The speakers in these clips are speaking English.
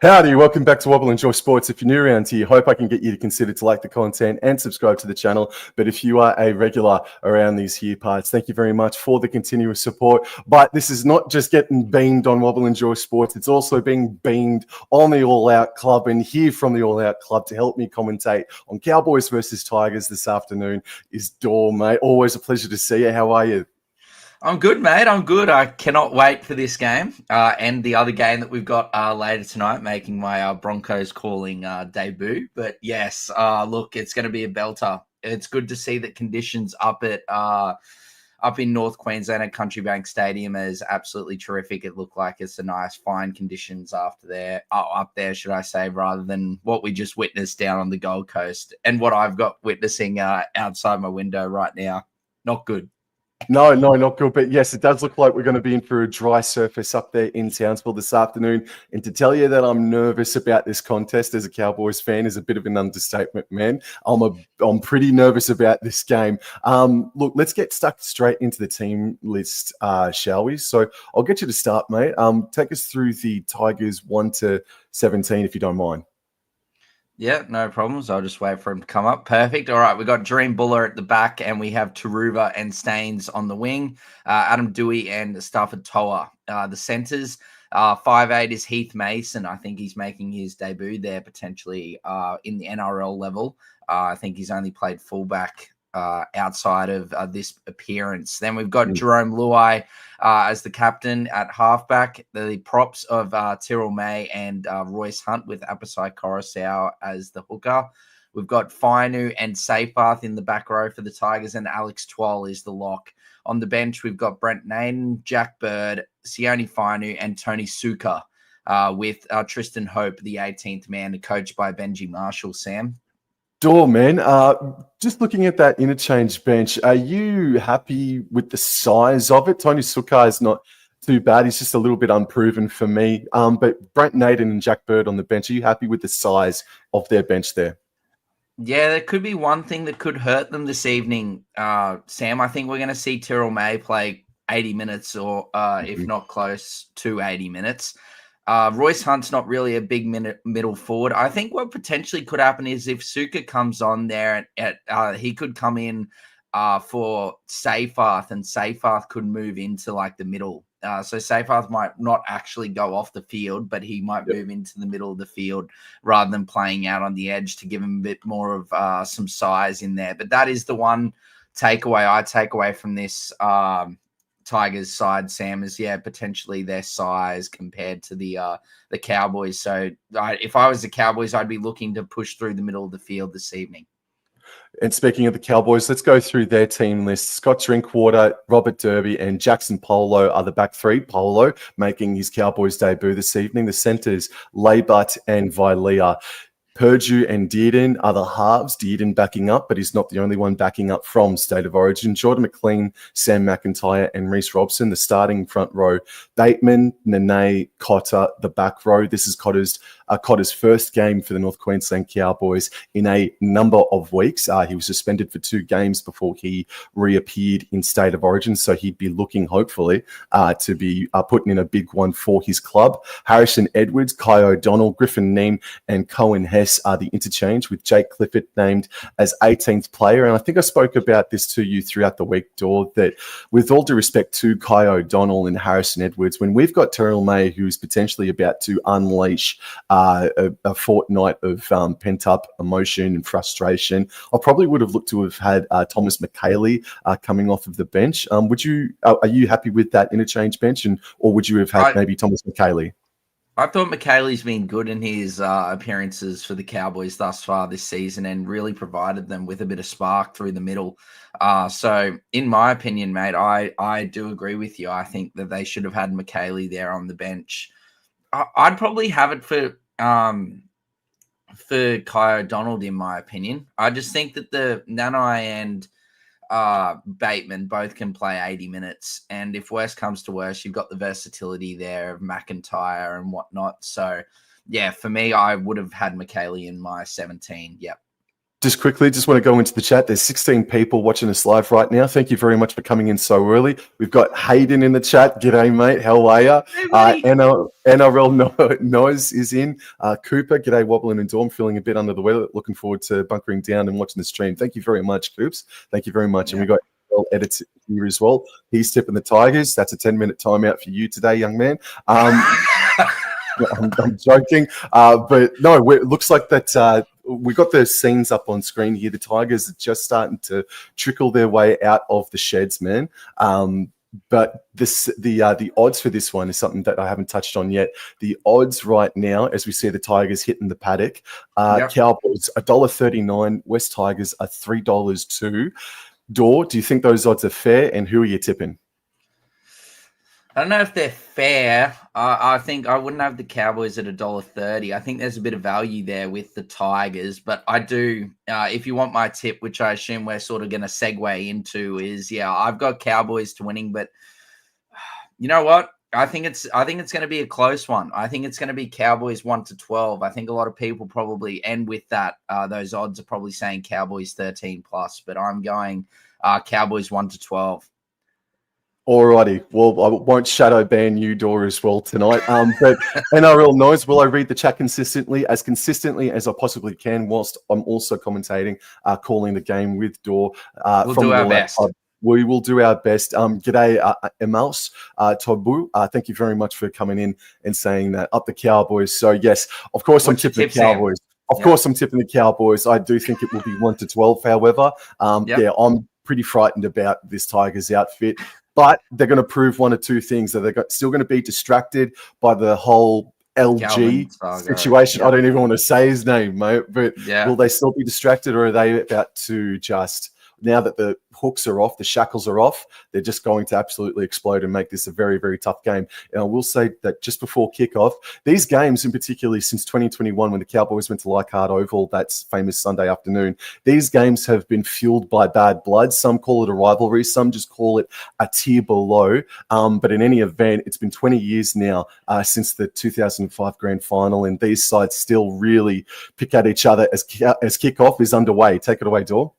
Howdy, welcome back to Wobble Enjoy Sports. If you're new around here, hope I can get you to consider to like the content and subscribe to the channel. But if you are a regular around these here parts, thank you very much for the continuous support. But this is not just getting beamed on Wobble Enjoy Sports, it's also being beamed on the All Out Club. And here from the All Out Club to help me commentate on Cowboys versus Tigers this afternoon is Dor, mate. Always a pleasure to see you. How are you? I'm good, mate. I'm good. I cannot wait for this game and the other game that we've got later tonight, making my Broncos calling debut. But yes, look, it's going to be a belter. It's good to see that conditions up in North Queensland at Country Bank Stadium is absolutely terrific. It looked like it's a nice, fine conditions up there, should I say, rather than what we just witnessed down on the Gold Coast and what I've got witnessing outside my window right now. Not good. No, not good. But yes, it does look like we're going to be in for a dry surface up there in Townsville this afternoon. And to tell you that I'm nervous about this contest as a Cowboys fan is a bit of an understatement, man. I'm pretty nervous about this game. Look, let's get stuck straight into the team list, shall we? So I'll get you to start, mate. Take us through the Tigers 1 to 17, if you don't mind. Yeah, no problems. I'll just wait for him to come up. Perfect. All right, we got Dream Buller at the back, and we have Taruva and Staines on the wing. Adam Dewey and Stafford Toa. The centres, 5'8" is Heath Mason. I think he's making his debut there potentially in the NRL level. I think he's only played fullback outside of this appearance. Then we've got Jerome Luai as the captain at halfback. The props of Tyrrell May and Royce Hunt with Apisai Coruscant as the hooker. We've got Fainu and Seyfarth in the back row for the Tigers, and Alex Twal is the lock. On the bench, we've got Brent Naden, Jack Bird, Sione Fainu, and Tony Suka with Tristan Hope, the 18th man, coached by Benji Marshall. Sam? Dor, man. Just looking at that interchange bench, are you happy with the size of it? Tony Suka is not too bad. He's just a little bit unproven for me. But Brent Naden and Jack Bird on the bench, are you happy with the size of their bench there? Yeah, there could be one thing that could hurt them this evening, Sam. I think we're going to see Tyrrell May play 80 minutes or if not close to 80 minutes. Royce Hunt's not really a big middle forward. I think what potentially could happen is if Suka comes on there, he could come in for Seyfarth, and Seyfarth could move into like the middle. So Seyfarth might not actually go off the field, but he might move into the middle of the field rather than playing out on the edge to give him a bit more of some size in there. But that is the one takeaway I take away from this Tigers side, Sam, is potentially their size compared to the Cowboys. So if I was the Cowboys, I'd be looking to push through the middle of the field this evening. And speaking of the Cowboys, let's go through their team list. Scott Drinkwater, Robert Derby, and Jackson Polo are the back three. Polo making his Cowboys debut this evening. The centres, Laybutt and Vilea. Purdue and Dearden are the halves. Dearden backing up, but he's not the only one backing up from State of Origin. Jordan McLean, Sam McIntyre, and Reece Robson, the starting front row. Bateman, Nene, Cotter, the back row. This is Cotter's first game for the North Queensland Cowboys in a number of weeks. He was suspended for 2 games before he reappeared in State of Origin, so he'd be looking, hopefully, to be putting in a big one for his club. Harrison Edwards, Kai O'Donnell, Griffin Neame, and Cohen Hess are the interchange, with Jake Clifford named as 18th player. And I think I spoke about this to you throughout the week, Dor, that with all due respect to Kai O'Donnell and Harrison Edwards, when we've got Tyrrell May, who's potentially about to unleash a fortnight of pent-up emotion and frustration, I probably would have looked to have had Thomas McKaylee coming off of the bench. Are you happy with that interchange bench, or would you have had maybe Thomas McKaylee? I thought McKaylee's been good in his appearances for the Cowboys thus far this season and really provided them with a bit of spark through the middle. So in my opinion, mate, I do agree with you. I think that they should have had McKaylee there on the bench. I'd probably have it for Kai O'Donnell, in my opinion. I just think that the Nanai and Bateman both can play 80 minutes. And if worse comes to worse, you've got the versatility there of McIntyre and whatnot. So, yeah, for me, I would have had McKaylee in my 17. Yep. Just quickly, just want to go into the chat. There's 16 people watching us live right now. Thank you very much for coming in so early. We've got Hayden in the chat. G'day, mate. How are you? NRL Noise is in. Cooper, g'day, Wobbling and Dorm. Feeling a bit under the weather. Looking forward to bunkering down and watching the stream. Thank you very much, Coops. Thank you very much. Yeah. And we've got edits here as well. He's tipping the Tigers. That's a 10-minute timeout for you today, young man. I'm joking, but no, it looks like that we got the scenes up on screen here. The Tigers are just starting to trickle their way out of the sheds, man. But the odds for this one is something that I haven't touched on yet. The odds right now, as we see the Tigers hitting the paddock, Cowboys $1.39, West Tigers are $3.02. Dor, do you think those odds are fair, and who are you tipping? I don't know if they're fair. I think I wouldn't have the Cowboys at $1.30. I think there's a bit of value there with the Tigers, but I do. If you want my tip, which I assume we're sort of going to segue into, is I've got Cowboys to winning, but you know what? I think it's going to be a close one. I think it's going to be Cowboys 1-12. I think a lot of people probably, and with that, those odds are probably saying Cowboys 13+, but I'm going Cowboys 1-12. Alrighty, well, I won't shadow ban you, Dor, as well tonight. But NRL Noise, will I read the chat consistently as I possibly can, whilst I'm also commentating, calling the game with Dor. We'll do our best. We will do our best. G'day, Emals Tobu. Thank you very much for coming in and saying that. Up the Cowboys. So yes, of course, I'm tipping the Cowboys. Of course, I'm tipping the Cowboys. I do think it will be 1-12. However, I'm pretty frightened about this Tigers outfit. But they're going to prove one or two things, that they're still going to be distracted by the whole LG situation. I don't even want to say his name, mate. But will they still be distracted, or are they about to just, now that the hooks are off, the shackles are off, they're just going to absolutely explode and make this a very, very tough game? And I will say that just before kickoff, these games, in particular since 2021, when the Cowboys went to Leichhardt Oval, that's famous Sunday afternoon, these games have been fueled by bad blood. Some call it a rivalry, some just call it a tier below. But in any event, it's been 20 years now since the 2005 grand final, and these sides still really pick at each other as kickoff is underway. Take it away, Dor.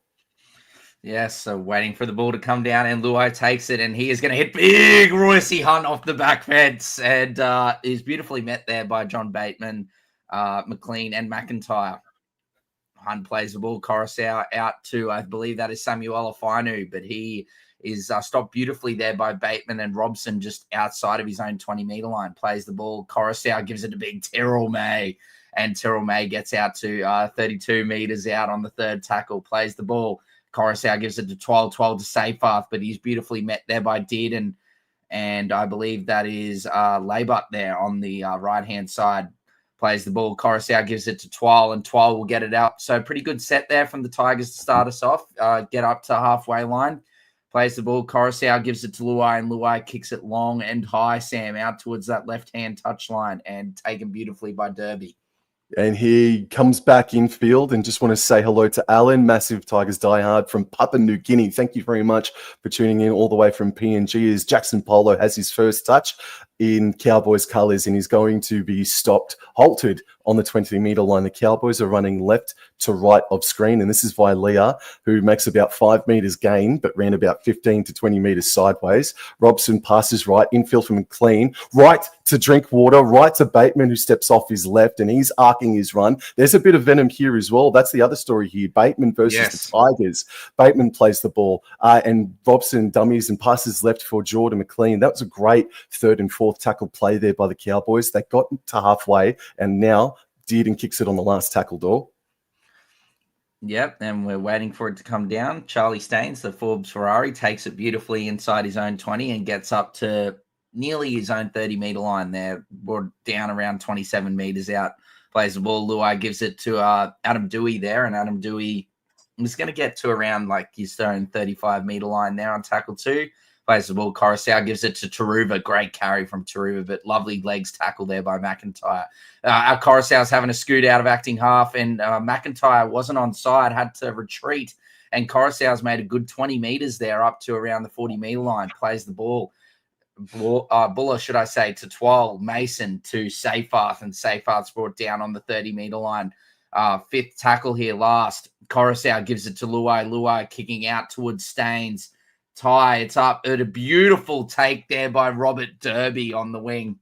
Yes, so waiting for the ball to come down, and Luai takes it, and he is going to hit big Royce Hunt off the back fence, and is beautifully met there by John Bateman, McLean, and McIntyre. Hunt plays the ball, Coruscant out to, I believe that is Samuel Alafinu, but he is stopped beautifully there by Bateman, and Robson just outside of his own 20-meter line plays the ball. Coruscant gives it to big Terrell May, and Terrell May gets out to 32 meters out on the third tackle, plays the ball. Coruscant gives it to 12 to Seyfarth, but he's beautifully met there by Dearden, and I believe that is Laybut there on the right-hand side. Plays the ball. Coruscant gives it to Twal, and Twal will get it out. So pretty good set there from the Tigers to start us off. Get up to halfway line. Plays the ball. Coruscant gives it to Luai, and Luai kicks it long and high, Sam, out towards that left-hand touchline, and taken beautifully by Derby. And he comes back in field, and just want to say hello to Alan, massive Tigers diehard from Papua New Guinea. Thank you very much for tuning in all the way from PNG, as Jackson Polo has his first touch in Cowboys colours, and he's going to be halted on the 20-meter line. The Cowboys are running left to right of screen, and this is via Leah, who makes about 5 meters gain, but ran about 15 to 20 meters sideways. Robson passes right, infield from McLean, right to Drinkwater, right to Bateman, who steps off his left, and he's arcing his run. There's a bit of venom here as well. That's the other story here. Bateman versus the Tigers. Bateman plays the ball, and Robson dummies and passes left for Jordan McLean. That was a great third and fourth tackle play there by the Cowboys. They got to halfway, and now Dearden kicks it on the last tackle, Dor. Yep, and we're waiting for it to come down. Charlie Staines, the Forbes Ferrari, takes it beautifully inside his own 20 and gets up to nearly his own 30-meter line there. Brought down around 27 meters out. Plays the ball. Luai gives it to Adam Dewey there, and Adam Dewey is going to get to around like his own 35-meter line there on tackle 2. Plays the ball. Coruscant gives it to Taruva. Great carry from Taruva, but lovely legs tackle there by McIntyre. Coruscant's having a scoot out of acting half, and McIntyre wasn't on side, had to retreat, and Coruscant's made a good 20 meters there up to around the 40-meter line. Plays the ball. Buller, should I say, to Twal, Mason to Seyfarth, and Seyfarth's brought down on the 30-meter line. Fifth tackle here last. Coruscant gives it to Luai. Luai kicking out towards Staines. Ty, it's up. A beautiful take there by Robert Derby on the wing.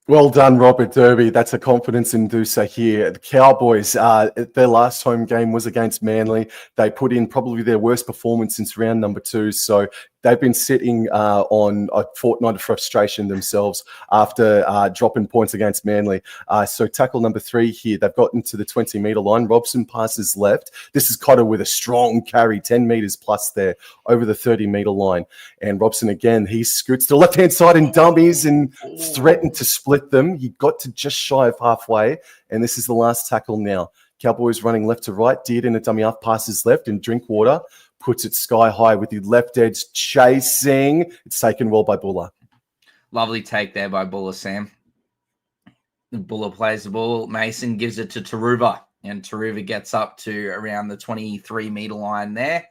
Well done, Robert Derby. That's a confidence inducer here. The Cowboys, their last home game was against Manly. They put in probably their worst performance since round number 2. So they've been sitting on a fortnight of frustration themselves after dropping points against Manly. So tackle number 3 here, they've gotten to the 20-metre line. Robson passes left. This is Cotter with a strong carry, 10 metres plus there, over the 30-metre line. And Robson, again, he scoots to the left-hand side and dummies and threatened to split them. He got to just shy of halfway. And this is the last tackle now. Cowboys running left to right. Dearden, a dummy half, passes left, and Drinkwater puts it sky high with the left edge chasing. It's taken well by Buller. Lovely take there by Buller, Sam. Buller plays the ball. Mason gives it to Taruva, and Taruva gets up to around the 23-metre line there.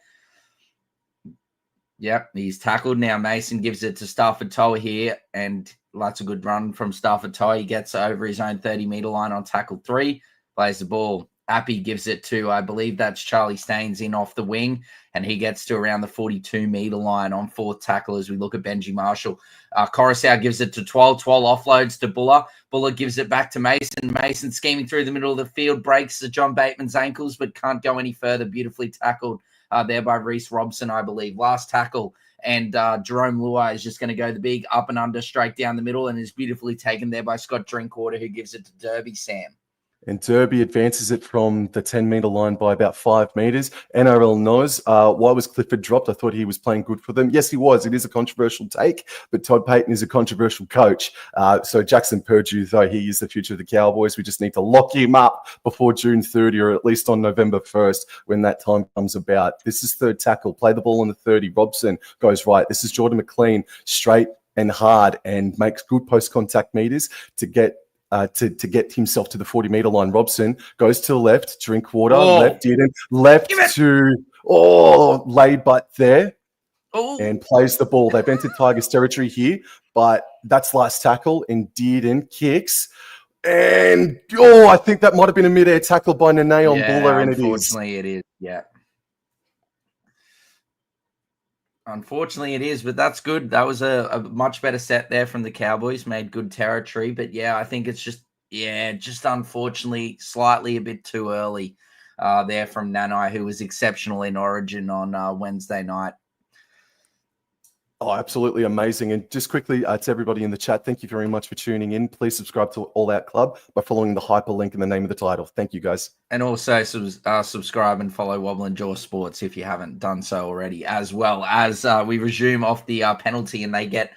Yep, he's tackled. Now Mason gives it to Stafford Toa here, and that's a good run from Stafford Toa. He gets over his own 30-metre line on tackle 3, plays the ball. Appy gives it to, I believe that's Charlie Staines in off the wing, and he gets to around the 42-metre line on 4th tackle as we look at Benji Marshall. Coruscant gives it to Twal. Twal offloads to Buller. Buller gives it back to Mason. Mason scheming through the middle of the field, breaks John Bateman's ankles, but can't go any further. Beautifully tackled there by Reece Robson, I believe. Last tackle, and Jerome Luai is just going to go the big up and under straight down the middle, and is beautifully taken there by Scott Drinkwater, who gives it to Derby, Sam. And Derby advances it from the 10-metre line by about 5 metres. NRL knows. Why was Clifford dropped? I thought he was playing good for them. Yes, he was. It is a controversial take, but Todd Payten is a controversial coach. So Jackson Purdue, though, he is the future of the Cowboys. We just need to lock him up before June 30 or at least on November 1st when that time comes about. This is 3rd tackle. Play the ball on the 30. Robson goes right. This is Jordan McLean, straight and hard, and makes good post-contact meters to get to get himself to the 40-metre line. Robson goes to the left, Drinkwater, left to lay butt there, and plays the ball. They've entered Tigers territory here, but that's last tackle, and Dearden kicks. And, I think that might have been a mid-air tackle by Nene on Buller, and unfortunately it is, yeah. Unfortunately, it is, but that's good. That was a much better set there from the Cowboys. Made good territory, but yeah, I think it's just unfortunately slightly a bit too early there from Nanai, who was exceptional in Origin on Wednesday night. Oh, absolutely amazing. And just quickly to everybody in the chat, thank you very much for tuning in. Please subscribe to All Out Club by following the hyperlink in the name of the title. Thank you, guys. And also subscribe and follow Wobble and Jaw Sports if you haven't done so already, as well as we resume off the penalty and they get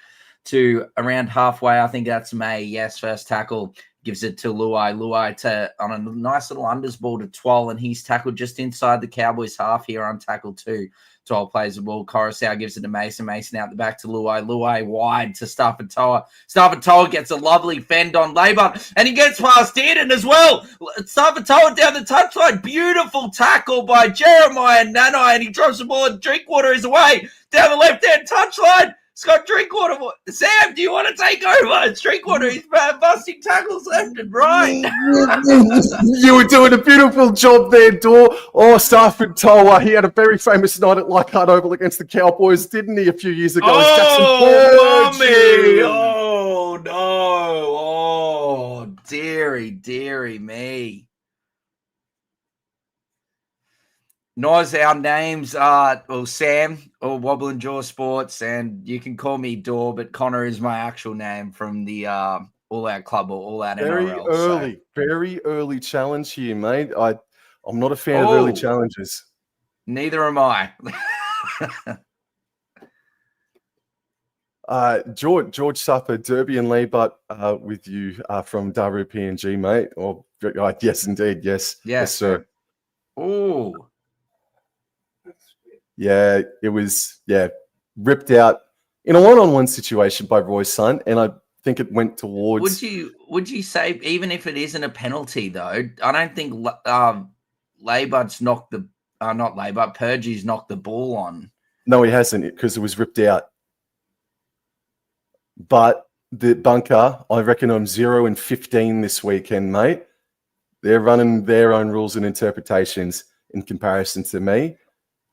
to around halfway. I think that's May. Yes, first tackle. Gives it to Luai. Luai on a nice little unders ball to Twal, and he's tackled just inside the Cowboys half here on tackle 2. Twal plays the ball. Coruscant gives it to Mason. Mason out the back to Luai. Luai wide to Stafford Toa. Stafford Toa gets a lovely fend on Labour, and he gets past Dearden as well. Stafford Toa down the touchline. Beautiful tackle by Jeremiah Nanai, and he drops the ball, and Drinkwater is away down the left-hand touchline. Scott Drinkwater. Sam, do you want to take over? It's Drinkwater. He's busting tackles left and right. You were doing a beautiful job there, Dor. Stafford Toa. He had a very famous night at Leichhardt Oval against the Cowboys, didn't he, a few years ago? Mommy. Oh, no. Oh, dearie me. Noz, our names are Sam or Wobble and Jaw Sports, and you can call me Dor, but Connor is my actual name from the All Out Club or All Out NRL. Very early challenge here, mate. I'm not a fan of early challenges. Neither am I. George Supper, Derby and Leibut with you from Daru PNG, mate. Yes, indeed. Yes, sir. Oh. Yeah, it was, ripped out in a one-on-one situation by Royce Hunt, and I think it went towards... Would you say, even if it isn't a penalty, though, I don't think Leibut's knocked the... not Leibut, Purgie's knocked the ball on. No, he hasn't, because it was ripped out. But the bunker, I reckon I'm 0 and 15 this weekend, mate. They're running their own rules and interpretations in comparison to me.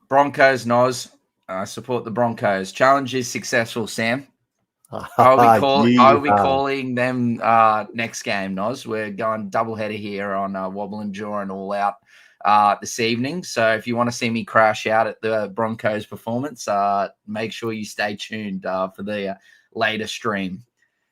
Broncos, Noz. I support the Broncos. Challenge is successful, Sam. I'll be calling them next game, Noz. We're going doubleheader here on Wobble and Jaw and All Out this evening. So if you want to see me crash out at the Broncos performance, make sure you stay tuned for the later stream.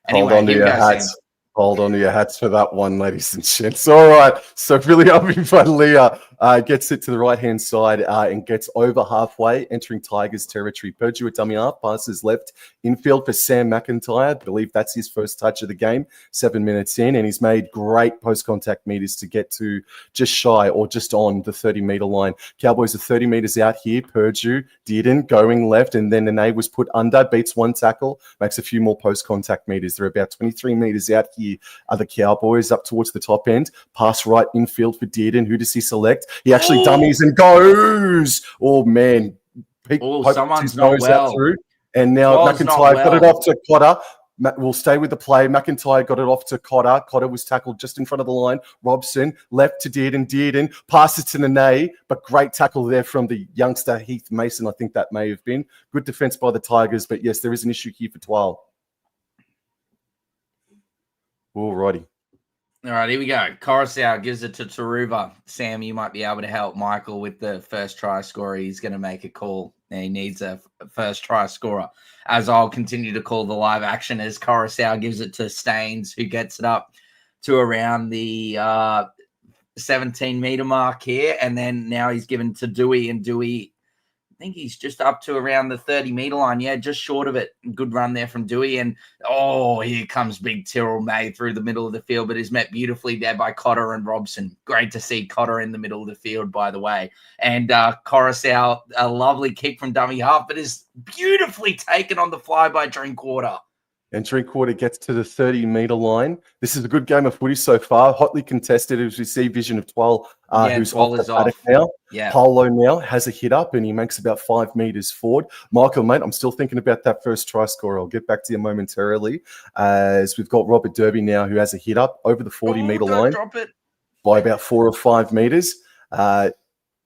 Anyway, Hold on to your hats. Sam. Hold on to your hats for that one, ladies and gents. All right. So Billy Valia gets it to the right-hand side and gets over halfway, entering Tigers territory. Purdue at dummy half, passes left infield for Sam McIntyre. I believe that's his first touch of the game, 7 minutes in, and he's made great post-contact meters to get to just shy or just on the 30-meter line. Cowboys are 30 meters out here. Purdue didn't, going left, and then Nene was put under, beats one tackle, makes a few more post-contact meters. They're about 23 meters out here. Are the Cowboys up towards the top end? Pass right infield for Dearden. Who does he select? He actually dummies and goes. Oh, man. Someone's not well. Through. And now McIntyre got it off to Cotter. We'll stay with the play. McIntyre got it off to Cotter. Cotter was tackled just in front of the line. Robson left to Dearden. Dearden passes to Nene, but great tackle there from the youngster Heath Mason. I think that may have been. Good defense by the Tigers, but yes, there is an issue here for Twal. Alrighty. All right, here we go. Coruscant gives it to Taruva. Sam, you might be able to help Michael with the first try scorer. He's going to make a call. He needs a first try scorer. As I'll continue to call the live action as Coruscant gives it to Staines, who gets it up to around the 17-meter mark here. And then now he's given to Dewey, and Dewey, I think he's just up to around the 30-meter line. Yeah, just short of it. Good run there from Dewey. And, here comes big Tyrrell May through the middle of the field, but is met beautifully there by Cotter and Robson. Great to see Cotter in the middle of the field, by the way. And Coruscant, a lovely kick from dummy half, but is beautifully taken on the fly by Drinkwater. And Drinkwater gets to the 30-meter line. This is a good game of footy so far. Hotly contested as we see vision of Twal, who's off the paddock now. Yeah. Polo now has a hit up and he makes about 5 meters forward. Michael, mate, I'm still thinking about that first try scorer. I'll get back to you momentarily. As we've got Robert Derby now who has a hit up over the 40-meter line by about 4 or 5 meters.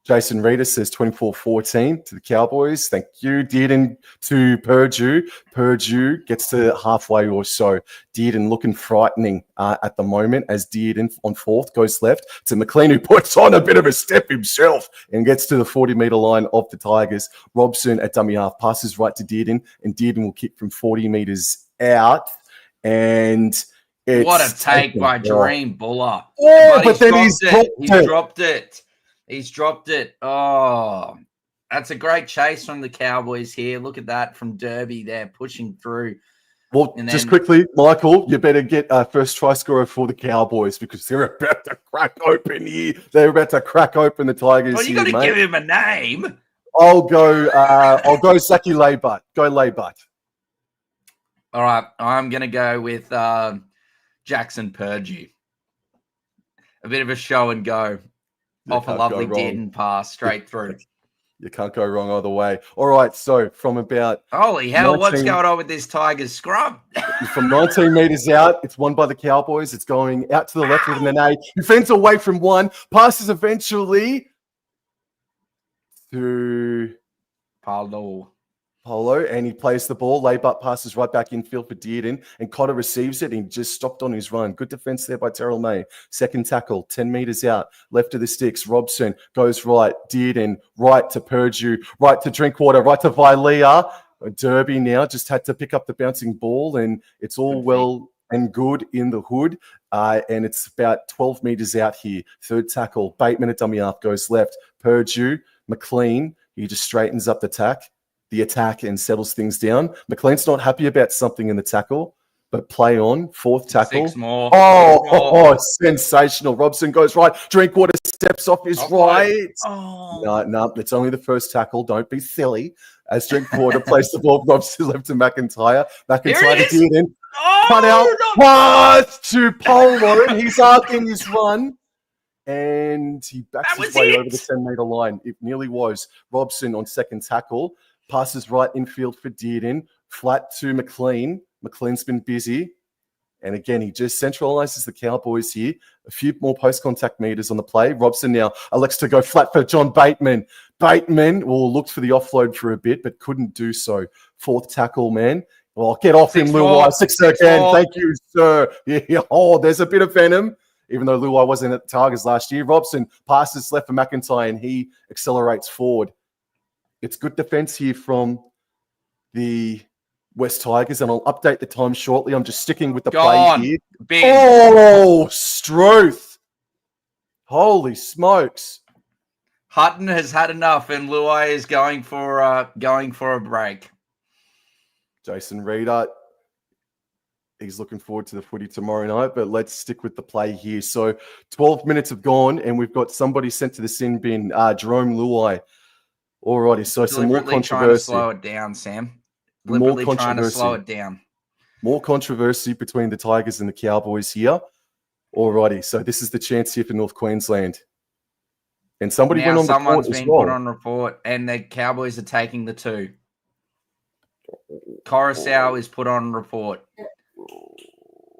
Jason Reeder says 24-14 to the Cowboys. Thank you. Dearden to Purdue. Purdue gets to halfway or so. Dearden looking frightening at the moment as Dearden on fourth goes left to McLean, who puts on a bit of a step himself and gets to the 40-meter line of the Tigers. Robson at dummy half passes right to Dearden, and Dearden will kick from 40 meters out. And what a take by Dream Buller. Oh, but then he's dropped it. He's dropped it. Oh, that's a great chase from the Cowboys here. Look at that from Derby there, pushing through. Well, just quickly, Michael, you better get first try scorer for the Cowboys because they're about to crack open here. They're about to crack open the Tigers. Well, you got to give him a name. I'll go Zachy Laybutt. Go Laybutt. All right, I'm going to go with Jackson Purdue. A bit of a show and go. Off a lovely Dearden pass straight through. You can't go wrong either way. All right, so from about... Holy hell, what's going on with this Tigers scrum? From 19 metres out, it's won by the Cowboys. It's going out to the left with Nene. He fends away from one, passes eventually to... Polo, and he plays the ball. Laybutt passes right back infield for Dearden, and Cotter receives it. And he just stopped on his run. Good defense there by Terrell May. Second tackle, 10 meters out, left of the sticks. Robson goes right. Dearden, right to Purdue, right to Drinkwater, right to Vilea. Derby now just had to pick up the bouncing ball, and it's all well and good in the hood. And it's about 12 meters out here. Third tackle, Bateman at dummy half goes left. Purdue, McLean, he just straightens up the attack and settles things down. McLean's not happy about something in the tackle, but play on. Fourth tackle. 6 more. Oh, sensational. Robson goes right. Drinkwater steps off his right. No, it's only the first tackle. Don't be silly. As Drinkwater plays the ball, Robson left to McIntyre. McIntyre to Dearden. Cut out. Pass to Polo. He's arcing his run. And he backs his way over the 10-meter line. It nearly was. Robson on second tackle. Passes right infield for Dearden. Flat to McLean. McLean's been busy. And again, he just centralises the Cowboys here. A few more post-contact meters on the play. Robson now elects to go flat for John Bateman. Bateman looked for the offload for a bit, but couldn't do so. Fourth tackle, man. Well, get off him, Luai. 6 again. Thank you, sir. Yeah. Oh, there's a bit of venom. Even though Luai wasn't at the Tigers last year. Robson passes left for McIntyre, and he accelerates forward. It's good defense here from the West Tigers, and I'll update the time shortly. I'm just sticking with the play here. Big. Oh, Struth. Holy smokes. Hutton has had enough, and Luai is going for a break. Jason Reader, he's looking forward to the footy tomorrow night, but let's stick with the play here. So 12 minutes have gone, and we've got somebody sent to the sin bin, Jerome Luai. Alrighty, so some more controversy. Trying to slow it down, Sam. Deliberately trying to slow it down. More controversy between the Tigers and the Cowboys here. Alrighty, so this is the chance here for North Queensland. And somebody went on someone's report as been well. put on report, and the Cowboys are taking the 2. Coruscant is put on report.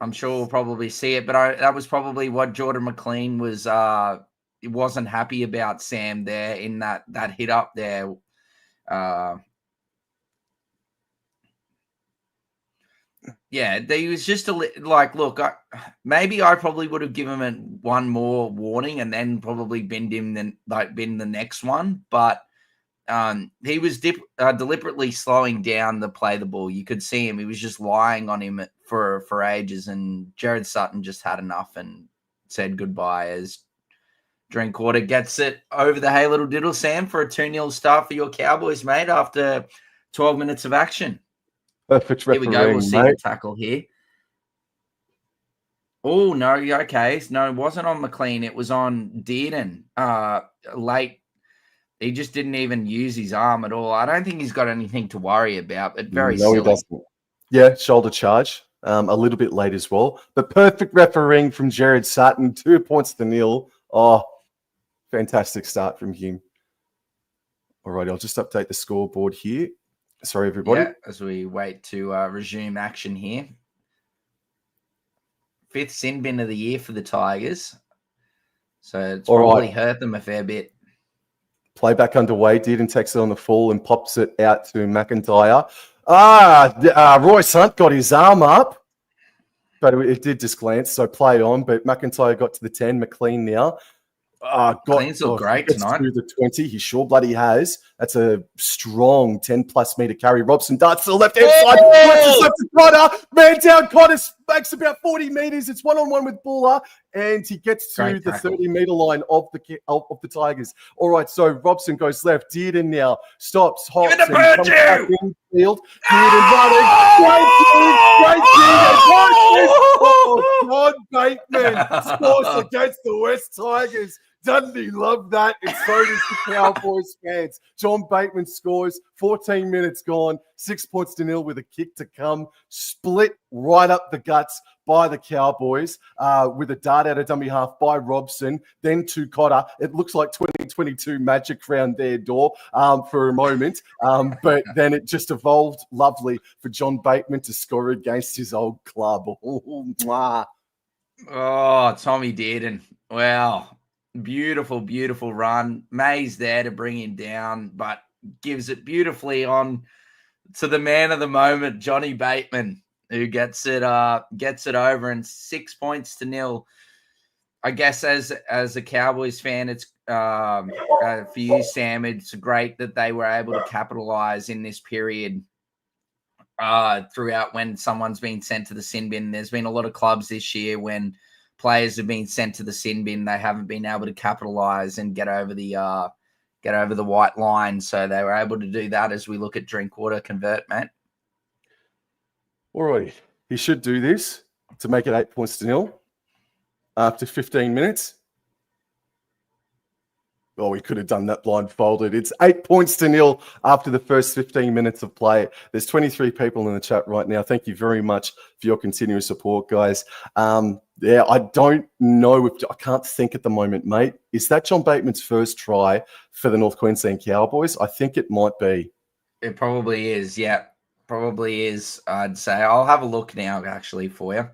I'm sure we'll probably see it, but that was probably what Jordan McLean wasn't happy about, Sam, there in that hit up there. Yeah, he was just look, maybe I probably would have given him one more warning and then probably binned him the next one, but he was deliberately slowing down the play the ball. You could see him; he was just lying on him for ages, and Jared Sutton just had enough and said goodbye as Drinkwater gets it over the hey little diddle, Sam, for a 2-0 start for your Cowboys, mate, after 12 minutes of action. Perfect refereeing, here we go. We'll see mate. the tackle here. Oh, no. Okay. No, it wasn't on McLean. It was on Dearden. Late. He just didn't even use his arm at all. I don't think he's got anything to worry about, but very silly. He doesn't. Yeah, shoulder charge. A little bit late as well. But perfect refereeing from Jared Sutton. 2 points to 0. Oh, fantastic start from him. All right, I'll just update the scoreboard here. Sorry, everybody. Yeah, as we wait to resume action here. 5th sin bin of the year for the Tigers. So it's probably hurt them a fair bit. Playback underway. Dearden takes it on the full and pops it out to McIntyre. Royce Hunt got his arm up, but it did just glance, so play on. But McIntyre got to the 10. McLean now. McLean's look great tonight. Through the 20. He sure bloody has. That's a strong 10-plus meter carry. Robson darts to the left-hand side. Left to Cotter. Man down. Cotter makes about 40 meters. It's one-on-one with Buller, and he gets to the 30-meter line of the Tigers. All right, so Robson goes left. Dearden now stops. Hops and comes back infield. Dearden running. Great Dearden. John Bateman scores against the West Tigers. Doesn't he love that? And so does the Cowboys fans. John Bateman scores. 14 minutes gone. 6 points to 0 with a kick to come. Split right up the guts by the Cowboys with a dart out of dummy half by Robson. Then to Cotter. It looks like 2022 magic round their door for a moment. But then it just evolved lovely for John Bateman to score against his old club. Oh, Tommy Dearden. Wow. Beautiful, beautiful run. May's there to bring him down, but gives it beautifully on to the man of the moment, Johnny Bateman, who gets it over, and 6 points to 0. I guess as a Cowboys fan, it's for you, Sam. It's great that they were able to capitalize in this period throughout when someone's been sent to the sin bin. There's been a lot of clubs this year when players have been sent to the sin bin, they haven't been able to capitalize and get over the white line. So they were able to do that as we look at Drinkwater convert, mate. All right. He should do this to make it 8 points to 0 after 15 minutes. Oh, we could have done that blindfolded. It's 8 points to 0 after the first 15 minutes of play. There's 23 people in the chat right now. Thank you very much for your continuous support, guys. I don't know. I can't think at the moment, mate. Is that John Bateman's first try for the North Queensland Cowboys? I think it might be. It probably is. Yeah, probably is. I'd say. I'll have a look now, actually, for you.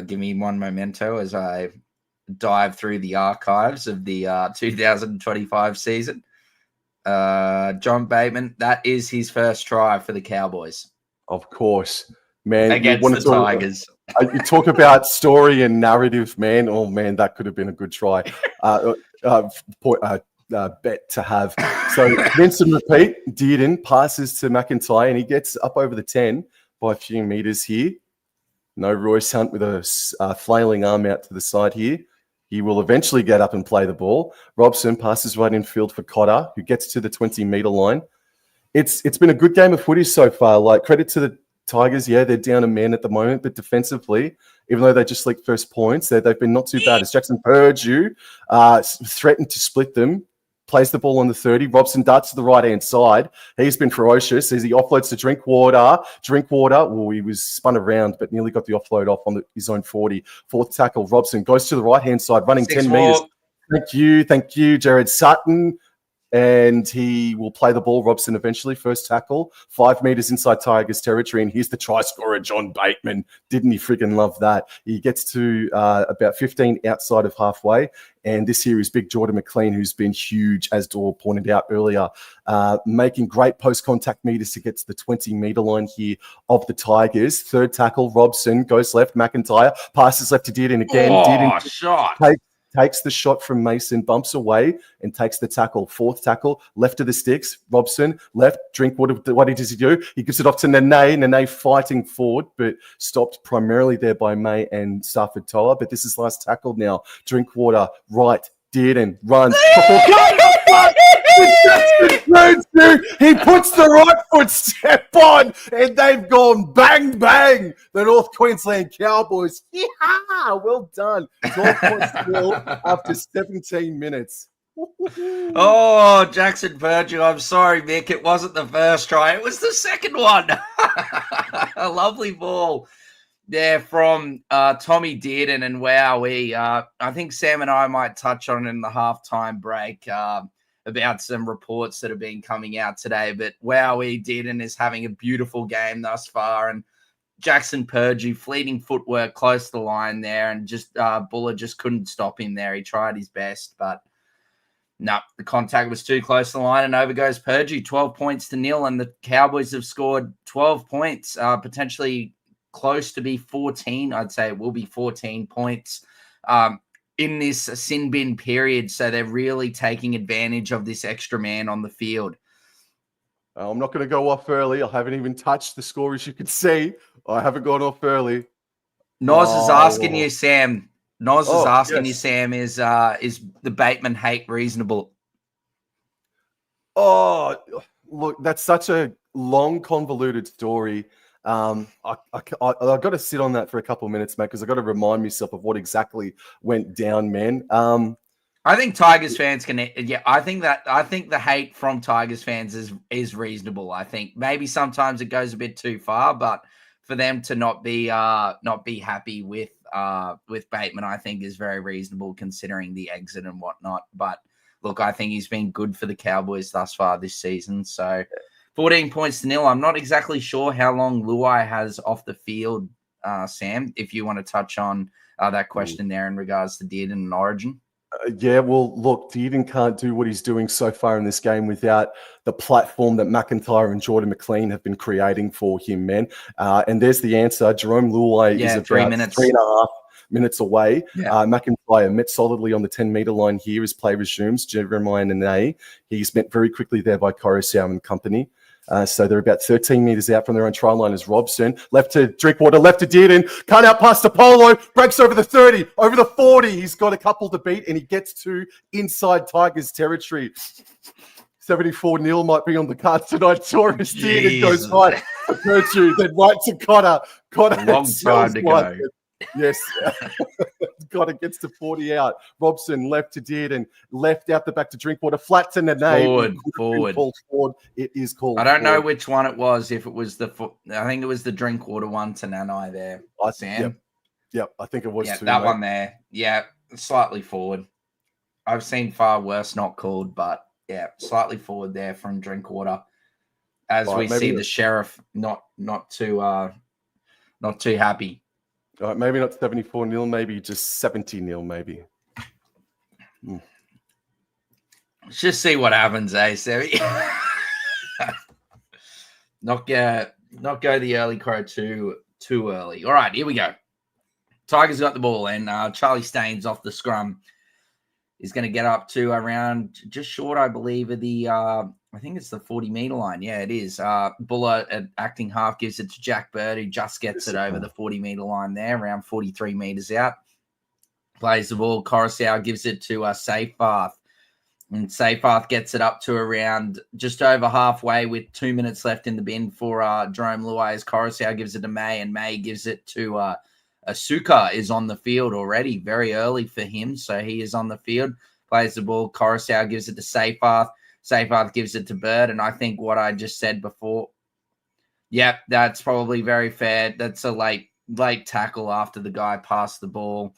Give me one memento as I dive through the archives of the 2025 season. John Bateman, that is his first try for the Cowboys. Of course, man. Against the Tigers. You talk about story and narrative, man. Oh, man, that could have been a good try. Bet to have. So rinse and repeat. Dearden passes to McIntyre, and he gets up over the 10 by a few meters here. No Royce Hunt with a flailing arm out to the side here. He will eventually get up and play the ball. Robson passes right in field for Cotter, who gets to the 20-meter line. It's been a good game of footy so far. Like, credit to the Tigers. Yeah, they're down a man at the moment, but defensively, even though they just leaked first points, they've been not too bad. As Jackson Purdue threatened to split them, plays the ball on the 30. Robson darts to the right-hand side. He's been ferocious as he offloads to Drinkwater. Well, he was spun around, but nearly got the offload off on his own 40. Fourth tackle, Robson goes to the right-hand side, running 10 meters. Thank you, Jared Sutton. And he will play the ball, Robson, eventually. First tackle, 5 meters inside Tigers territory. And here's the try scorer, John Bateman. Didn't he friggin' love that? He gets to about 15 outside of halfway. And this here is big Jordan McLean, who's been huge, as Dor pointed out earlier, making great post-contact meters to get to the 20-meter line here of the Tigers. Third tackle, Robson goes left. McIntyre passes left to Dearden again. Dearden shot. Takes the shot from Mason, bumps away, and takes the tackle. Fourth tackle, left of the sticks. Robson, left. Drinkwater, what does he do? He gives it off to Nene. Nene fighting forward, but stopped primarily there by May and Stafford Toa. But this is last tackle now. Drinkwater, right. Dearden runs. He puts the right foot step on, and they've gone bang, bang. The North Queensland Cowboys. Yeah, well done. 12 points still after 17 minutes. Oh, Jackson Virgil, I'm sorry, Mick. It wasn't the first try. It was the second one. A lovely ball there from Tommy Dearden, and I think Sam and I might touch on it in the halftime break about some reports that have been coming out today. But Dearden is having a beautiful game thus far, and Jackson Purdue, fleeting footwork close to the line there, and just Buller just couldn't stop him there. He tried his best, but no, the contact was too close to the line, and over goes Purdue, 12-0, and the Cowboys have scored 12 points, potentially close to be 14. I'd say it will be 14 points in this sin bin period. So they're really taking advantage of this extra man on the field. I'm not going to go off early. I haven't even touched the score, as you can see. I haven't gone off early. Noz is asking you, Sam. You, Sam, is the Bateman hate reasonable? Oh, look, that's such a long, convoluted story. I've got to sit on that for a couple of minutes, mate, because I've got to remind myself of what exactly went down, man. I think Tigers fans can. Yeah, I think the hate from Tigers fans is reasonable. I think maybe sometimes it goes a bit too far, but for them to not be happy with Bateman, I think is very reasonable considering the exit and whatnot. But look, I think he's been good for the Cowboys thus far this season. So 14-0. I'm not exactly sure how long Luai has off the field, Sam, if you want to touch on that question there in regards to Dearden and Origin. Yeah, well, look, Dearden can't do what he's doing so far in this game without the platform that McIntyre and Jordan McLean have been creating for him, man. And there's the answer. Jerome Luai is about 3.5 minutes away. Yeah. McIntyre met solidly on the 10-meter line here as play resumes. Jeremiah Nene, he's met very quickly there by Coruscant and company. So they're about 13 meters out from their own try line as Robson. Left to Drinkwater, left to Dearden. Can't out pass to Polo. Breaks over the 30, over the 40. He's got a couple to beat, and he gets to inside Tigers territory. 74-0 might be on the cards tonight. Taurus Dearden goes right to Virtue, then right to Cotter. Cotter, long time to go. Yes. Cotter gets to 40 out. Robson left to Dearden. Left out the back to Drinkwater. Flat to Nene. Forward. It is called. I don't know which one it was. If it was I think it was the Drinkwater one to Nene there. Sam. Yep. I think it was too. That one there. Yeah. Slightly forward. I've seen far worse not called, but yeah, slightly forward there from Drinkwater. As we see the sheriff not too happy. All right, maybe not 74-0, maybe just 70-0, maybe. Let's just see what happens, Sevi? Not go the early crow too early. All right, here we go. Tigers got the ball, and Charlie Staines off the scrum is going to get up to around just short, I believe, of the I think it's the 40-meter line. Yeah, it is. Buller at acting half gives it to Jack Bird, who just gets it over the 40-meter line there, around 43 meters out. Plays the ball. Coruscant gives it to Seyfarth. And Seyfarth gets it up to around just over halfway with 2 minutes left in the bin for Jerome Luai, as Coruscant gives it to May, and May gives it to Asuka is on the field already, very early for him, so he is on the field. Plays the ball. Coruscant gives it to Seyfarth. Seyfarth gives it to Bird, and I think what I just said before, yep, that's probably very fair. That's a late tackle after the guy passed the ball.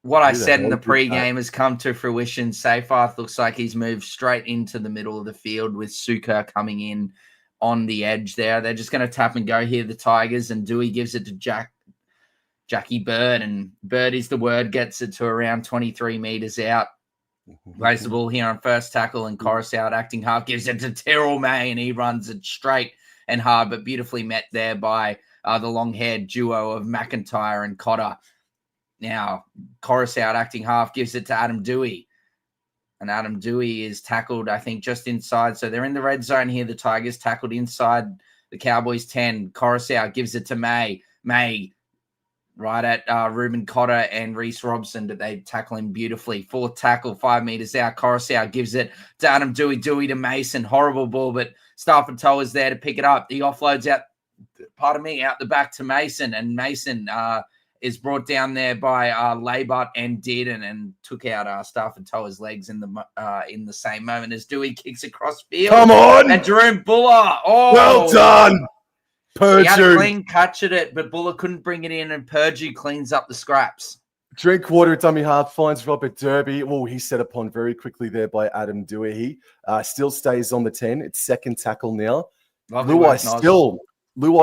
What I said in the pregame has come to fruition. Seyfarth looks like he's moved straight into the middle of the field with Suka coming in on the edge there. They're just going to tap and go here, the Tigers, and Dewey gives it to Jackie Bird, and Bird is the word, gets it to around 23 meters out. Plays the ball here on first tackle, and Coruscant acting half gives it to Terrell May, and he runs it straight and hard, but beautifully met there by the long-haired duo of McIntyre and Cotter. Now, Coruscant acting half gives it to Adam Dewey, and Adam Dewey is tackled, I think, just inside. So they're in the red zone here. The Tigers tackled inside the Cowboys 10. Coruscant gives it to May. May right at Ruben Cotter and Reece Robson, that they tackle him beautifully. Fourth tackle, 5 meters out. Coruscant gives it to Adam Dewey. Dewey to Mason. Horrible ball, but Stafford Toe is there to pick it up. He offloads out the back to Mason, and Mason is brought down there by Laybut and Dearden, and took out Stafford Toa's legs in the same moment as Dewey kicks across field. Come on! And Jerome Buller. Oh, well done! Purdue. He had a clean catch at it, but Buller couldn't bring it in, and Purdue cleans up the scraps. Drinkwater, dummy half, finds Robert Derby. Oh, he's set upon very quickly there by Adam Dewey. He still stays on the 10. It's second tackle now. Luai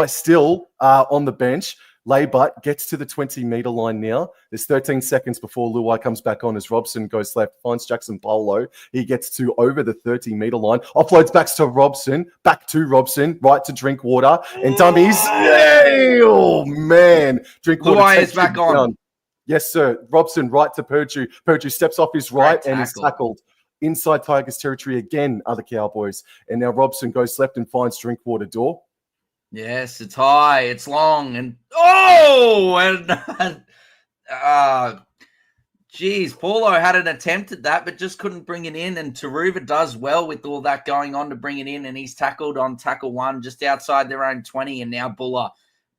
still on the bench. Laybut gets to the 20-meter line now. There's 13 seconds before Luai comes back on as Robson goes left, finds Jackson Polo. He gets to over the 30-meter line, offloads back to Robson, right to Drinkwater, and dummies. Oh, man. Drinkwater Luai is back on. Yes, sir. Robson right to Purdue. Purdue steps off his right and is tackled. Inside Tigers territory again, other Cowboys. And now Robson goes left and finds Drinkwater door. Yes, it's high, it's long, and Paulo had an attempt at that, but just couldn't bring it in, and Taruva does well with all that going on to bring it in, and he's tackled on tackle 1 just outside their own 20, and now Buller,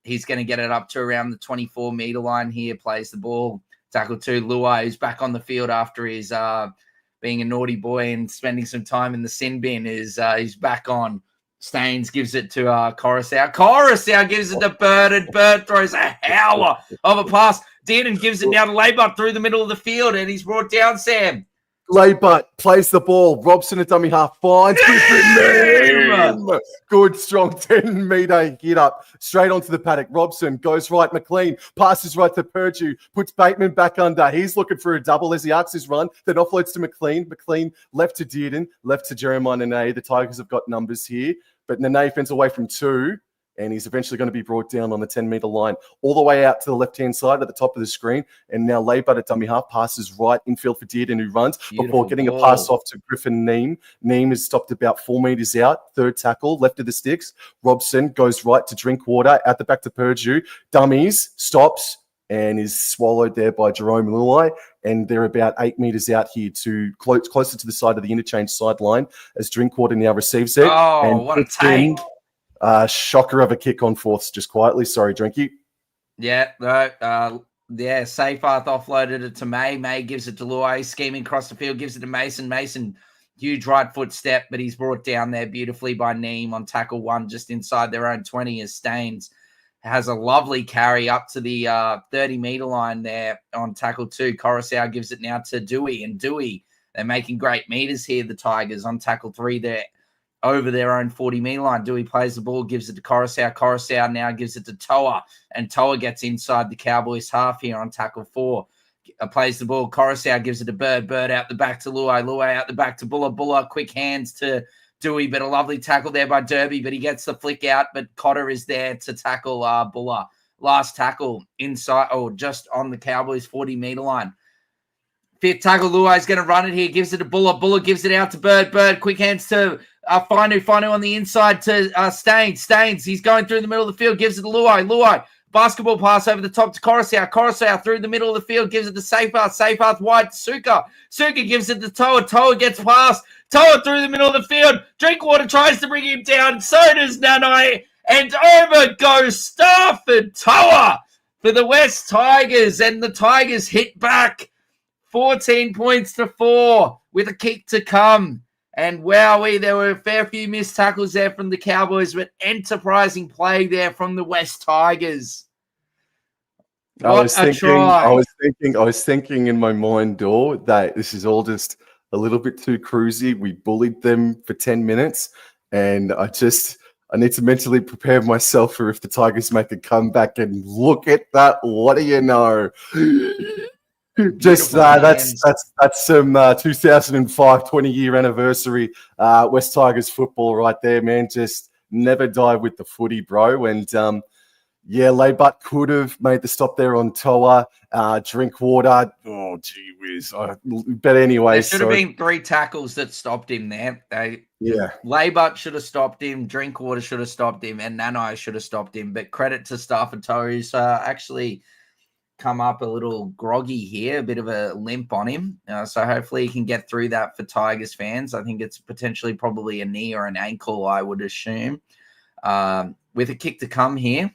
he's going to get it up to around the 24-meter line here, plays the ball. Tackle 2, Luai, who's back on the field after his being a naughty boy and spending some time in the sin bin, he's back on. Staines gives it to Coruscant. Coruscant gives it to Bird, and Bird throws a howler of a pass. Dearden gives it now to Laybut through the middle of the field, and he's brought down, Sam. Laybut plays the ball. Robson, a dummy half, finds good, strong 10-meter hit up straight onto the paddock. Robson goes right. McLean passes right to Purdue, puts Bateman back under. He's looking for a double as he arcs his run, then offloads to McLean. McLean left to Dearden, left to Jeremiah Nene. The Tigers have got numbers here, but Nene fends away from 2. And he's eventually going to be brought down on the 10-meter line, all the way out to the left-hand side at the top of the screen. And now Laybut at dummy half passes right infield for Dearden, who runs before getting a pass off to Griffin Neem. Neem is stopped about 4 meters out, third tackle, left of the sticks. Robson goes right to Drinkwater, out the back to Purdue. Dummies, stops, and is swallowed there by Jerome Luai. And they're about 8 meters out here to closer to the side of the interchange sideline as Drinkwater now receives it. Oh, and what a tank. Shocker of a kick on fourths, just quietly. Sorry, Drinky. Yeah, no, Seyfarth offloaded it to May. May gives it to Luai, scheming across the field, gives it to Mason. Mason, huge right foot step, but he's brought down there beautifully by Neem on tackle 1, just inside their own 20 as Staines has a lovely carry up to the 30-meter line there on tackle 2. Coruscant gives it now to Dewey, and Dewey, they're making great meters here, the Tigers, on tackle 3 there. over their own 40-metre line. Dewey plays the ball, gives it to Coruscant. Coruscant now gives it to Toa, and Toa gets inside the Cowboys half here on tackle 4. Plays the ball. Coruscant gives it to Bird. Bird out the back to Luai. Luai out the back to Buller. Buller, quick hands to Dewey, but a lovely tackle there by Derby, but he gets the flick out, but Cotter is there to tackle Buller. Last tackle inside, just on the Cowboys 40-metre line. Fifth tackle, Luai's going to run it here, gives it to Buller. Buller gives it out to Bird. Bird, quick hands to Finu. Finu on the inside to Staines. Staines, he's going through the middle of the field, gives it to Luai. Luai, basketball pass over the top to Coruscant. Coruscant through the middle of the field, gives it to Safepath. Safepath wide to Suka. Suka gives it to Toa. Toa gets past. Toa through the middle of the field. Drinkwater tries to bring him down. So does Nanai. And over goes Stafford Toa for the West Tigers. And the Tigers hit back 14 points to 4 with a kick to come. And wowee, there were a fair few missed tackles there from the Cowboys, but enterprising play there from the West Tigers. I was thinking in my mind, Dor, that this is all just a little bit too cruisy. We bullied them for 10 minutes, and I need to mentally prepare myself for if the Tigers make a comeback. And look at that! What do you know? Just that's some 2005 20-year anniversary West Tigers football right there, man. Just never die with the footy, bro. And Laybutt could have made the stop there on Toa. Drinkwater, oh gee whiz. But anyway, there should have been 3 tackles that stopped him there. Laybutt should have stopped him. Drinkwater should have stopped him, and Nanai should have stopped him. But credit to Stafford Toa, who's actually come up a little groggy here, a bit of a limp on him. So hopefully he can get through that for Tigers fans. I think it's potentially probably a knee or an ankle, I would assume. With a kick to come here.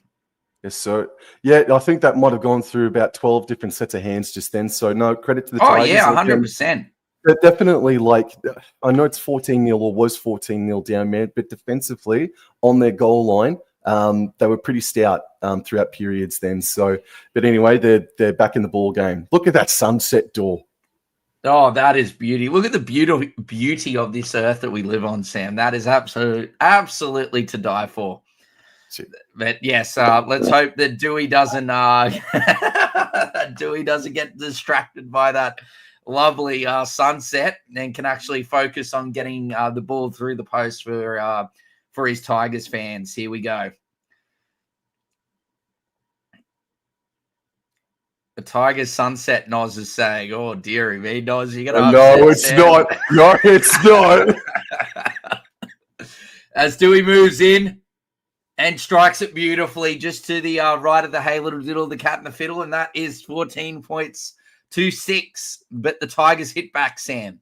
Yes, so I think that might have gone through about 12 different sets of hands just then. So no, credit to the Tigers. Oh, yeah, 100%. They're definitely, I know it's 14-0 or was 14-0 down, man, but defensively on their goal line, they were pretty stout throughout periods then. So, but anyway, they're back in the ball game. Look at that sunset, Door. Oh, that is beauty. Look at the beauty of this earth that we live on, Sam. That is absolutely to die for. But yes, let's hope that Dewey doesn't get distracted by that lovely sunset and can actually focus on getting the ball through the post for his Tigers fans. Here we go. The Tigers sunset, Noz is saying, "Oh dearie me, Noz, you're gonna." No, it's not. No, it's not. As Dewey moves in and strikes it beautifully, just to the right of the hay, little the cat and the fiddle, and that is 14 points to 6. But the Tigers hit back, Sam.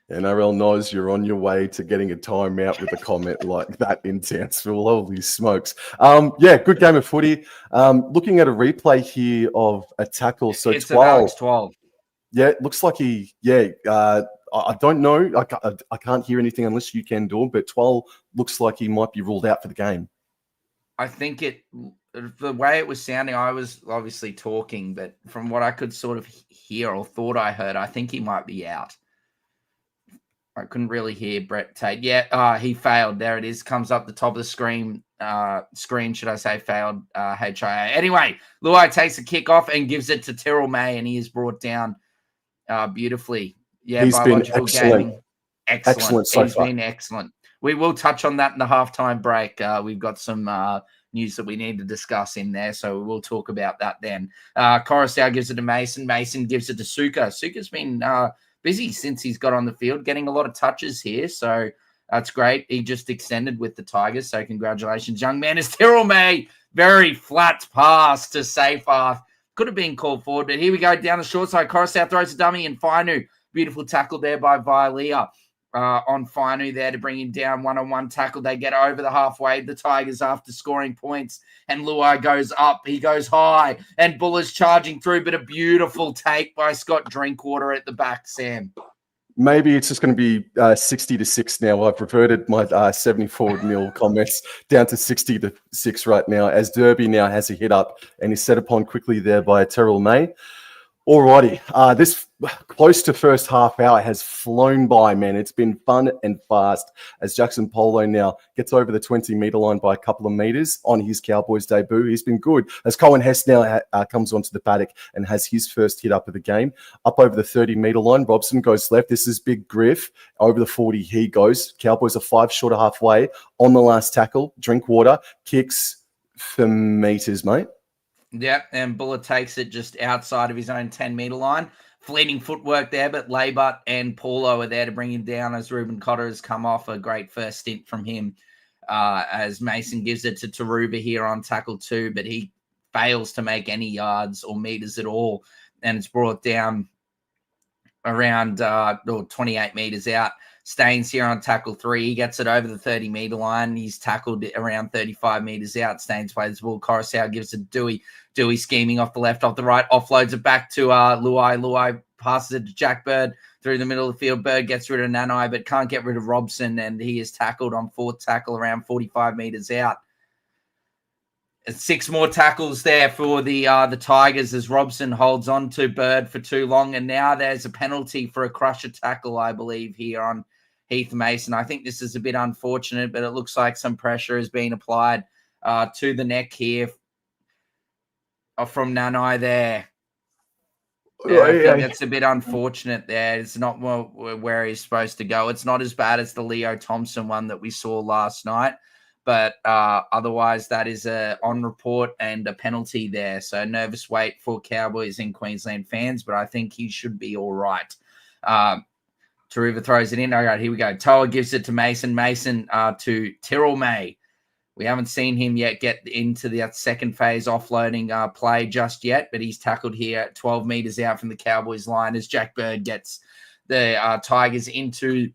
NRL Noz, you're on your way to getting a timeout with a comment like that in Townsville. Holy smokes. Good game of footy. Looking at a replay here of a tackle. So it's 12. 12. Yeah, it looks like I don't know. I can't hear anything unless you can, Dawn, but 12 looks like he might be ruled out for the game. I think the way it was sounding, I was obviously talking, but from what I could sort of hear or thought I heard, I think he might be out. I couldn't really hear Brett Tate. Yeah, he failed. There it is. Comes up the top of the screen. Should I say failed? HIA. Anyway, Luai takes a kick off and gives it to Terrell May, and he is brought down beautifully. Yeah, he's been Biological excellent. Gaming. Excellent so far. Been excellent. We will touch on that in the halftime break. We've got some news that we need to discuss in there, so we'll talk about that then. Coruscant gives it to Mason. Mason gives it to Suka. Suka's been busy since he's got on the field, getting a lot of touches here, so that's great. He just extended with the Tigers, so congratulations, young man. As Terrell May, very flat pass to Seyfarth. Could have been called forward, but here we go down the short side. Coruscant throws a dummy and Finu. Beautiful tackle there by Vilea on Finu there to bring him down. One-on-one tackle. They get over the halfway. The Tigers after scoring points, and Luai goes up. He goes high, and Buller's charging through, but a beautiful take by Scott Drinkwater at the back, Sam. Maybe it's just going to be 60-6 now. I've reverted my 74 mil comments down to 60-6 right now, as Derby now has a hit up and is set upon quickly there by Terrell May. Alrighty. This close to first half hour has flown by, man. It's been fun and fast as Jackson Polo now gets over the 20-meter line by a couple of meters on his Cowboys debut. He's been good as Cohen Hess now comes onto the paddock and has his first hit up of the game. Up over the 30-meter line, Robson goes left. This is Big Griff. Over the 40, he goes. Cowboys are 5 short of halfway on the last tackle. Drinkwater kicks for meters, mate. Yeah, and Buller takes it just outside of his own 10-meter line. Fleeting footwork there, but Laybut and Paulo are there to bring him down as Ruben Cotter has come off a great first stint from him as Mason gives it to Taruba here on tackle 2, but he fails to make any yards or meters at all, and it's brought down around 28 meters out. Staines here on tackle 3. He gets it over the 30-meter line. He's tackled around 35 meters out. Staines plays the ball. Coruscant gives it to Dewey. Dewey scheming off the left, off the right. Offloads it back to Luai. Luai passes it to Jack Bird through the middle of the field. Bird gets rid of Nanai, but can't get rid of Robson, and he is tackled on 4th tackle around 45 meters out. 6 more tackles there for the Tigers as Robson holds on to Bird for too long. And now there's a penalty for a crusher tackle, I believe, here on Heath Mason. I think this is a bit unfortunate, but it looks like some pressure is being applied to the neck here from Nanai there. Yeah, I think that's a bit unfortunate there. It's not where he's supposed to go. It's not as bad as the Leo Thompson one that we saw last night. But otherwise, that is a on report and a penalty there. So nervous wait for Cowboys and Queensland fans, but I think he should be all right. Taruva throws it in. All right, here we go. Toa gives it to Mason. Mason to Tyrrell May. We haven't seen him yet get into that second phase offloading play just yet, but he's tackled here at 12 meters out from the Cowboys line as Jack Bird gets the Tigers into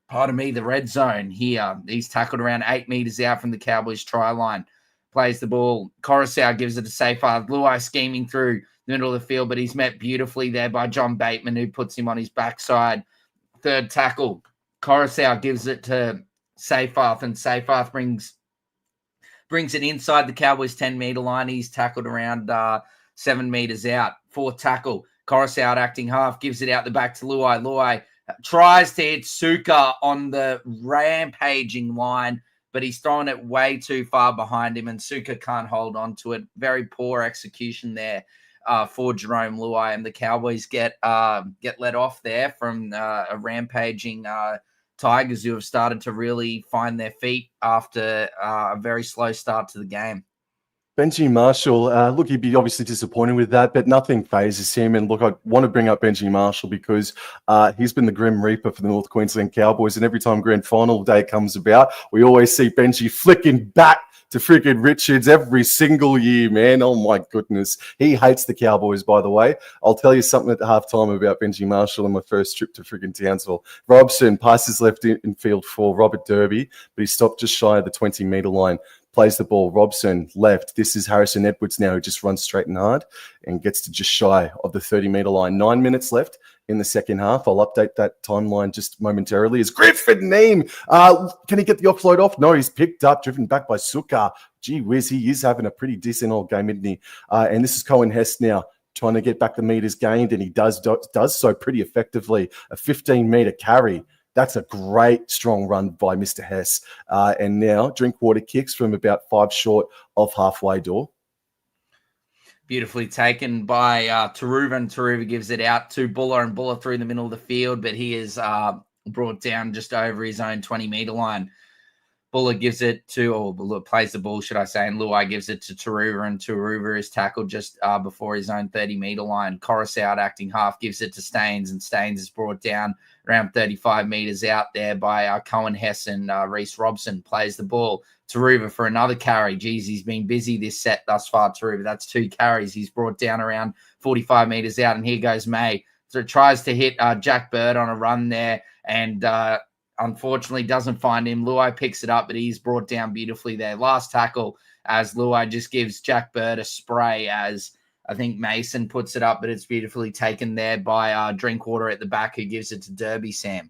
the red zone here. He's tackled around 8 meters out from the Cowboys try line. Plays the ball. Coruscant gives it to Safar. Luai scheming through the middle of the field, but he's met beautifully there by John Bateman, who puts him on his backside. 3rd tackle. Coruscant gives it to Seyfarth, and Seyfarth brings it inside the Cowboys 10-meter line. He's tackled around 7 meters out. 4th tackle. Coruscant acting half, gives it out the back to Luai. Luai tries to hit Suka on the rampaging line, but he's throwing it way too far behind him, and Suka can't hold on to it. Very poor execution there for Jerome Luai, and the Cowboys get let off there from a rampaging Tigers who have started to really find their feet after a very slow start to the game. Benji Marshall, look, he'd be obviously disappointed with that, but nothing phases him. And look, I want to bring up Benji Marshall because he's been the Grim Reaper for the North Queensland Cowboys. And every time grand final day comes about, we always see Benji flicking back to freaking Richards every single year, man. Oh, my goodness. He hates the Cowboys, by the way. I'll tell you something at halftime about Benji Marshall on my first trip to freaking Townsville. Robson passes left in field for Robert Derby, but he stopped just shy of the 20-meter line. Plays the ball. Robson left. This is Harrison Edwards now, who just runs straight and hard and gets to just shy of the 30-meter line. 9 minutes left in the second half. I'll update that timeline just momentarily. Is Griffin Neem? Can he get the offload off? No, he's picked up, driven back by Suka. Gee whiz, he is having a pretty decent old game, isn't he? And this is Cohen Hess now, trying to get back the meters gained, and he does so pretty effectively. A 15-meter carry. That's a great, strong run by Mr. Hess. And now Drinkwater kicks from about 5 short of halfway door. Beautifully taken by Taruva, and Taruva gives it out to Buller, and Buller through the middle of the field, but he is brought down just over his own 20-meter line. Buller gives it to, or Buller plays the ball, should I say, and Luai gives it to Taruva, and Taruva is tackled just before his own 30-meter line. Coruscant acting half gives it to Staines, and Staines is brought down around 35 meters out there by Cohen Hess, and Reece Robson plays the ball. Taruva for another carry. Geez, he's been busy this set thus far, Taruva. That's 2 carries. He's brought down around 45 meters out, and here goes May. So it tries to hit Jack Bird on a run there, and unfortunately doesn't find him. Luai picks it up, but he's brought down beautifully there. Last tackle as Luai just gives Jack Bird a spray as I think Mason puts it up, but it's beautifully taken there by Drinkwater at the back, who gives it to Derby, Sam.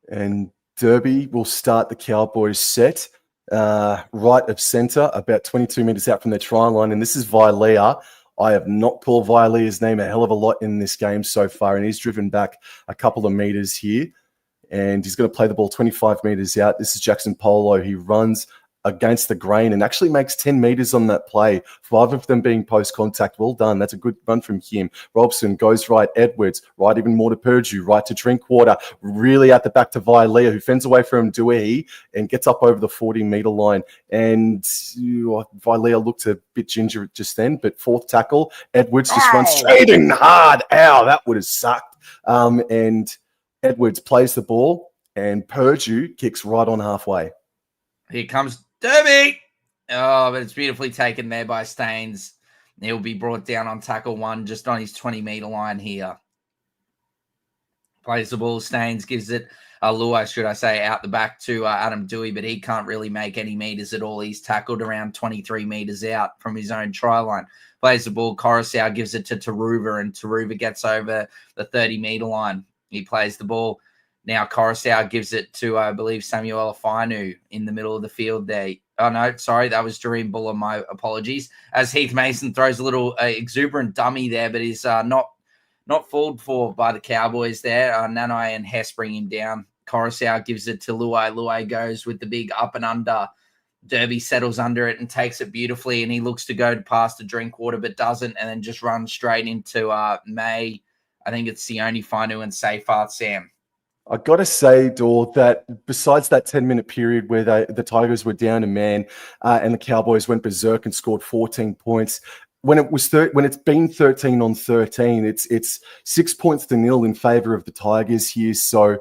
And Derby will start the Cowboys set right of centre, about 22 metres out from their try line. And this is Vilea I have not called Vailea's name a hell of a lot in this game so far, and he's driven back a couple of meters here, and he's going to play the ball 25 meters out. This is Jackson Polo. He runs against the grain and actually makes 10 meters on that play, 5 of them being post-contact. Well done. That's a good run from him. Robson goes right, Edwards, right even more to Purdue, right to Drinkwater, really at the back to Vailea, who fends away from Dewey and gets up over the 40-meter line. And Vailea looked a bit ginger just then, but fourth tackle, Edwards just runs straight in hard. Ow, that would have sucked. And Edwards plays the ball, and Purdue kicks right on halfway. Here comes Derby. Oh, but it's beautifully taken there by Staines. He'll be brought down on tackle 1, just on his 20-meter line here. Plays the ball. Staines gives it, Luai, should I say, out the back to Adam Dewey, but he can't really make any meters at all. He's tackled around 23 meters out from his own try line. Plays the ball. Coruscant gives it to Taruva, and Taruva gets over the 30-meter line. He plays the ball. Now Coruscant gives it to, I believe, Samuel Afinu in the middle of the field there. Oh, no, sorry, that was Dream Buller. My apologies. As Heath Mason throws a little exuberant dummy there, but he's not fooled for by the Cowboys there. Nanai and Hess bring him down. Coruscant gives it to Luai. Luai goes with the big up and under. Derby settles under it and takes it beautifully, and he looks to go past the Drinkwater, but doesn't, and then just runs straight into May. I think it's Sione Finu and Seyfarth Sam. I got to say, Dor, that besides that 10-minute period where the Tigers were down a man and the Cowboys went berserk and scored 14 points, when it's been 13-13, it's 6 points to 0 in favor of the Tigers here. So,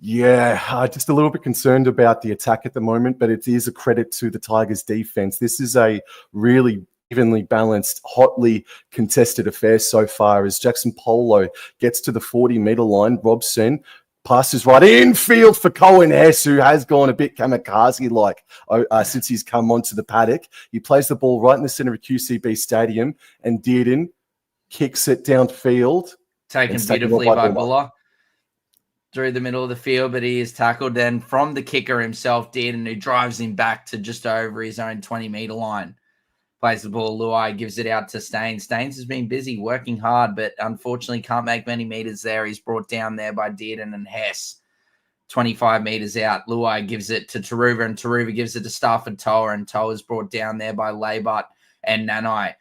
yeah, just a little bit concerned about the attack at the moment, but it is a credit to the Tigers' defense. This is a really evenly balanced, hotly contested affair so far as Jackson Polo gets to the 40-meter line. Robson passes right infield for Cohen Hess, who has gone a bit kamikaze-like since he's come onto the paddock. He plays the ball right in the center of QCB Stadium, and Dearden kicks it downfield. Taken beautifully by Buller through the middle of the field, but he is tackled then from the kicker himself, Dearden, who drives him back to just over his own 20-meter line. Plays the ball. Luai gives it out to Staines. Staines has been busy working hard, but unfortunately can't make many meters there. He's brought down there by Dearden and Hess. 25 meters out. Luai gives it to Taruva, and Taruva gives it to Stafford Toa, and Toa's brought down there by Labut and Nanai.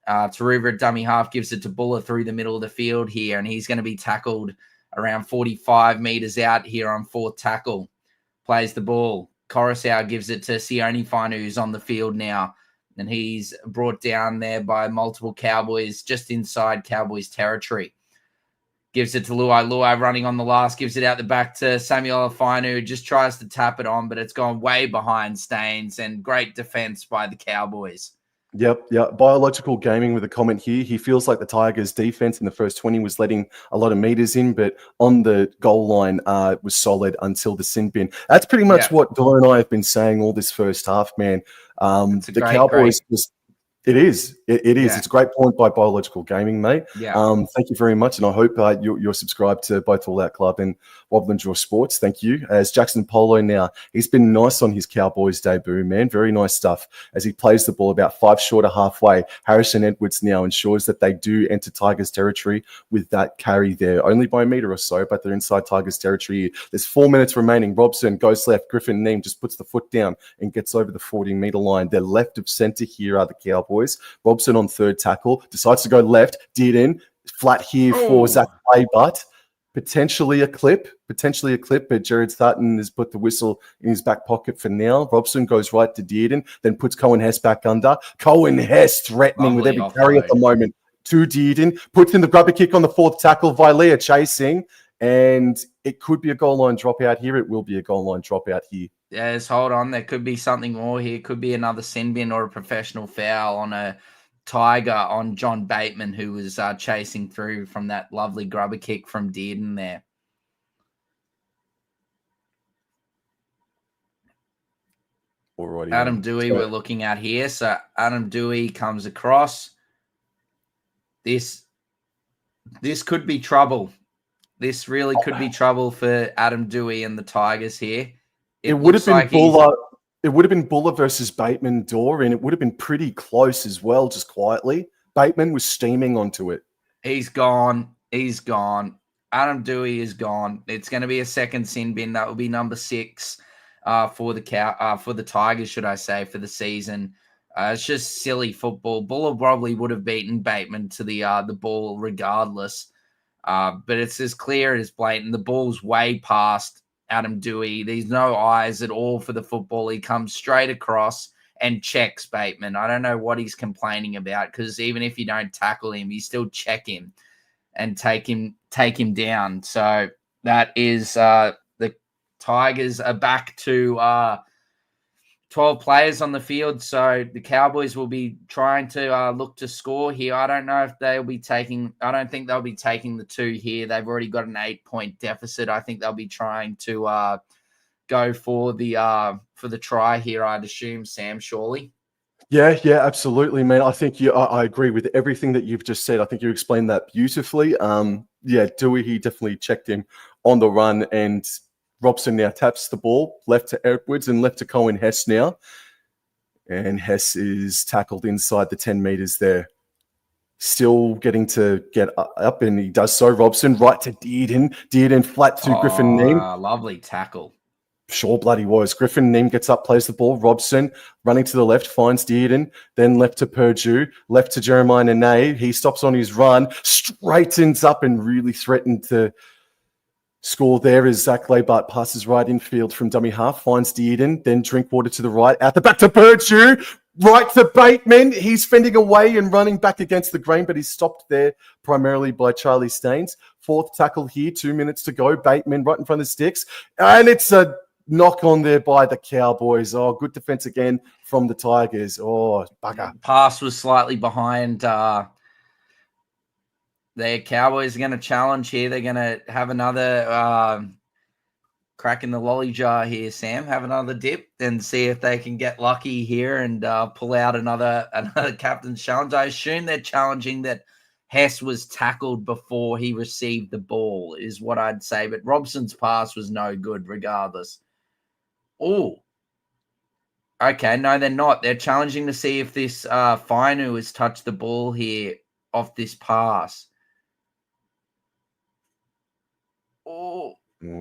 Taruva at dummy half gives it to Buller through the middle of the field here, and he's going to be tackled around 45 meters out here on fourth tackle. Plays the ball. Coruscant gives it to Sione Finu, who's on the field now. And he's brought down there by multiple Cowboys just inside Cowboys territory. Gives it to Luai. Luai running on the last, gives it out the back to Samuel Afinu, who just tries to tap it on, but it's gone way behind Staines, and great defense by the Cowboys. Yep. Biological Gaming with a comment here. He feels like the Tigers' defense in the first 20 was letting a lot of meters in, but on the goal line was solid until the sin bin. That's pretty much what Dor and I have been saying all this first half, man. The Cowboys just... It is. It is. Yeah. It's a great point by Biological Gaming, mate. Yeah. Thank you very much. And I hope you're subscribed to both All Out Club and Wobbling Jaw Sports. Thank you. As Jackson Polo now, he's been nice on his Cowboys debut, man. Very nice stuff. As he plays the ball about 5 short of halfway, Harrison Edwards now ensures that they do enter Tigers territory with that carry there. Only by a meter or so, but they're inside Tigers territory. There's 4 minutes remaining. Robson goes left. Griffin Neem just puts the foot down and gets over the 40-meter line. They're left of center here are the Cowboys. Robson on third tackle, decides to go left, Dearden, flat here for Zach Laybutt. Potentially a clip, but Jared Sutton has put the whistle in his back pocket for now. Robson goes right to Dearden, then puts Cohen Hess back under. Cohen Hess threatening with every carry at the moment to Dearden, puts in the grubber kick on the fourth tackle, Vailea chasing, and it could be a goal line dropout here. It will be a goal line dropout here. Yes, hold on. There could be something more here. Could be another sin bin or a professional foul on a Tiger on John Bateman, who was chasing through from that lovely grubber kick from Dearden there. Alrighty, Adam Dewey we're looking at here. So Adam Dewey comes across. This could be trouble. This really could be trouble for Adam Dewey and the Tigers here. It would have been Buller. It would have been Buller versus Bateman, Dor, and it would have been pretty close as well, just quietly. Bateman was steaming onto it. He's gone. He's gone. Adam Dewey is gone. It's going to be a second sin bin. That will be number 6 for the Tigers, should I say, for the season. It's just silly football. Buller probably would have beaten Bateman to the ball regardless. But it's as clear as blatant. The ball's way past Adam Dewey. There's no eyes at all for the football. He comes straight across and checks Bateman. I don't know what he's complaining about, because even if you don't tackle him, you still check him and take him down. So that is the Tigers are back to 12 players on the field. So the Cowboys will be trying to look to score here. I don't know if they'll be taking. I don't think they'll be taking the 2 here. They've already got an 8-point deficit. I think they'll be trying to go for the try here, I'd assume, Sam, surely. Yeah, absolutely, man. I think I agree with everything that you've just said. I think you explained that beautifully. Dewey, he definitely checked him on the run, and Robson now taps the ball left to Edwards and left to Cohen Hess now. And Hess is tackled inside the 10 meters there. Still getting to get up, and he does so. Robson right to Dearden. Dearden flat to Griffin Neem. Lovely tackle. Sure bloody was. Griffin Neem gets up, plays the ball. Robson running to the left, finds Dearden, then left to Purdue, left to Jeremiah Nene. He stops on his run, straightens up and really threatened to score there as Zach Leibart passes right infield from dummy half, finds Dearden, then Drinkwater to the right, out the back to Purdue, right to Bateman. He's fending away and running back against the grain, but he's stopped there primarily by Charlie Staines. 4th tackle here, 2 minutes to go. Bateman right in front of the sticks, and it's a knock on there by the Cowboys. Oh, good defense again from the Tigers. Oh, bugger. Pass was slightly behind. The Cowboys are going to challenge here. They're going to have another crack in the lolly jar here, Sam. Have another dip and see if they can get lucky here and pull out another captain's challenge. I assume they're challenging that Hess was tackled before he received the ball, is what I'd say. But Robson's pass was no good regardless. Oh, okay. No, they're not. They're challenging to see if this Fainu has touched the ball here off this pass. Oh,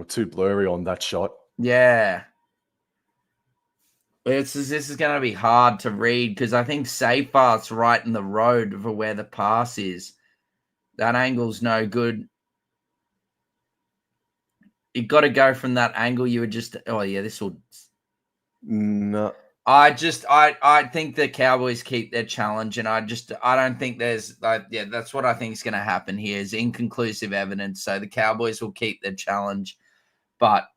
too blurry on that shot. Yeah. This is going to be hard to read, because I think Seyfarth's right in the road for where the pass is. That angle's no good. You've got to go from that angle. You would just, this will. No. I think the Cowboys keep their challenge, and I don't think there's, that's what I think is going to happen here, is inconclusive evidence. So the Cowboys will keep their challenge, but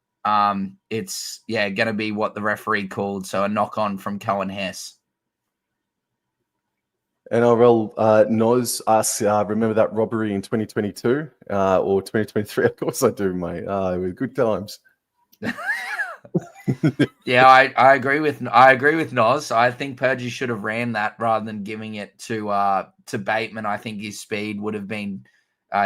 it's going to be what the referee called. So a knock on from Cohen Hess. NRL Noz asks, remember that robbery in 2022 or 2023? Of course I do, mate. With good times. Yeah, I agree with Noz. I think Purdy should have ran that rather than giving it to Bateman. I think his speed would have been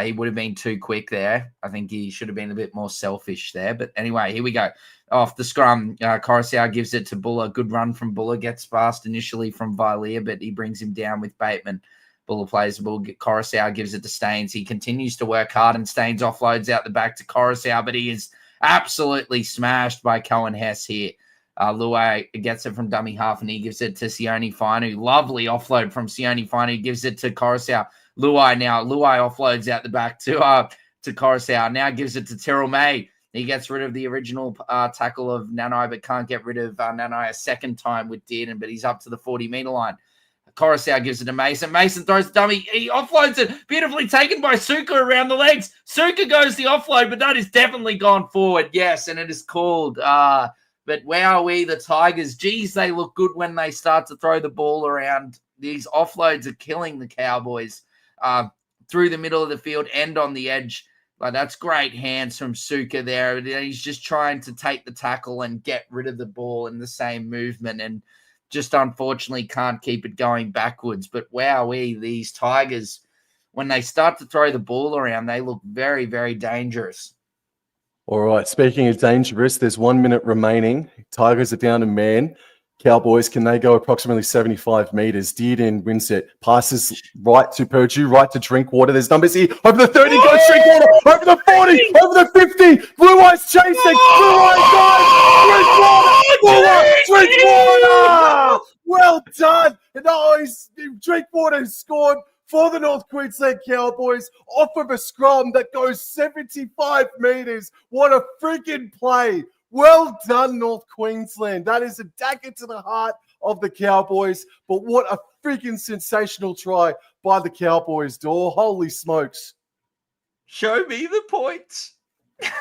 he would have been too quick there. I think he should have been a bit more selfish there. But anyway, here we go. Off the scrum, Coruscant gives it to Buller. Good run from Buller. Gets fast initially from Villiers, but he brings him down with Bateman. Buller plays the ball. Coruscant gives it to Staines. He continues to work hard, and Staines offloads out the back to Coruscant, but he is absolutely smashed by Cohen Hess here. Luai gets it from dummy half, and he gives it to Sione Fainu. Lovely offload from Sione Fainu. Gives it to Coruscant. Luai offloads out the back to Coruscant. Now gives it to Terrell May. He gets rid of the original tackle of Nanai, but can't get rid of Nanai a second time with Dearden, but he's up to the 40-meter line. Coruscant gives it to Mason. Mason throws the dummy. He offloads it. Beautifully taken by Suka around the legs. Suka goes the offload, but that is definitely gone forward. Yes, and it is called. But wowee, the Tigers. Geez, they look good when they start to throw the ball around. These offloads are killing the Cowboys through the middle of the field and on the edge. But that's great hands from Suka there. He's just trying to take the tackle and get rid of the ball in the same movement, and just unfortunately can't keep it going backwards. But wowee, these Tigers, when they start to throw the ball around, they look very, very dangerous. All right, speaking of dangerous, there's 1 minute remaining. Tigers are down a man. Cowboys, can they go approximately 75 meters? Dearden wins it. Passes right to Purdue, right to Drinkwater. There's numbers here. Over the 30 goes Drinkwater. Over the 40, over the 50. Blue Eyes chasing. Blue Eyes goes. Drinkwater. Well done. And Drinkwater scored for the North Queensland Cowboys off of a scrum that goes 75 meters. What a freaking play. Well done, North Queensland. That is a dagger to the heart of the Cowboys. But what a freaking sensational try by the Cowboys, Dor. Holy smokes. Show me the points. Yes,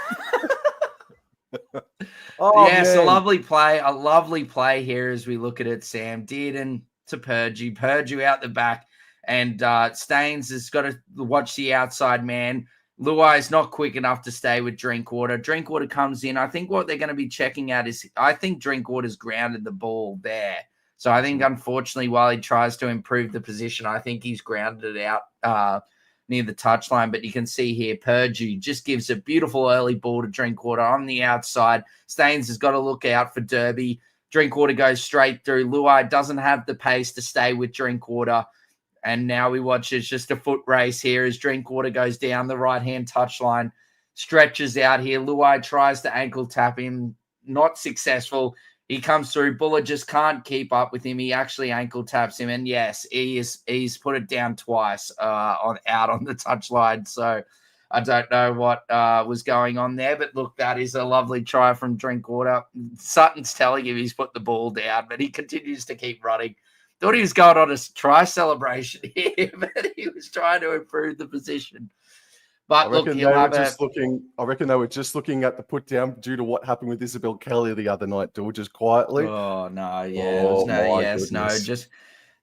man. A lovely play here as we look at it, Sam. Dearden to Purdue out the back. And Staines has got to watch the outside man. Luai is not quick enough to stay with Drinkwater. Drinkwater comes in. I think what they're going to be checking out is I think Drinkwater's grounded the ball there. So I think, unfortunately, while he tries to improve the position, I think he's grounded it out near the touchline. But you can see here, Purdue just gives a beautiful early ball to Drinkwater on the outside. Staines has got to look out for Derby. Drinkwater goes straight through. Luai doesn't have the pace to stay with Drinkwater. And now we watch it's just a foot race here as Drinkwater goes down the right-hand touchline, stretches out here. Luai tries to ankle tap him, not successful. He comes through. Buller just can't keep up with him. He actually ankle taps him. And yes, he's put it down twice out on the touchline. So I don't know what was going on there. But look, that is a lovely try from Drinkwater. Sutton's telling him he's put the ball down, but he continues to keep running. Thought he was going on a try celebration here, but he was trying to improve the position. But look, I reckon they were just looking at the put down due to what happened with Isabel Kelly the other night, just quietly. Oh, no, yeah. Just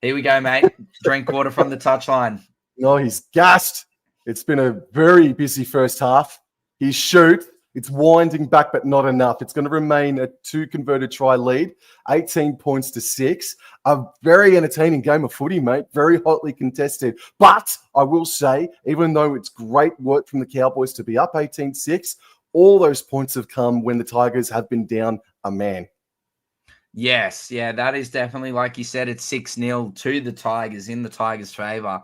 here we go, mate. Drinkwater from the touchline. No, he's gassed. It's been a very busy first half. He shoots. It's winding back, but not enough. It's going to remain a 2 converted try lead, 18 points to 6. A very entertaining game of footy, mate. Very hotly contested. But I will say, even though it's great work from the Cowboys to be up 18-6, all those points have come when the Tigers have been down a man. Yes, yeah, that is definitely, like you said, it's 6-0 to the Tigers in the Tigers' favour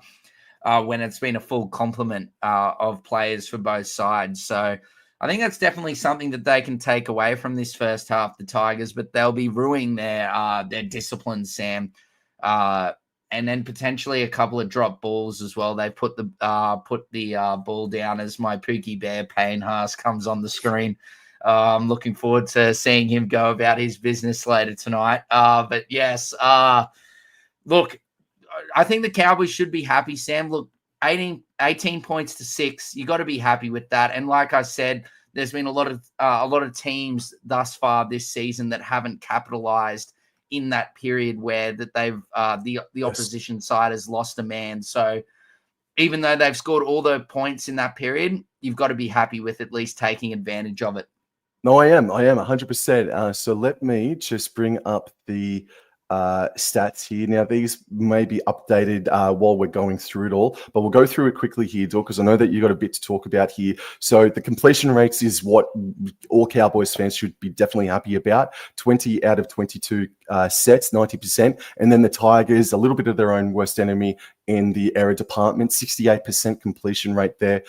when it's been a full complement of players for both sides. So I think that's definitely something that they can take away from this first half, the Tigers, but they'll be ruining their discipline, Sam, and then potentially a couple of drop balls as well. They put the ball down as my Pookie Bear Payne Haas comes on the screen. I'm looking forward to seeing him go about his business later tonight. But yes, look, I think the Cowboys should be happy, Sam. Look, 18 points to 6. You got to be happy with that. And like I said, there's been a lot of teams thus far this season that haven't capitalized in that period where that they've the opposition side has lost a man. So even though they've scored all the points in that period, you've got to be happy with at least taking advantage of it. No, I am 100%. So let me just bring up the stats here. Now, these may be updated while we're going through it all, but we'll go through it quickly here, Dor, because I know that you got a bit to talk about here. So the completion rates is what all Cowboys fans should be definitely happy about. 20 out of 22 sets, 90%. And then the Tigers, a little bit of their own worst enemy in the error department, 68% completion rate there.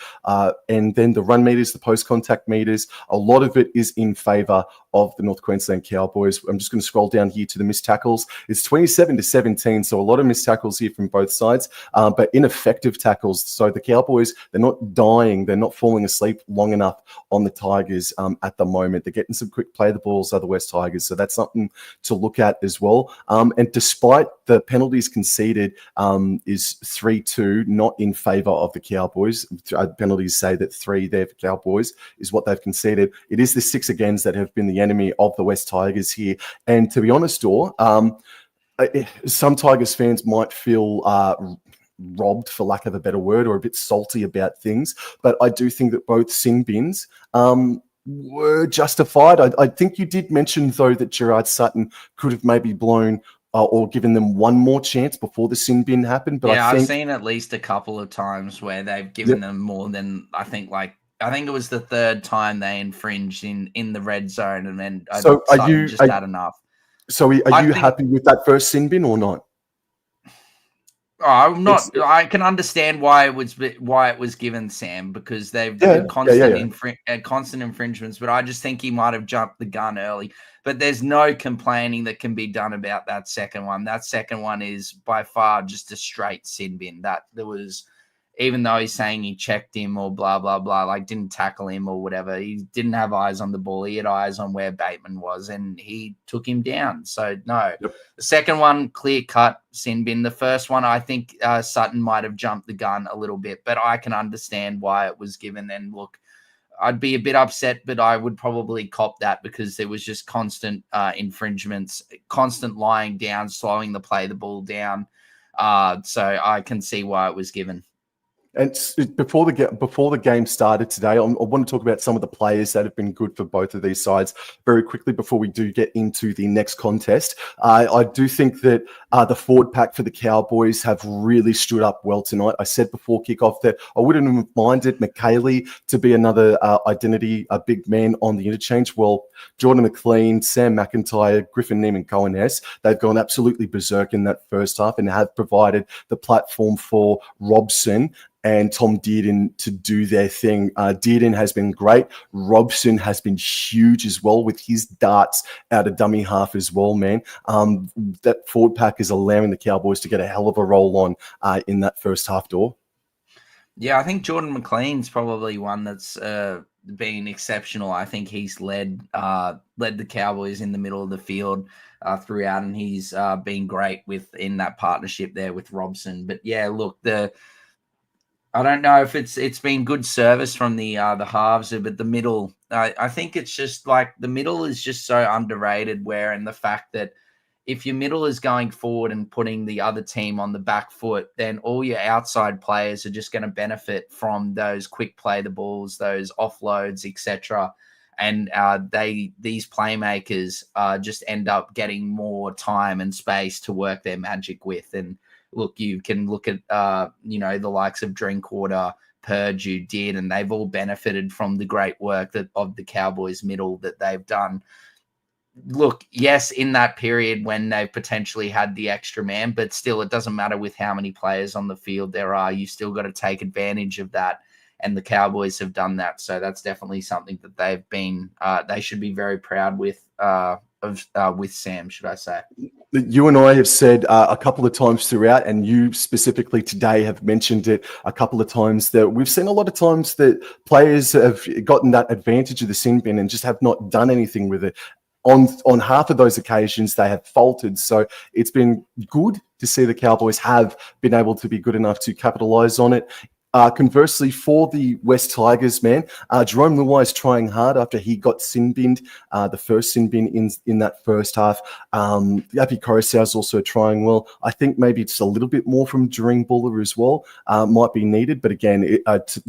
And then the run meters, the post-contact meters, a lot of it is in favor of the North Queensland Cowboys. I'm just going to scroll down here to the missed tackles. It's 27-17, so a lot of missed tackles here from both sides, but ineffective tackles. So the Cowboys, they're not dying. They're not falling asleep long enough on the Tigers at the moment. They're getting some quick play the balls, are the West Tigers, so that's something to look at as well. And despite the penalties conceded is 3-2, not in favor of the Cowboys. Penalties say that 3 there for Cowboys is what they've conceded. It is the 6 agains that have been the enemy of the West Tigers here. And to be honest, Dor, some Tigers fans might feel robbed, for lack of a better word, or a bit salty about things. But I do think that both sin bins were justified. I think you did mention, though, that Gerard Sutton could have maybe blown or given them one more chance before the sin bin happened. But yeah, I've seen at least a couple of times where they've given them more than I think it was the 3rd time they infringed in the red zone, and then so had enough. So are you happy with that first sin bin or not? I'm not. I can understand why it was given, Sam, because they've constant infringements. But I just think he might have jumped the gun early. But there's no complaining that can be done about that second one. That second one is by far just a straight sin bin. That there was, even though he's saying he checked him or blah blah blah, like didn't tackle him or whatever. He didn't have eyes on the ball. He had eyes on where Bateman was, and he took him down. So no. Yep. The second one, clear cut sin bin. The first one, I think Sutton might have jumped the gun a little bit, but I can understand why it was given. And look, I'd be a bit upset, but I would probably cop that because there was just constant infringements, constant lying down, slowing the ball down. So I can see why it was given. And before the game started today, I want to talk about some of the players that have been good for both of these sides very quickly before we do get into the next contest. I do think that the forward pack for the Cowboys have really stood up well tonight. I said before kickoff that I wouldn't have minded McKaylee to be another identity, a big man on the interchange. Well, Jordan McLean, Sam McIntyre, Griffin Neeman, Cohen Hess, they've gone absolutely berserk in that first half and have provided the platform for Robson and Tom Dearden to do their thing. Dearden has been great. Robson has been huge as well with his darts out of dummy half as well, man. That forward pack is allowing the Cowboys to get a hell of a roll on in that first half door. Yeah, I think Jordan McLean's probably one that's been exceptional. I think he's led the Cowboys in the middle of the field throughout, and he's been great in that partnership there with Robson. But yeah, look, I don't know if it's been good service from the halves, but the middle, I think it's just like the middle is just so underrated. And the fact that if your middle is going forward and putting the other team on the back foot, then all your outside players are just going to benefit from those quick play the balls, those offloads, etc. And these playmakers just end up getting more time and space to work their magic with. And look, you can look at the likes of Drinkwater, Purdue did, and they've all benefited from the great work of the Cowboys middle that they've done. Look, yes, in that period when they potentially had the extra man, but still, it doesn't matter with how many players on the field there are. You still got to take advantage of that, and the Cowboys have done that. So that's definitely something that they should be very proud with Sam, should I say. You and I have said a couple of times throughout, and you specifically today have mentioned it a couple of times, that we've seen a lot of times that players have gotten that advantage of the sin bin and just have not done anything with it. On half of those occasions, they have faltered. So it's been good to see the Cowboys have been able to be good enough to capitalize on it. Conversely, for the West Tigers, man, Jerome Luai is trying hard after he got sin binned, the first sin bin in that first half. Yapi Coruscant is also trying well. I think maybe it's a little bit more from Doreen Buller as well, might be needed. But again,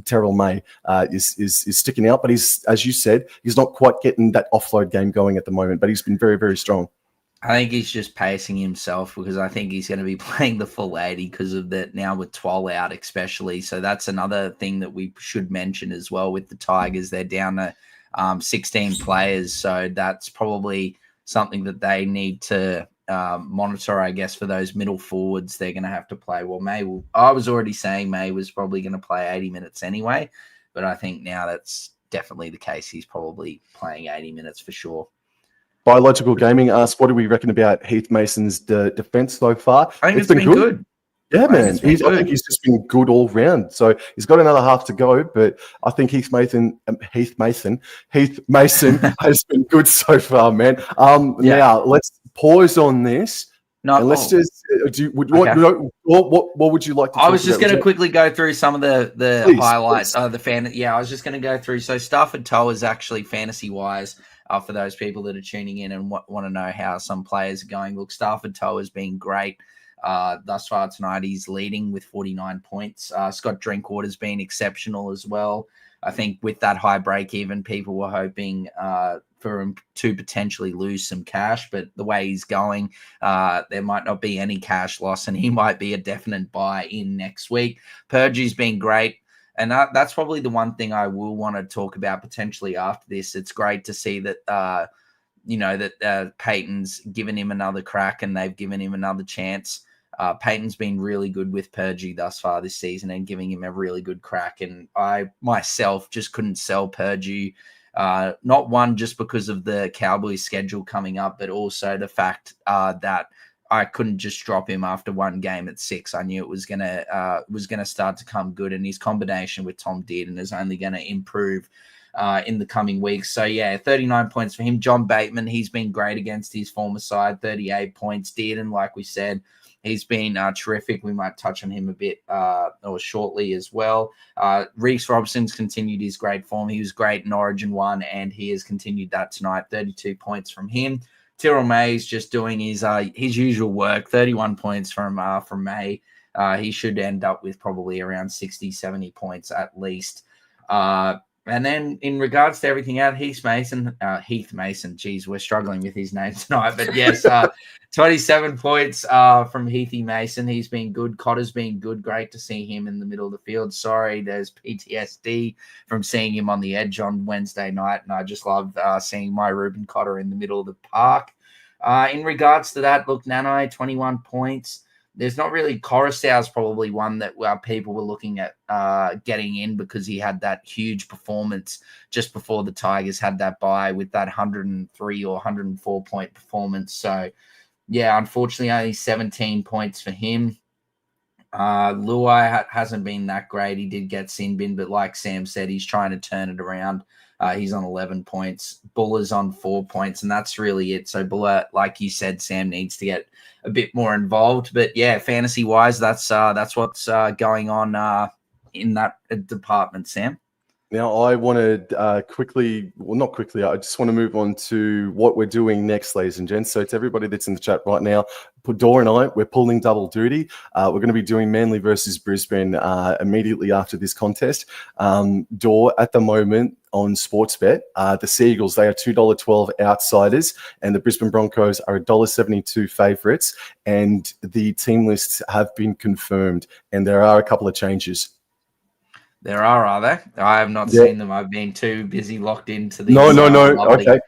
Terrell May is sticking out. But he's, as you said, he's not quite getting that offload game going at the moment. But he's been very, very strong. I think he's just pacing himself because I think he's going to be playing the full 80 because of that now with Twoll out especially. So that's another thing that we should mention as well with the Tigers. They're down to 16 players. So that's probably something that they need to monitor, I guess, for those middle forwards they're going to have to play. Well, I was already saying May was probably going to play 80 minutes anyway, but I think now that's definitely the case. He's probably playing 80 minutes for sure. Biological Gaming asks, what do we reckon about Heath Mason's defense so far? I think it's been good. Yeah, man. I think he's just been good all round. So he's got another half to go, but I think Heath Mason has been good so far, man. Now let's pause on this. Let's just what would you like to talk about? I was just going to quickly go through some of the highlights of the fan. Yeah, I was just going to go through. So Stafford Toa is actually fantasy wise. For those people that are tuning in and want to know how some players are going. Look, Stafford Toa has been great thus far tonight. He's leading with 49 points. Scott Drinkwater's been exceptional as well. I think with that high break even, people were hoping for him to potentially lose some cash, but the way he's going, there might not be any cash loss, and he might be a definite buy in next week. Purdue's been great. And that's probably the one thing I will want to talk about potentially after this. It's great to see that that Peyton's given him another crack and they've given him another chance. Peyton's been really good with Purgey thus far this season and giving him a really good crack. And I myself just couldn't sell Purgey. Not one just because of the Cowboys schedule coming up, but also the fact that I couldn't just drop him after one game at 6. I knew it was gonna start to come good, and his combination with Tom Dearden is only going to improve in the coming weeks. So yeah, 39 points for him. John Bateman, he's been great against his former side, 38 points. Dearden, like we said, he's been terrific. We might touch on him a bit or shortly as well. Reece Robson's continued his great form. He was great in Origin 1, and he has continued that tonight. 32 points from him. Tyrrell May's just doing his usual work. 31 points from May. He should end up with probably around 60, 70 points at least. And then in regards to everything else, Heath Mason, geez, we're struggling with his name tonight, but yes, 27 points from Heathy Mason. He's been good. Cotter's been good. Great to see him in the middle of the field. Sorry, there's PTSD from seeing him on the edge on Wednesday night, and I just love seeing my Reuben Cotter in the middle of the park. In regards to that, look, Nanai, 21 points. There's not really Coruscant's probably one that people were looking at getting in because he had that huge performance just before the Tigers had that bye with that 103 or 104 point performance. So, yeah, unfortunately, only 17 points for him. Luai hasn't been that great. He did get sin bin, but like Sam said, he's trying to turn it around. He's on 11 points. Buller's on 4 points, and that's really it. So Buller, like you said, Sam needs to get a bit more involved. But yeah, fantasy-wise, that's what's going on in that department, Sam. Now, I want to not quickly, I just want to move on to what we're doing next, ladies and gents. So to everybody that's in the chat right now, Dor and I, we're pulling double duty. We're going to be doing Manly versus Brisbane immediately after this contest. Dor, at the moment on Sportsbet, the Seagulls, they are $2.12 outsiders, and the Brisbane Broncos are $1.72 favourites, and the team lists have been confirmed, and there are a couple of changes. There are there? I have not seen them. I've been too busy locked into these. No. Okay.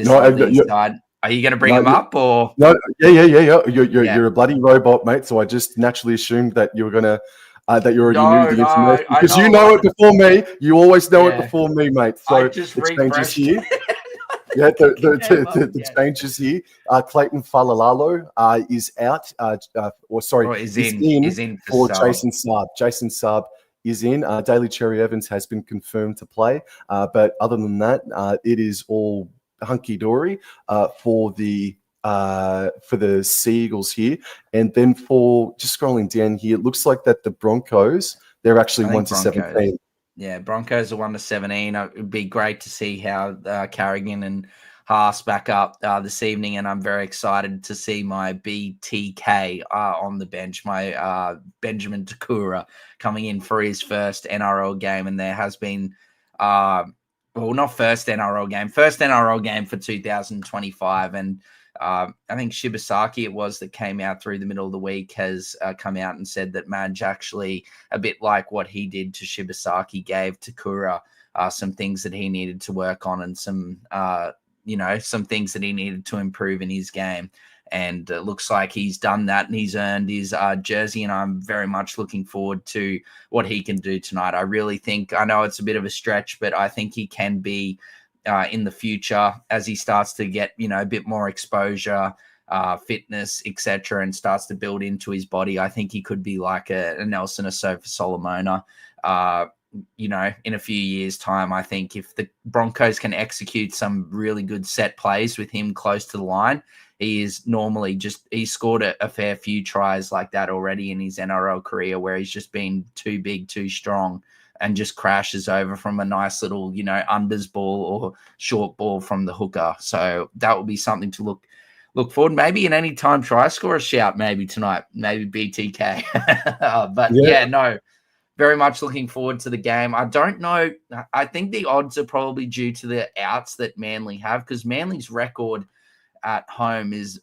Side. Are you going to bring them up or? No. Yeah. You're a bloody robot, mate. So I just naturally assumed that you were gonna that you already knew the information because you know it before me. You always know it before me, mate. So the changes here. Yeah, the changes here. Clayton Falalalo is out. Is in for Jason Saab. Jason Saab is in. Daly Cherry Evans has been confirmed to play. But other than that, it is all hunky-dory for the Seagulls here. And then for just scrolling down here, it looks like that the Broncos, they're actually 1-17. Yeah, Broncos are 1-17. It would be great to see how Carrigan and Haas back up this evening, and I'm very excited to see my BTK on the bench, my Benjamin Takura coming in for his first NRL game, and there has been not first NRL game for 2025, and I think Shibasaki it was that came out through the middle of the week has come out and said that Madge actually, a bit like what he did to Shibasaki, gave Takura some things that he needed to work on and some things that he needed to improve in his game. And it looks like he's done that and he's earned his jersey. And I'm very much looking forward to what he can do tonight. I really think, I know it's a bit of a stretch, but I think he can be in the future as he starts to get, a bit more exposure, fitness, etc., and starts to build into his body. I think he could be like a Nelson Asofa Solomona. In a few years' time, I think if the Broncos can execute some really good set plays with him close to the line, he is normally he's scored a fair few tries like that already in his NRL career where he's just been too big, too strong, and just crashes over from a nice little, unders ball or short ball from the hooker. So that would be something to look forward. Maybe an anytime try score a shout maybe tonight, maybe BTK. Very much looking forward to the game. I don't know. I think the odds are probably due to the outs that Manly have because Manly's record at home is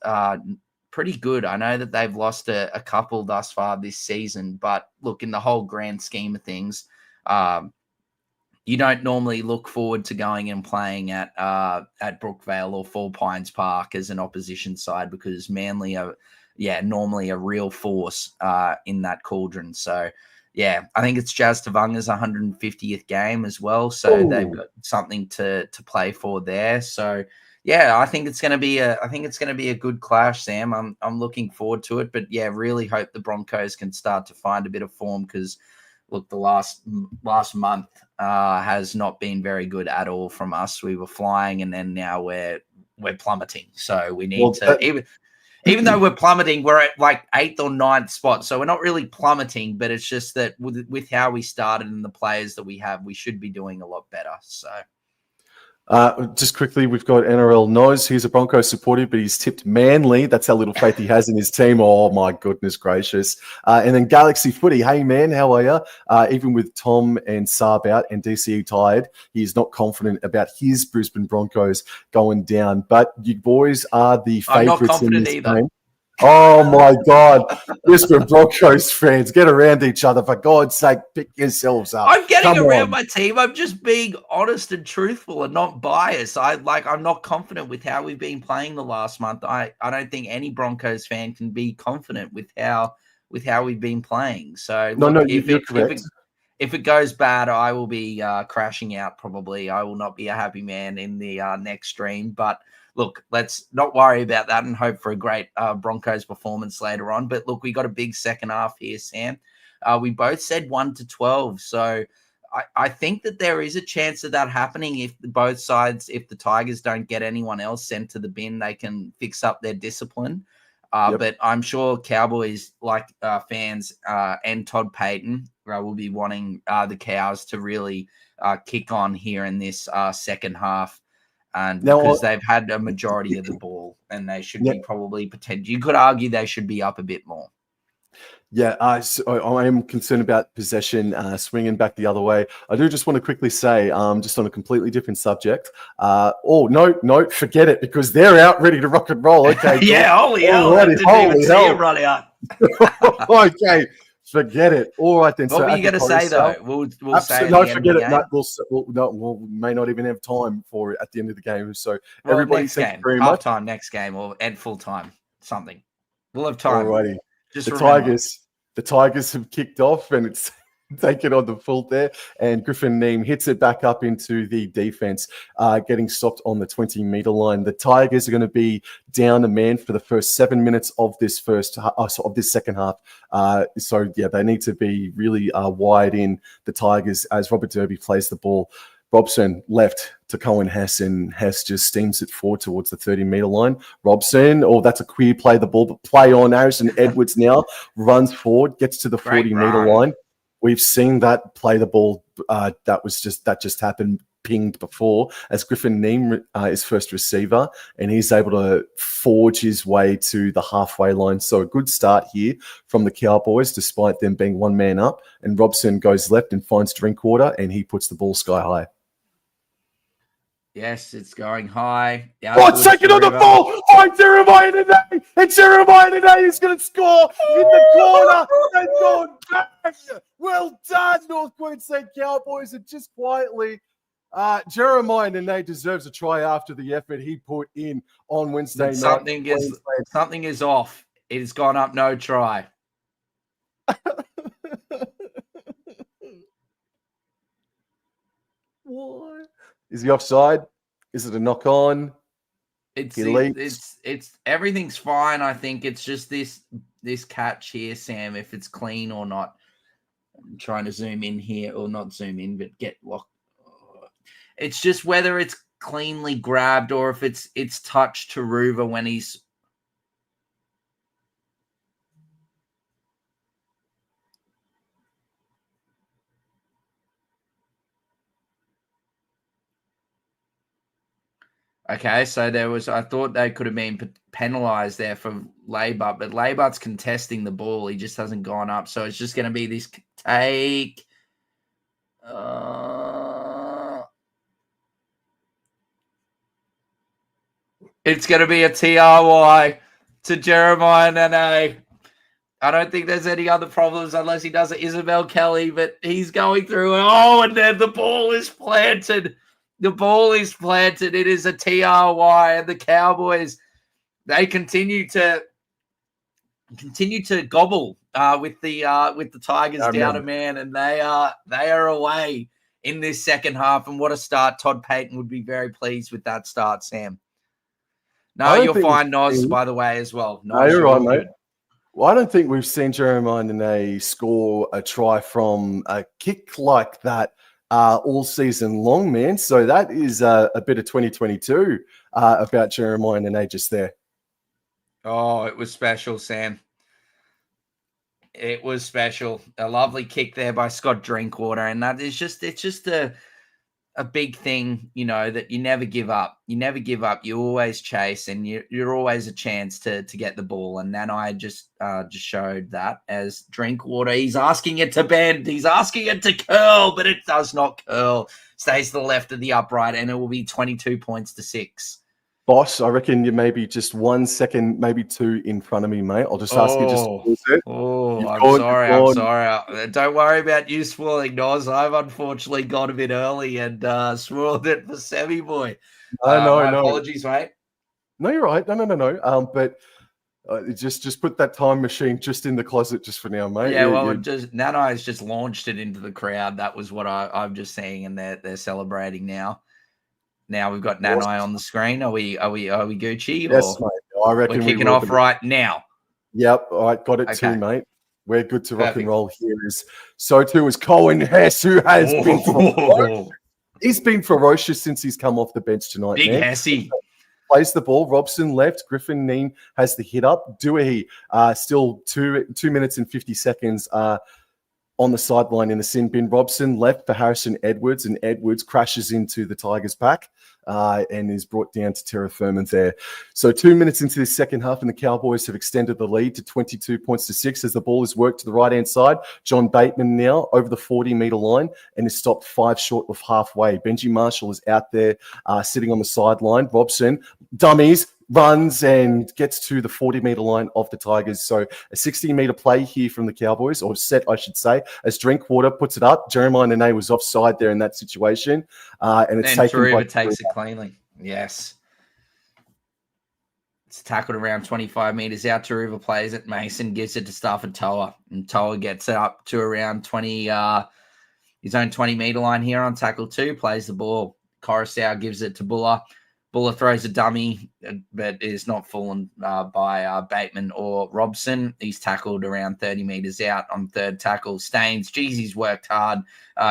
pretty good. I know that they've lost a couple thus far this season, but look, in the whole grand scheme of things, you don't normally look forward to going and playing at Brookvale or Four Pines Park as an opposition side, because Manly are, normally a real force in that cauldron. So, yeah, I think it's Jazz Tavanga's 150th game as well. So they've got something to play for there. So, yeah, I think it's going to be a good clash, Sam. I'm looking forward to it, but yeah, really hope the Broncos can start to find a bit of form, because look, the last month has not been very good at all from us. We were flying, and then now we're plummeting. So we need even though we're plummeting, we're at like 8th or 9th spot. So we're not really plummeting, but it's just that with how we started and the players that we have, we should be doing a lot better. So. Just quickly, we've got NRL Noz. He's a Broncos supporter, but he's tipped Manly. That's how little faith he has in his team. Oh, my goodness gracious. And then Galaxy Footy. Hey, man, how are you? Even with Tom and Saab out and DCE tired, he's not confident about his Brisbane Broncos going down. But you boys are the favourites in this game. Oh, my God. Brisbane Broncos fans, get around each other. For God's sake, pick yourselves up. I'm getting around my team. I'm just being honest and truthful and not biased. I'm not confident with how we've been playing the last month. I don't think any Broncos fan can be confident with how we've been playing. So you're correct. If it goes bad, I will be crashing out probably. I will not be a happy man in the next stream. But look, let's not worry about that and hope for a great Broncos performance later on. But look, we got a big second half here, Sam. We both said 1-12. So I think that there is a chance of that happening if both sides, if the Tigers don't get anyone else sent to the bin, they can fix up their discipline. But I'm sure Cowboys fans and Todd Payton will be wanting the Cows to really kick on here in this second half. And because they've had a majority of the ball, and they should be probably potential. You could argue they should be up a bit more. Yeah, so I am concerned about possession swinging back the other way. I do just want to quickly say, just on a completely different subject. No, forget it, because they're out ready to rock and roll. Okay, yeah, holy hell! Holy hell! Run out. Okay. Forget it. All right, then. What were you going to say, though? We'll say no, forget it. We may not even have time for it at the end of the game. So everybody, thank you very much. Half-time, next game, or at full time, something. We'll have time. All righty. Just the Tigers have kicked off, and it's taken on the full there. And Griffin Neem hits it back up into the defense, getting stopped on the 20-meter line. The Tigers are going to be down a man for the first 7 minutes of this second half. They need to be really wide in, the Tigers, as Robert Derby plays the ball. Robson left to Cohen Hess, and Hess just steams it forward towards the 30-meter line. Robson, that's a queer play the ball, but play on. Harrison Edwards now runs forward, gets to the 40-meter line. We've seen that play the ball. That just happened, pinged before, as Griffin Neem is first receiver, and he's able to forge his way to the halfway line. So a good start here from the Cowboys, despite them being one man up. And Robson goes left and finds Drinkwater, and he puts the ball sky high. Yes, it's going high. Second on the ball! Jeremiah today! And Jeremiah today is going to score in the corner! They've gone back! Well done, North Queensland Cowboys. And just quietly, Jeremiah Nene deserves a try after the effort he put in on Wednesday night. Something is off. It has gone up, no try. What? Is he offside? Is it a knock on? It's everything's fine. I think it's just this catch here, Sam, if it's clean or not. I'm trying to zoom in here, or not zoom in, but get locked. It's just whether it's cleanly grabbed or if it's touched to Ruva when he's. Okay, so I thought they could have been penalised there for Leibart, but Leibart's contesting the ball. He just hasn't gone up. So it's just going to be this take. It's going to be a TRY to Jeremiah Nene. I don't think there's any other problems unless he does it Isabel Kelly, but he's going through. And then the ball is planted. The ball is planted. It is a TRY, and the Cowboys, they continue to gobble with the Tigers down a man, and they are away in this second half. And what a start. Todd Payton would be very pleased with that start, Sam. No, you're fine, Noz, by the way, as well. No, you're right, mate. Well, I don't think we've seen Jeremiah Nene score a try from a kick like that all season long, man. So that is a bit of 2022 about Jeremiah Nene just there. Oh, it was special, Sam. It was special. A lovely kick there by Scott Drinkwater, and that is it's just a big thing, you know, that you never give up. You never give up. You always chase, and you're always a chance to get the ball. And Nanai just showed that as Drinkwater. He's asking it to bend. He's asking it to curl, but it does not curl. Stays to the left of the upright, and it will be 22 points to 6. Boss, I reckon you maybe just 1 second, maybe 2 in front of me, mate. I'll just ask you just to pause it. I'm sorry. Don't worry about you swirling, Noz. I've unfortunately got a bit early and swirled it for Sammy Boy. No. Apologies, mate. No, you're right. No. But just put that time machine just in the closet just for now, mate. Yeah, Nanai has just launched it into the crowd. That was what I'm just seeing, and they're celebrating now. Now we've got Nanai on the screen. Are we Gucci? Yes, mate. I reckon we're kicking off right now. Yep. All right. Got it too, mate. We're good to rock and roll here. So too is Cohen Hess, who has been ferocious. He's been ferocious since he's come off the bench tonight. Big Hessy. Plays the ball. Robson left. Griffin Neen has the hit up. Dewey still 2 minutes and 50 seconds on the sideline in the sin bin. Robson left for Harrison Edwards, and Edwards crashes into the Tigers' pack and is brought down to terra firma there. So 2 minutes into this second half, and the Cowboys have extended the lead to 22 points to 6 as the ball is worked to the right-hand side. John Bateman now over the 40-metre line and is stopped 5 short of halfway. Benji Marshall is out there sitting on the sideline. Robson, dummies, runs and gets to the 40-metre line of the Tigers. So a 16-metre play here from the Cowboys, or set, I should say, as Drinkwater puts it up. Jeremiah Nene was offside there in that situation. And it's taken by takes it cleanly. Yes. It's tackled around 25 metres out. Taruva plays it. Mason gives it to Stafford Toa. And Toa gets it up to around 20, his own 20-metre line here on tackle 2. Plays the ball. Coruscant gives it to Buller. Buller throws a dummy, but is not fallen by Bateman or Robson. He's tackled around 30 metres out on third tackle. Staines, geez, he's worked hard,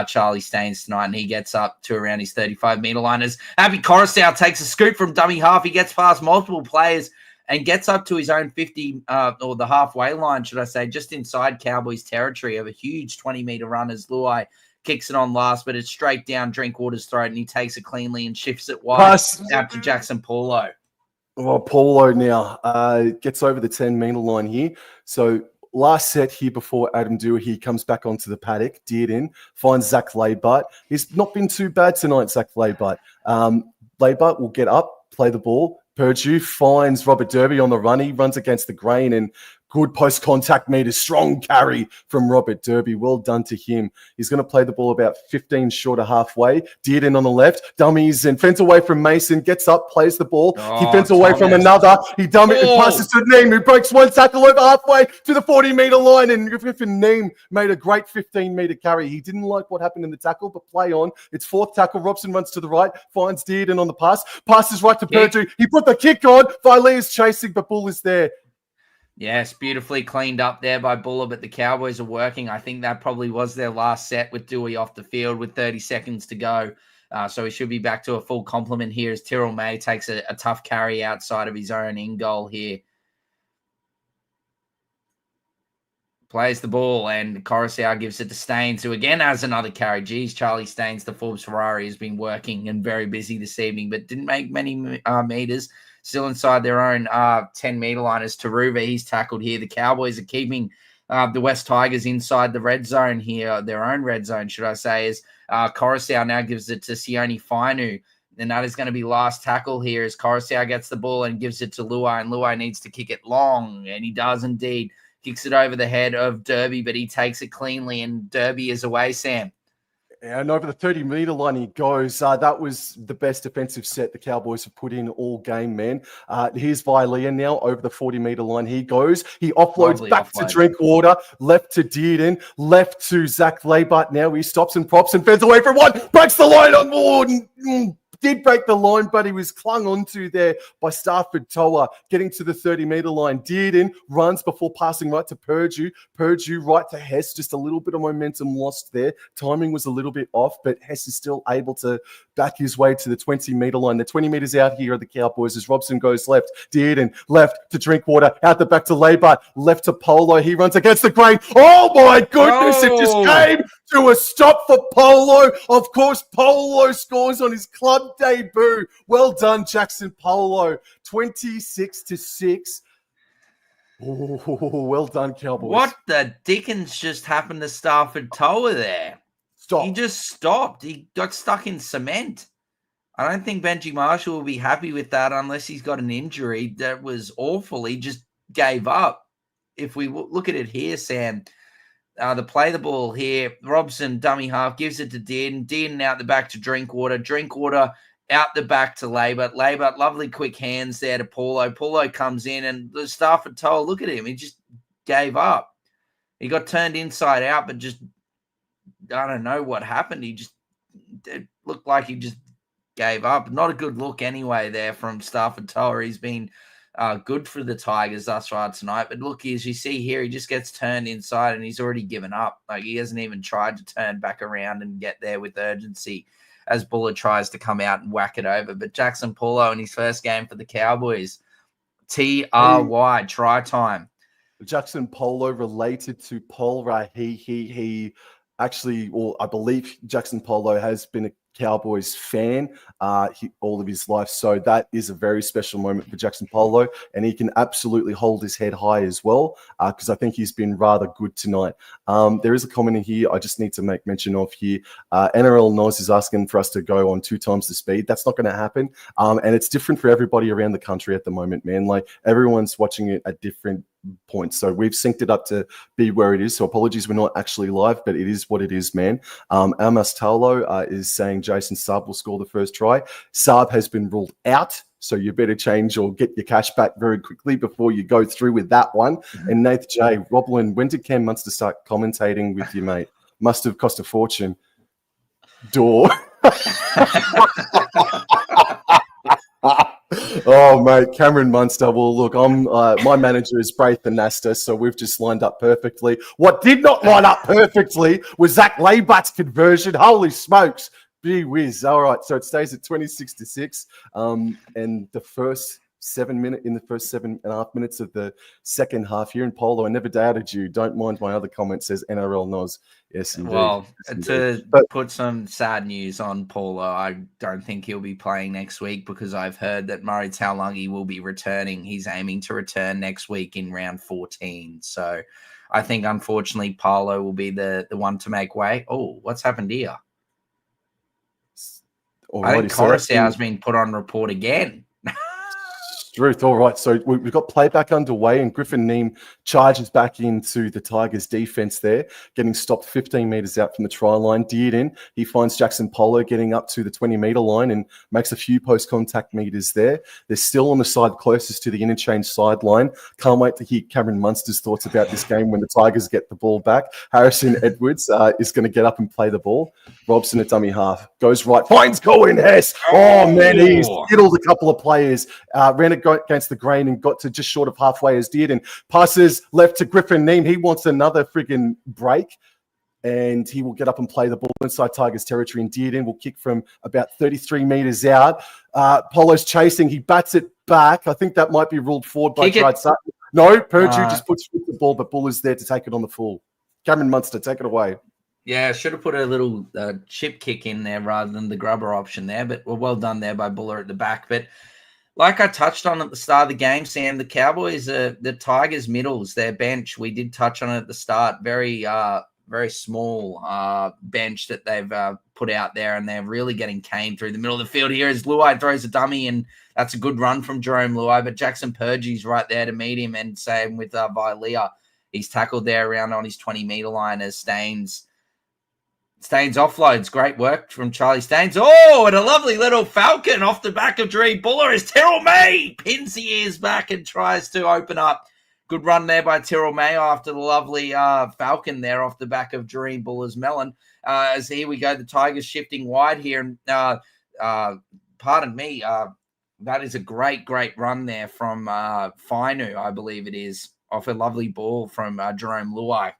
Charlie Staines, tonight, and he gets up to around his 35-metre line. As Abby Coruscant takes a scoop from dummy half, he gets past multiple players and gets up to his own 50, or the halfway line, should I say, just inside Cowboys territory of a huge 20-metre run as Luai kicks it on last, but it's straight down Drinkwater's throat, and he takes it cleanly and shifts it wide out to Jackson Paulo. Well, Paulo now gets over the 10-metre line here. So last set here before Adam Dewey, he comes back onto the paddock, Dearden, finds Zach Laybutt. He's not been too bad tonight, Zach Laybutt. Laybutt will get up, play the ball. Purdue finds Robert Derby on the run. He runs against the grain and good post-contact meters. Strong carry from Robert Derby. Well done to him. He's going to play the ball about 15 short of halfway. Dearden on the left. Dummies and fends away from Mason. Gets up, plays the ball. He fends away from another. He passes to Neem, who breaks one tackle over halfway to the 40-metre line. And Griffin Neem made a great 15-metre carry. He didn't like what happened in the tackle, but play on. It's fourth tackle. Robson runs to the right, finds Dearden on the pass. Passes right to Purdue. He put the kick on. Viley is chasing, but Bull is there. Yes, beautifully cleaned up there by Buller, but the Cowboys are working. I think that probably was their last set with Dewey off the field with 30 seconds to go. So he should be back to a full complement here as Tyrrell May takes a tough carry outside of his own in goal here. Plays the ball, and Coruscant gives it to Staines, who again has another carry. Geez, Charlie Staines, the Forbes Ferrari, has been working and very busy this evening, but didn't make many meters. Still inside their own 10-metre line as Taruva. He's tackled here. The Cowboys are keeping the West Tigers inside the red zone here, their own red zone, should I say, as Coruscant now gives it to Sione Fainu. And that is going to be last tackle here as Coruscant gets the ball and gives it to Luai, and Luai needs to kick it long, and he does indeed. kicks it over the head of Derby, but he takes it cleanly, and Derby is away, Sam. And over the 30-meter line he goes. That was the best defensive set the Cowboys have put in all game, man. Here's Vilea now over the 40-meter line. He goes. He offloads Lovely back offload. to Drinkwater, left to Dearden, left to Zach Labart. Now he stops and props and fends away from one. Breaks the line on board. Did break the line, but he was clung onto there by Stafford Toa, getting to the 30-meter line. Dearden runs before passing right to Purdue. Purdue right to Hess. Just a little bit of momentum lost there. Timing was a little bit off, but Hess is still able to back his way to the 20-meter line. The 20 meters out here are the Cowboys as Robson goes left. Dearden left to Drinkwater. Out the back to Labart. Left to Polo. He runs against the grain. Oh my goodness! It just came to a stop for Polo. Of course, Polo scores on his club debut. Well done, Jackson Polo. 26-6. Oh, well done, Cowboys. What the dickens just happened to Stafford Toa there? Stop. He just stopped. He got stuck in cement. I don't think Benji Marshall will be happy with that unless he's got an injury. That was awful. He just gave up. If we look at it here, Sam, the play the ball here, Robson, dummy half, gives it to Dearden. Dearden out the back to Drinkwater. Drinkwater out the back to Labart. Labart, lovely quick hands there to Paulo. Paulo comes in, and the Stafford Toa, look at him. He just gave up. He got turned inside out, but just, I don't know what happened. It looked like he just gave up. Not a good look anyway there from Stafford Toa. He's been good for the Tigers thus far tonight. But look, as you see here, he just gets turned inside and he's already given up. Like, he hasn't even tried to turn back around and get there with urgency as Buller tries to come out and whack it over. But Jackson Paulo in his first game for the Cowboys, TRY, try time. Jackson Polo related to Paul Rahi. He actually, or I believe Jackson Polo has been a Cowboys fan all of his life. So that is a very special moment for Jackson Polo, and he can absolutely hold his head high as well, because I think he's been rather good tonight. There is a comment in here I just need to make mention of here. NRL Noz is asking for us to go on 2 times the speed. That's not going to happen. And it's different for everybody around the country at the moment, man. Like, everyone's watching it at different points. So we've synced it up to be where it is. So apologies, we're not actually live, but it is what it is, man. Amos Talo is saying Jason Saab will score the first try. Saab has been ruled out, so you better change or get your cash back very quickly before you go through with that one. And Nath J, Roblin, when did Cam Munster start commentating with you, mate? Must have cost a fortune. Door. Oh, mate, Cameron Munster. Well, look, my manager is Braithen Nasta, so we've just lined up perfectly. What did not line up perfectly was Zach Labart's conversion. Holy smokes. Gee whiz. All right, so it stays at 26-6. And the first 7.5 minutes of the second half here in Polo. I never doubted you. Don't mind my other comment, says NRL Noz. Yes, indeed. Well, yes, to put some sad news on Paulo, I don't think he'll be playing next week, because I've heard that Murray Taulagi will be returning. He's aiming to return next week in round 14. So I think, unfortunately, Paulo will be the one to make way. Oh, what's happened here? Alrighty, I think Coruscant has been put on report again. Truth. All right. So we've got playback underway, and Griffin Neem charges back into the Tigers defense there, getting stopped 15 meters out from the try line. Dearden, he finds Jackson Polo getting up to the 20-meter line and makes a few post-contact meters there. They're still on the side closest to the interchange sideline. Can't wait to hear Cameron Munster's thoughts about this game when the Tigers get the ball back. Harrison Edwards is going to get up and play the ball. Robson at dummy half. Goes right. Finds Cohen Hess. Oh, man, he's fiddled a couple of players. Ran it against the grain and got to just short of halfway as Dearden. Passes left to Griffin Neem. He wants another friggin' break, and he will get up and play the ball inside Tigers territory, and Dearden will kick from about 33 meters out. Polo's chasing. He bats it back. I think that might be ruled forward by Gerard Sutton. No, Purdue just puts with the ball, but Buller's there to take it on the full. Cameron Munster, take it away. Yeah, should have put a little chip kick in there rather than the grubber option there, but well done there by Buller at the back. But like I touched on at the start of the game, Sam, the Cowboys, the Tigers middles, their bench, we did touch on it at the start, very small bench that they've put out there, and they're really getting caned through the middle of the field here as Luai throws a dummy, and that's a good run from Jerome Luai, but Jackson Purgie's right there to meet him, and same with Vilea. He's tackled there around on his 20-meter line as Staines offloads. Great work from Charlie Staines. Oh, and a lovely little falcon off the back of Dream Buller as Terrell May pins the ears back and tries to open up. Good run there by Terrell May after the lovely falcon there off the back of Dream Buller's melon. As here we go, the Tigers shifting wide here. And pardon me, that is a great run there from Fainu, I believe it is, off a lovely ball from Jerome Luai.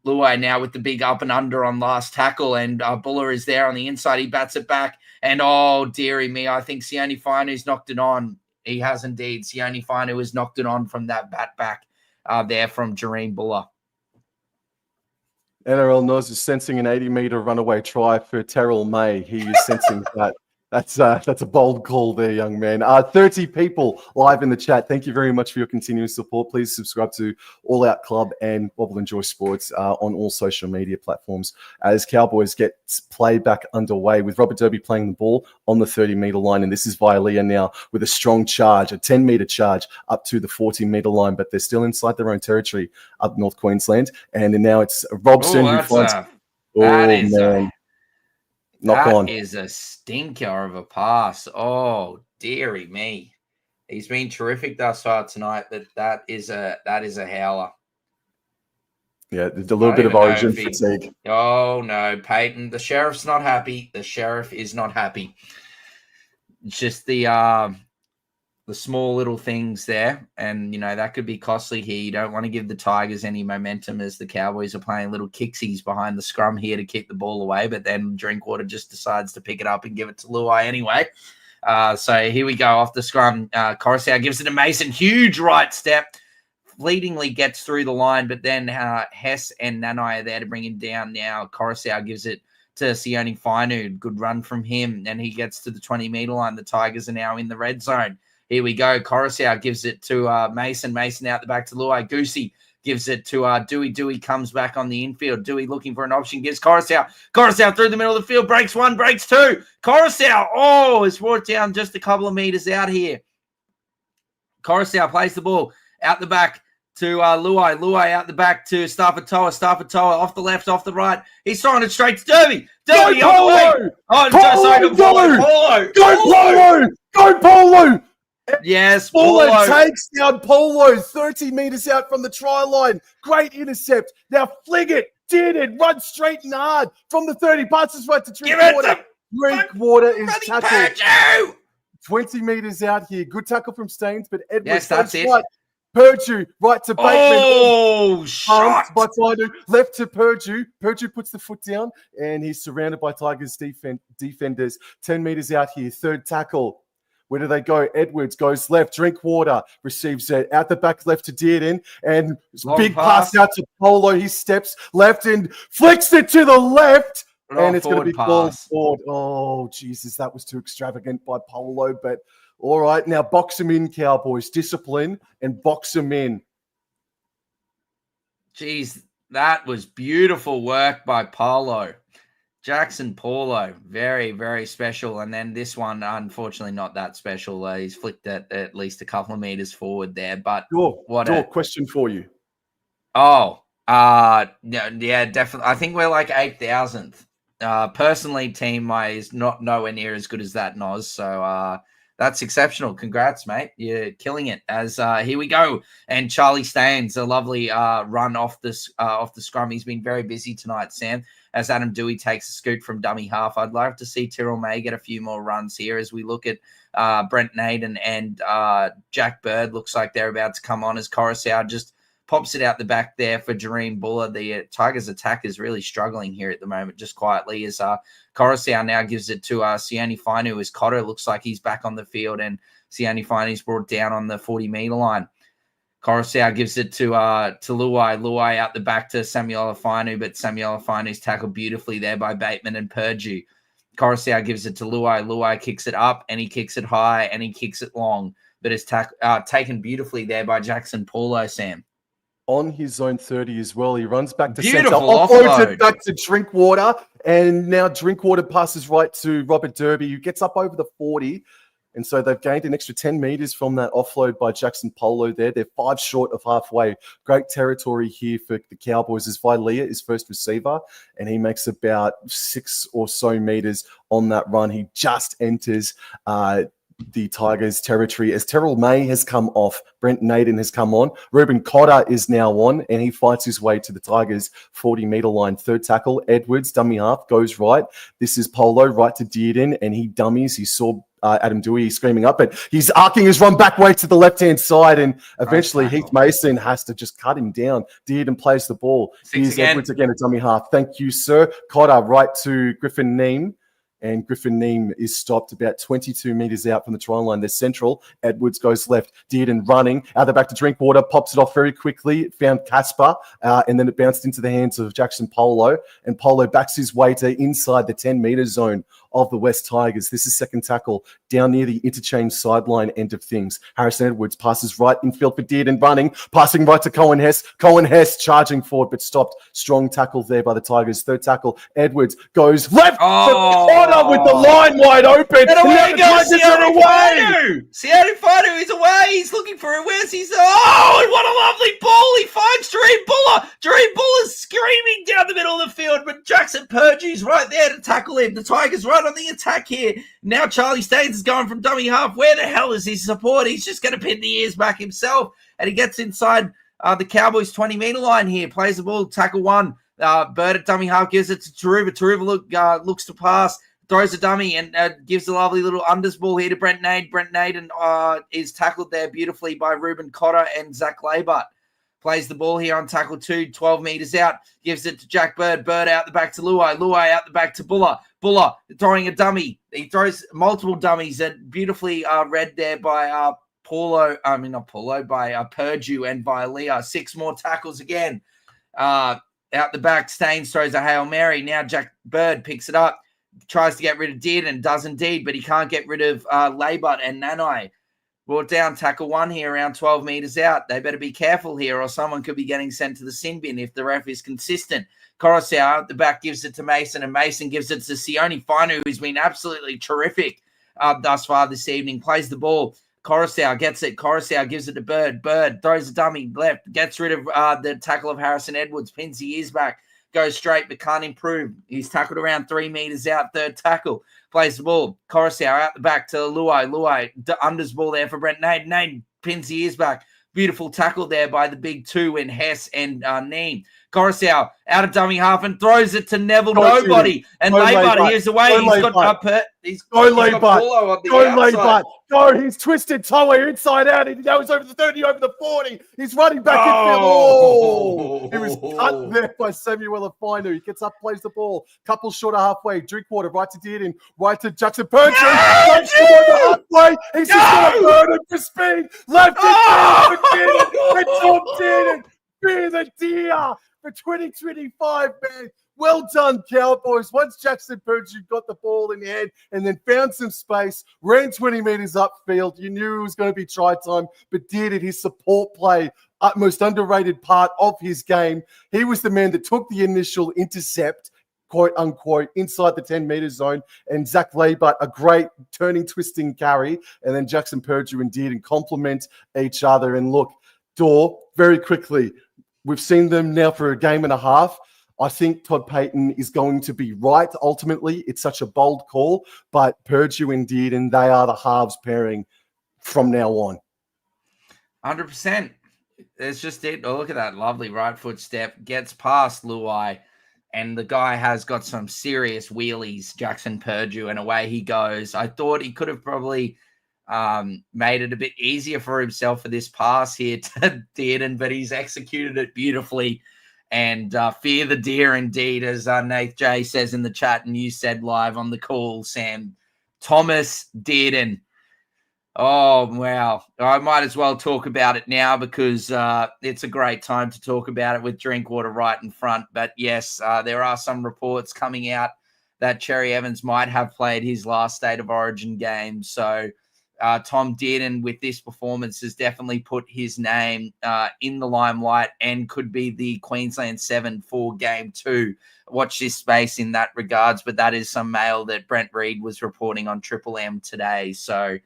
Luai now with the big up and under on last tackle, and Buller is there on the inside. He bats it back, and oh, dearie me, I think Sione Fainu's knocked it on. He has indeed. Sione Fainu has knocked it on from that bat back there from Jerome Buller. NRL Nos is sensing an 80-meter runaway try for Terrell May. He is sensing that. That's a bold call there, young man. 30 people live in the chat. Thank you very much for your continuous support. Please subscribe to All Out Club and Bobble and Joy Sports on all social media platforms as Cowboys get play back underway with Robert Derby playing the ball on the 30-meter line. And this is Vialia now with a strong charge, a 10-meter charge up to the 40-meter line, but they're still inside their own territory up North Queensland. And now it's Robson who finds... That is a stinker of a pass. Oh, dearie me. He's been terrific thus far tonight, but that is a howler. Yeah, there's a little bit of origin fatigue. Oh, no, Peyton. The sheriff's not happy. The sheriff is not happy. It's just the small little things there, and that could be costly here. You don't want to give the Tigers any momentum as the Cowboys are playing little kicksies behind the scrum here to keep the ball away, but then Drinkwater just decides to pick it up and give it to Luai anyway. So here we go off the scrum. Coruscant gives it to Mason. Huge right step. Fleetingly gets through the line, but then Hess and Nanai are there to bring him down now. Coruscant gives it to Sione Fainu. Good run from him, and he gets to the 20-meter line. The Tigers are now in the red zone. Here we go. Coruscant gives it to Mason. Mason out the back to Luai. Goosey gives it to Dewey. Dewey comes back on the infield. Dewey looking for an option. Gives Coruscant. Coruscant through the middle of the field. Breaks one, breaks two. Coruscant, is brought down just a couple of meters out here. Coruscant plays the ball out the back to Luai. Luai out the back to Staffatoa. Staffatoa off the left, off the right. He's throwing it straight to Derby. Derby on the way. Oh, sorry, Go Polo! Go Polo! Yes, Polo takes down Polo 30 meters out from the try line. Great intercept. Now fling it. Did it. Run straight and hard from the 30. Passes right to Drinkwater. Drinkwater is tackled. 20 meters out here. Good tackle from Staines, but Edwards. Yes, that's it. Right. Purdue right to Bateman. Oh, shot. By Fainu. Left to Purdue. Purdue puts the foot down, and he's surrounded by Tigers defenders. 10 meters out here. Third tackle. Where do they go? Edwards goes left. Drinkwater receives it out the back left to Dearden. And big pass out to Polo. He steps left and flicks it to the left. And it's going to be called forward. Oh, Jesus. That was too extravagant by Polo. But all right. Now box him in, Cowboys. Discipline and box him in. Jeez, that was beautiful work by Polo. Jackson Paulo, very, very special. And then this one, unfortunately, not that special. He's flicked at least a couple of meters forward there. But question for you. Yeah, definitely. I think we're like 8,000th. Personally, team-wise, not nowhere near as good as that, Noz. So that's exceptional. Congrats, mate. You're killing it. As here we go. And Charlie Staines, a lovely run off the scrum. He's been very busy tonight, Sam. As Adam Dewey takes a scoot from dummy half. I'd like to see Terrell May get a few more runs here as we look at Brent Naden and Jack Bird. Looks like they're about to come on as Coruscant just pops it out the back there for Jerome Buller. The Tigers attack is really struggling here at the moment, just quietly, as Coruscant now gives it to Sione Fainu as Cotter looks like he's back on the field, and Sione Fainu's brought down on the 40-meter line. Coruscant gives it to Luai. Luai out the back to Samuel Fainu, but Samuel Fainu's tackled beautifully there by Bateman and Purdue. Coruscant gives it to Luai. Luai kicks it up, and he kicks it high, and he kicks it long, but it's taken beautifully there by Jackson Paulo, Sam. On his zone 30 as well. He runs back to Beautiful center. Offloads it back to Drinkwater, and now Drinkwater passes right to Robert Derby, who gets up over the 40. And so they've gained an extra 10 metres from that offload by Jackson Polo there. They're 5 short of halfway. Great territory here for the Cowboys as Vilea is first receiver, and he makes about 6 or so metres on that run. He just enters the Tigers territory as Terrell May has come off. Brent Naden has come on. Reuben Cotter is now on, and he fights his way to the Tigers 40-metre line. Third tackle, Edwards, dummy half, goes right. This is Polo, right to Dearden, and he dummies. He saw Adam Dewey screaming up, but he's arcing his run back way to the left-hand side, and eventually Heath Mason has to just cut him down. Dearden plays the ball. Here's Edwards again, a dummy half. Thank you, sir. Cotter right to Griffin Neem. And Griffin Neem is stopped about 22 metres out from the try line. They're central. Edwards goes left. Dearden running. Out the back to Drinkwater. Pops it off very quickly. It found Casper. And then it bounced into the hands of Jackson Polo. And Polo backs his way to inside the 10-metre zone of the West Tigers. This is second tackle down near the interchange sideline end of things. Harrison Edwards passes right infield for Dearden running. Passing right to Cohen Hess. Cohen Hess charging forward but stopped. Strong tackle there by the Tigers. Third tackle. Edwards goes left for Cotter with the line wide open. And away goes Sione Fanu is away. He's looking for it. Where's his... Oh, and what a lovely ball. He finds Dream Buller. Dream Buller's screaming down the middle of the field, but Jackson Purdue's right there to tackle him. The Tigers right on the attack here. Now Charlie Staines is going from dummy half. Where the hell is his support? He's just going to pin the ears back himself. And he gets inside the Cowboys 20-metre line here. Plays the ball, tackle one. Bird at dummy half gives it to Taruva. Taruva looks to pass. Throws a dummy and gives a lovely little unders ball here to Brent Nade. Brent Nade is tackled there beautifully by Reuben Cotter and Zach Labart. Plays the ball here on tackle 2, 12 metres out. Gives it to Jack Bird. Bird out the back to Luai. Luai out the back to Buller. Buller throwing a dummy. He throws multiple dummies that beautifully read there by Purdue and by Leo. 6 more tackles again. Out the back, Staines throws a Hail Mary. Now Jack Bird picks it up. Tries to get rid of Dearden and does indeed, but he can't get rid of Labart and Nanai. Brought down, tackle 1 here around 12 metres out. They better be careful here or someone could be getting sent to the sin bin if the ref is consistent. Coruscant at the back gives it to Mason, and Mason gives it to Sione Finu, who's been absolutely terrific thus far this evening. Plays the ball. Coruscant gets it. Coruscant gives it to Bird. Bird throws a dummy left, gets rid of the tackle of Harrison Edwards, pins the ears back. Goes straight but can't improve. He's tackled around 3 metres out. Third tackle. Plays the ball. Coruscant out the back to Luai. Luai unders ball there for Brent Nade. Nade pins the ears back. Beautiful tackle there by the big 2 in Hess and Neem. Coruscant out of dummy half and throws it to Neville. Nobody. And Labart, here's away. He's got Paulo on the outside. Go, he's twisted Toa inside out. He goes over the 30, over the 40. He's running back infield. Oh, he was cut there by Samuel Afinu. He gets up, plays the ball. Couple short of halfway. Drinkwater right to Dearden, right to Jackson Purdue. Halfway. He's just going to burn him for speed. Left it for Dearden. And Tom Dearden. Fear the deer for 2025, man. Well done, Cowboys. Once Jackson Purdue got the ball in the hand and then found some space, ran 20 metres upfield, you knew it was going to be try time, but did it. His support play, most underrated part of his game. He was the man that took the initial intercept, quote unquote, inside the 10-metre zone, and Zach Labart, a great turning, twisting carry, and then Jackson Purdue and Dearden complement each other. And look, Dor, very quickly, we've seen them now for a game and a half. I think Todd Payton is going to be right. Ultimately, it's such a bold call, but Purdue and Dearden, they are the halves pairing from now on. 100%. It's just it. Oh, look at that lovely right foot step. Gets past Luai, and the guy has got some serious wheelies, Jackson Purdue, and away he goes. I thought he could have probably made it a bit easier for himself for this pass here to Dearden, but he's executed it beautifully. And fear the deer indeed, as Nath J says in the chat, and you said live on the call, Sam. Thomas Dearden. Oh, wow. I might as well talk about it now because it's a great time to talk about it with Drinkwater right in front. But yes, there are some reports coming out that Cherry Evans might have played his last State of Origin game. So Tom Dearden, with this performance, has definitely put his name in the limelight and could be the Queensland 7 for Game 2. Watch this space in that regards, but that is some mail that Brent Reed was reporting on Triple M today. So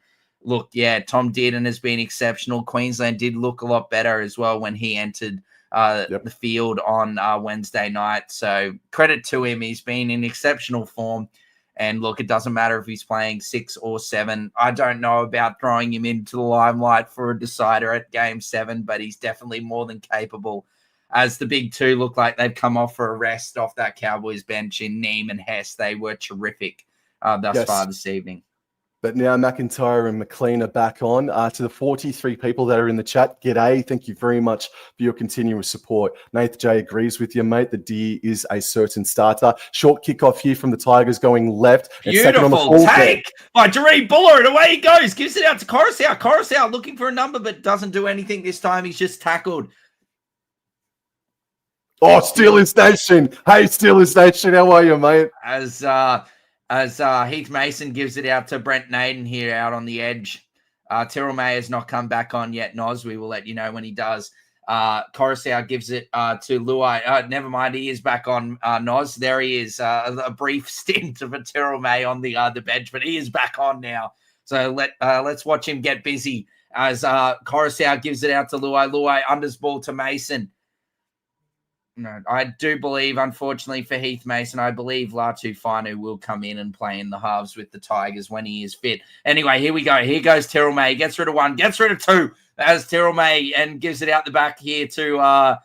look, yeah, Tom Dearden has been exceptional. Queensland did look a lot better as well when he entered the field on Wednesday night. So credit to him. He's been in exceptional form. And look, it doesn't matter if he's playing 6 or 7. I don't know about throwing him into the limelight for a decider at game 7, but he's definitely more than capable. As the big two look like they've come off for a rest off that Cowboys bench in Neem and Hess. They were terrific thus far this evening. But now McIntyre and McLean are back on. To the 43 people that are in the chat, g'day. Thank you very much for your continuous support. Nath J agrees with you, mate. The D is a certain starter. Short kickoff here from the Tigers going left. Beautiful take by Jaree Buller, and away he goes. Gives it out to Coruscant. Coruscant looking for a number, but doesn't do anything this time. He's just tackled. Oh, Steelers Nation. Hey, Steelers Nation. How are you, mate? As Heath Mason gives it out to Brent Naden here out on the edge. Terrell May has not come back on yet, Noz. We will let you know when he does. Coruscant gives it to Luai. Never mind, he is back on, Noz. There he is. A brief stint of a Terrell May on the bench, but he is back on now. So let's watch him get busy as Coruscant gives it out to Luai. Luai unders ball to Mason. No, I do believe, unfortunately for Heath Mason, I believe Latu Finu will come in and play in the halves with the Tigers when he is fit. Anyway, here we go. Here goes Terrell May. Gets rid of 1, gets rid of 2 as Terrell May and gives it out the back here to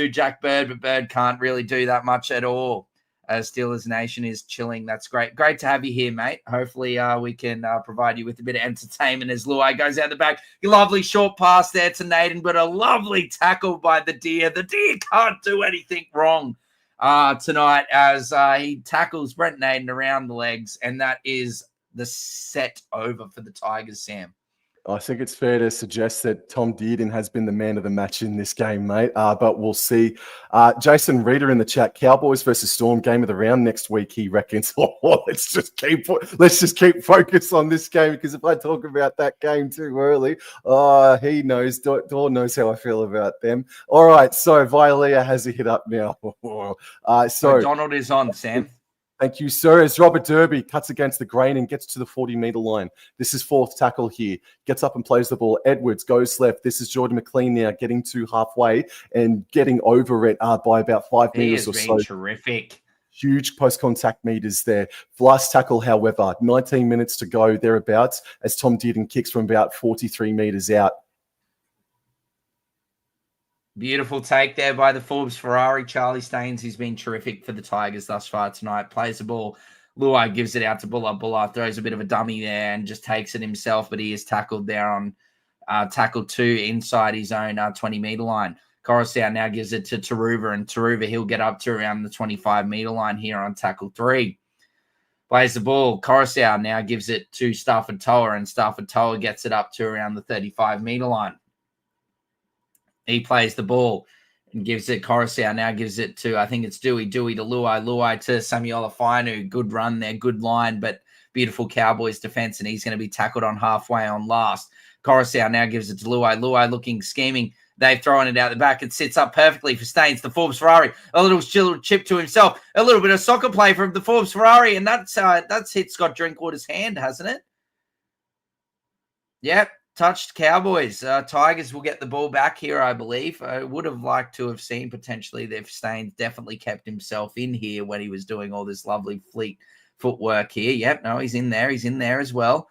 Jack Bird, but Bird can't really do that much at all. Steelers Nation is chilling. That's great. Great to have you here, mate. Hopefully we can provide you with a bit of entertainment as Luai goes out the back. Lovely short pass there to Naden, but a lovely tackle by the Deer. The Deer can't do anything wrong tonight as he tackles Brent Naden around the legs, and that is the set over for the Tigers, Sam. I think it's fair to suggest that Tom Dearden has been the man of the match in this game, mate. But we'll see. Jason Reeder in the chat: Cowboys versus Storm game of the round next week. He reckons. Let's just keep focus on this game, because if I talk about that game too early, he knows. Dawn knows how I feel about them. All right, so Vialia has a hit up now. So Donald is on, Sam. Thank you, sir. As Robert Derby cuts against the grain and gets to the 40-meter line. This is 4th tackle here. Gets up and plays the ball. Edwards goes left. This is Jordan McLean now getting to halfway and getting over it by about 5 meters or so. Terrific. Huge post-contact meters there. Last tackle, however, 19 minutes to go thereabouts as Tom Dearden kicks from about 43 meters out. Beautiful take there by the Forbes Ferrari. Charlie Staines, he's been terrific for the Tigers thus far tonight. Plays the ball. Luai gives it out to Buller. Buller throws a bit of a dummy there and just takes it himself, but he is tackled there on tackle 2 inside his own 20-meter line. Coruscant now gives it to Taruva, and Taruva, he'll get up to around the 25-meter line here on tackle 3. Plays the ball. Coruscant now gives it to Stafford Toa, and Stafford Toa gets it up to around the 35-meter line. He plays the ball and gives it. Coruscant now gives it to, I think it's Dewey to Luai. Luai to Samuela Fainu. Good run there, good line, but beautiful Cowboys defense, and he's going to be tackled on halfway on last. Coruscant now gives it to Luai. Luai looking, scheming. They've thrown it out the back. It sits up perfectly for Staines. The Forbes Ferrari, a little chip to himself. A little bit of soccer play from the Forbes Ferrari, and that's hit Scott Drinkwater's hand, hasn't it? Yep. Touched Cowboys. Tigers will get the ball back here, I believe. I would have liked to have seen potentially if Staines definitely kept himself in here when he was doing all this lovely fleet footwork here. Yep, no, he's in there. He's in there as well.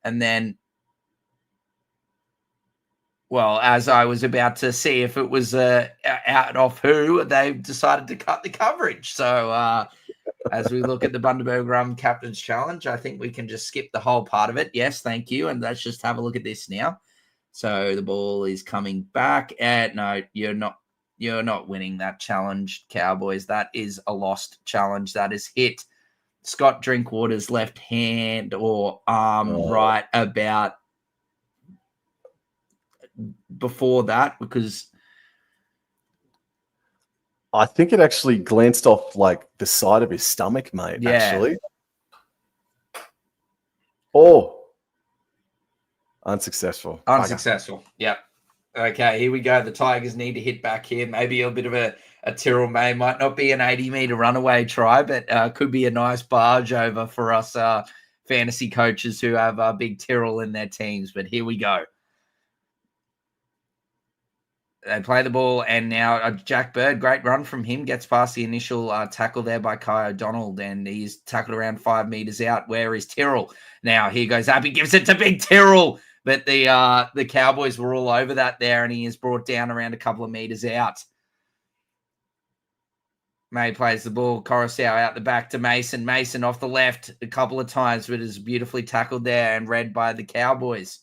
And then, well, as I was about to see if it was out off who, they've decided to cut the coverage. So as we look at the Bundaberg Rum Captain's Challenge, I think we can just skip the whole part of it. Yes, thank you. And let's just have a look at this now. So the ball is coming back. And no, you're not winning that challenge, Cowboys. That is a lost challenge. That is hit Scott Drinkwater's left hand or arm right about before that, because I think it actually glanced off like the side of his stomach, mate. Yeah. Actually. Oh, unsuccessful. Unsuccessful. Yep. Okay, here we go. The Tigers need to hit back here. Maybe a bit of a Tyrrell May. Might not be an 80-meter runaway try, but could be a nice barge over for us fantasy coaches who have big Tyrrell in their teams. But here we go. They play the ball, and now Jack Bird, great run from him, gets past the initial tackle there by Kai O'Donnell, and he's tackled around 5 meters out. Where is Tyrrell? Now here goes Appy, gives it to big Tyrrell, but the Cowboys were all over that there, and he is brought down around a couple of meters out. May plays the ball, Coruscant out the back to Mason. Mason off the left a couple of times, but is beautifully tackled there and read by the Cowboys.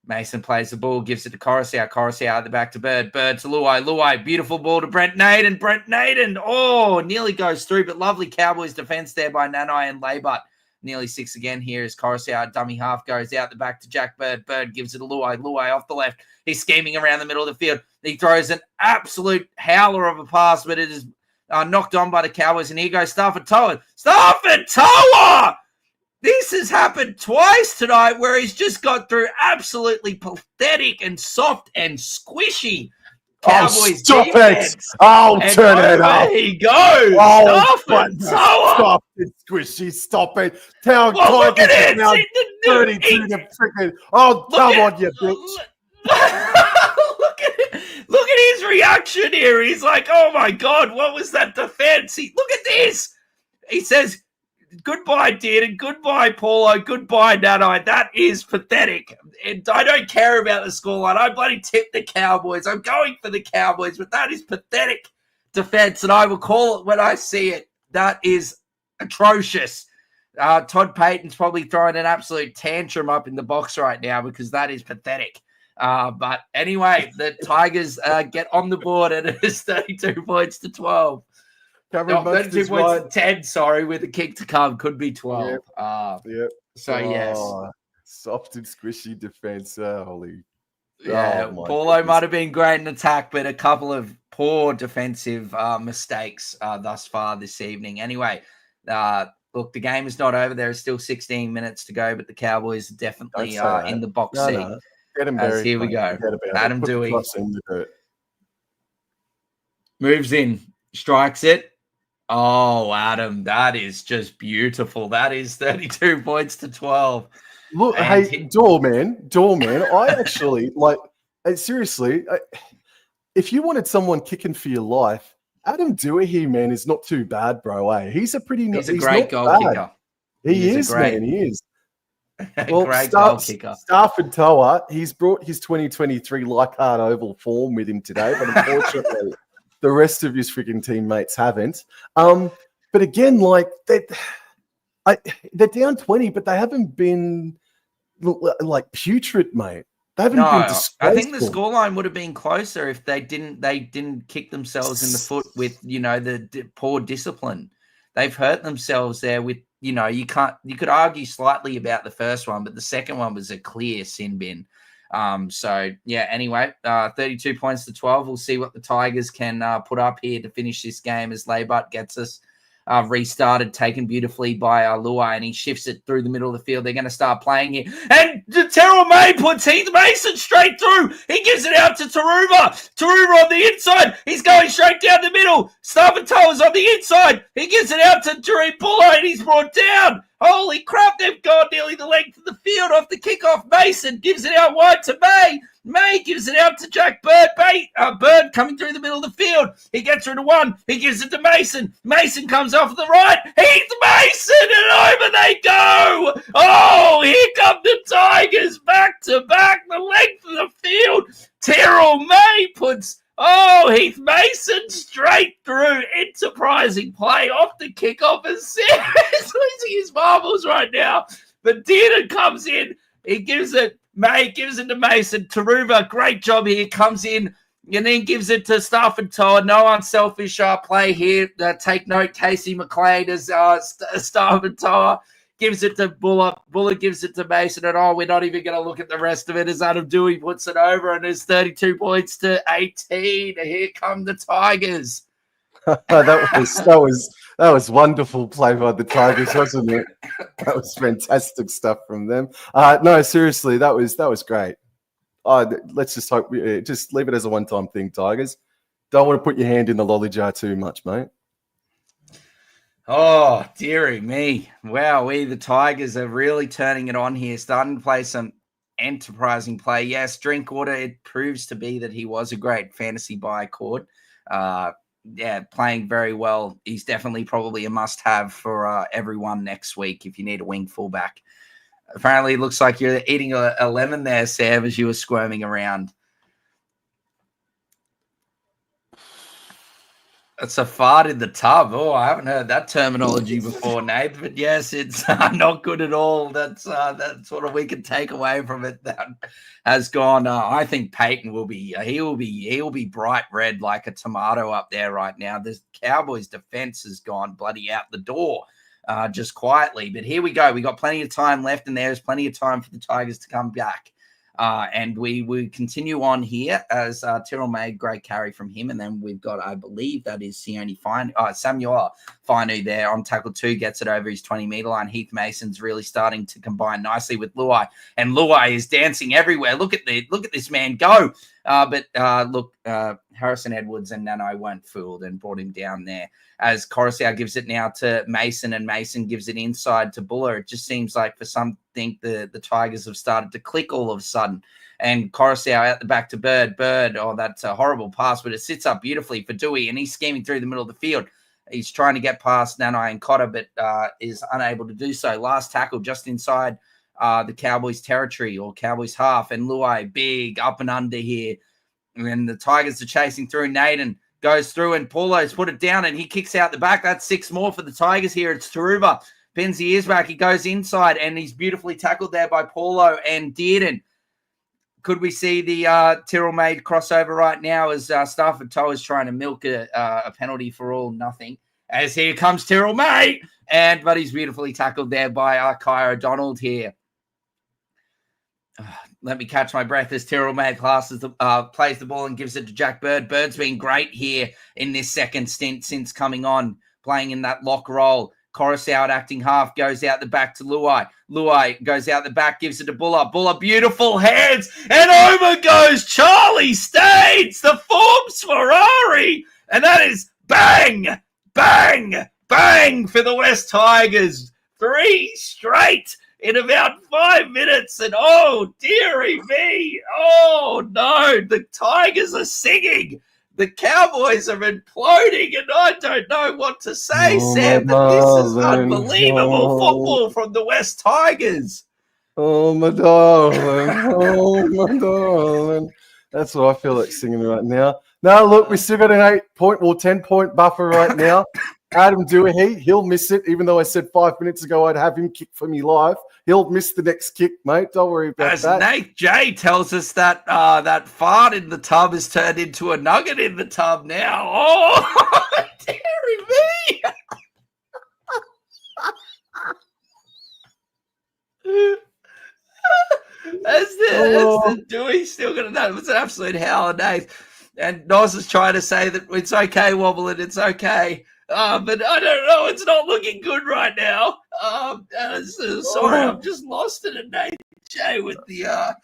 Mason plays the ball, gives it to Coruscant. Coruscant out the back to Bird. Bird to Luai. Luai, beautiful ball to Brent Naden. Brent Naden, nearly goes through, but lovely Cowboys defense there by Nanai and Laybut. Nearly 6 again here as Coruscant, dummy half, goes out the back to Jack Bird. Bird gives it to Luai. Luai off the left. He's scheming around the middle of the field. He throws an absolute howler of a pass, but it is knocked on by the Cowboys. And here goes Stafford Toa. Stafford Toa! This has happened twice tonight where he's just got through absolutely pathetic and soft and squishy Cowboys stop defense. it! Oh, turn it up! There he goes! Stafford Toa! Stop it, squishy! Stop it! Town look at it! Now 32 to freaking... Oh, come on, you bitch! Look at his reaction here. He's like, oh my God, what was that defense? Look at this! He says... Goodbye, Dearden. Goodbye, Paulo. Goodbye, Nanai. That is pathetic. And I don't care about the scoreline. I bloody tipped the Cowboys. I'm going for the Cowboys, but that is pathetic defense, and I will call it when I see it. That is atrocious. Todd Payton's probably throwing an absolute tantrum up in the box right now because that is pathetic. But anyway, the Tigers get on the board, and it is 32 points to 12. 32 points to 10, sorry, with a kick to come. Could be 12. Yep. So, yes. Soft and squishy defense. Holy. Yeah, Paulo might have been great in attack, but a couple of poor defensive mistakes thus far this evening. Anyway, look, the game is not over. There is still 16 minutes to go, but the Cowboys are definitely in the box seat. No. Get him buried, here we go. Adam Dewey moves in, strikes it. Oh, Adam, that is just beautiful. That is 32 points to 12. Look, hey, Doorman, I actually, seriously, if you wanted someone kicking for your life, Adam Dewey here, man, is not too bad, bro. He's a great goal kicker. He is. Well, great goal kicker. Stafford Toa, he's brought his 2023 Leichhardt Oval form with him today, but unfortunately... the rest of his freaking teammates haven't. But again, they're down 20, but they haven't been putrid, mate. They haven't been disgraceful. I think the scoreline would have been closer if they didn't kick themselves in the foot with the poor discipline. They've hurt themselves there with you could argue slightly about the first one, but the second one was a clear sin bin. Anyway, 32 points to 12. We'll see what the Tigers can put up here to finish this game as Laybut gets us restarted, taken beautifully by Luai, and he shifts it through the middle of the field. They're going to start playing it. And Terrell May puts Heath Mason straight through. He gives it out to Taruva. Taruva on the inside. He's going straight down the middle. Stafford Toa's on the inside. He gives it out to Jareen Puller, and he's brought down. Holy crap, they've gone nearly the length of the field off the kickoff. Mason gives it out wide to May. May gives it out to Jack Bird. Bird coming through the middle of the field. He gets her to one. He gives it to Mason. Mason comes off the right. Heath Mason, and over they go. Oh, here come the Tigers back to back, the length of the field. Terrell May puts Heath Mason straight through. Enterprising play off the kickoff. And Sarah's losing his marbles right now. But Dearden comes in. He gives it. May gives it to Mason. Taruva, great job here. Comes in and then gives it to Stafford Toa. No unselfish play here. Take note, Casey McLean as Stafford Toa. Gives it to Buller. Buller gives it to Mason. And we're not even going to look at the rest of it as Adam Dewey puts it over. And it's 32 points to 18. Here come the Tigers. That was wonderful play by the Tigers, wasn't it? That was fantastic stuff from them. No, seriously, that was great. Let's just hope just leave it as a one-time thing, Tigers. Don't want to put your hand in the lolly jar too much, mate. Oh, dearie me. Wow, the Tigers are really turning it on here, starting to play some enterprising play. Yes, Drinkwater, it proves to be that he was a great fantasy buy, Cord. Yeah, playing very well. He's definitely probably a must-have for everyone next week if you need a wing fullback. Apparently, it looks like you're eating a lemon there, Sam, as you were squirming around. It's a fart in the tub. Oh, I haven't heard that terminology before, Nate. But yes, it's not good at all. That's what we can take away from it. That has gone. I think Peyton will be. He'll be bright red like a tomato up there right now. The Cowboys' defense has gone bloody out the door, just quietly. But here we go. We got plenty of time left, and there's plenty of time for the Tigers to come back. And we continue on here as Tyrrell made great carry from him. And then we've got, I believe that is Samuel Fainu there on tackle 2, gets it over his 20-meter line. Heath Mason's really starting to combine nicely with Luai, and Luai is dancing everywhere. Look at this man go. But Harrison Edwards and Nano weren't fooled and brought him down there as Coruscant gives it now to Mason, and Mason gives it inside to Buller. It just seems like for something the Tigers have started to click all of a sudden. And Coruscant out the back to Bird. Oh, that's a horrible pass, but it sits up beautifully for Dewey, and he's scheming through the middle of the field. He's trying to get past Nanai and Cotter, but is unable to do so. Last tackle just inside the Cowboys territory or Cowboys half, and Luai big up and under here. And the Tigers are chasing through. Naden goes through, and Paulo's put it down, and he kicks out the back. That's 6 more for the Tigers here. It's Taruba. Pins the ears back. He goes inside, and he's beautifully tackled there by Paulo and Dearden. Could we see the Tyrrell made crossover right now as Stafford Toe is trying to milk a penalty for all nothing? As here comes Tyrrell May, but he's beautifully tackled there by Kyra Donald here. Let me catch my breath as Tyrrell May plays the ball and gives it to Jack Bird. Bird's been great here in this second stint since coming on, playing in that lock role. Coruscant acting half, goes out the back to Luai. Luai goes out the back, gives it to Buller. Buller, beautiful hands, and over goes Charlie Staines, the Forbes Ferrari. And that is bang, bang, bang for the West Tigers. 3 straight in about 5 minutes, and oh, dearie me, oh no, the Tigers are singing. The Cowboys are imploding, and I don't know what to say, Sam, but this is unbelievable football from the West Tigers. Oh, my darling. Oh, my darling. That's what I feel like singing right now. No, look, we still got an 10-point buffer right now. Adam Dewey, he'll miss it, even though I said 5 minutes ago I'd have him kick for me live. He'll miss the next kick, mate. Don't worry about that. As Nate J tells us that that fart in the tub has turned into a nugget in the tub now. Oh, dearie me. As the Dewey still going to know. It's an absolute howler, Nate. And Nos is trying to say that it's okay, Wobbling, it's okay. But I don't know. It's not looking good right now. Sorry, I've just lost it at Nate J with the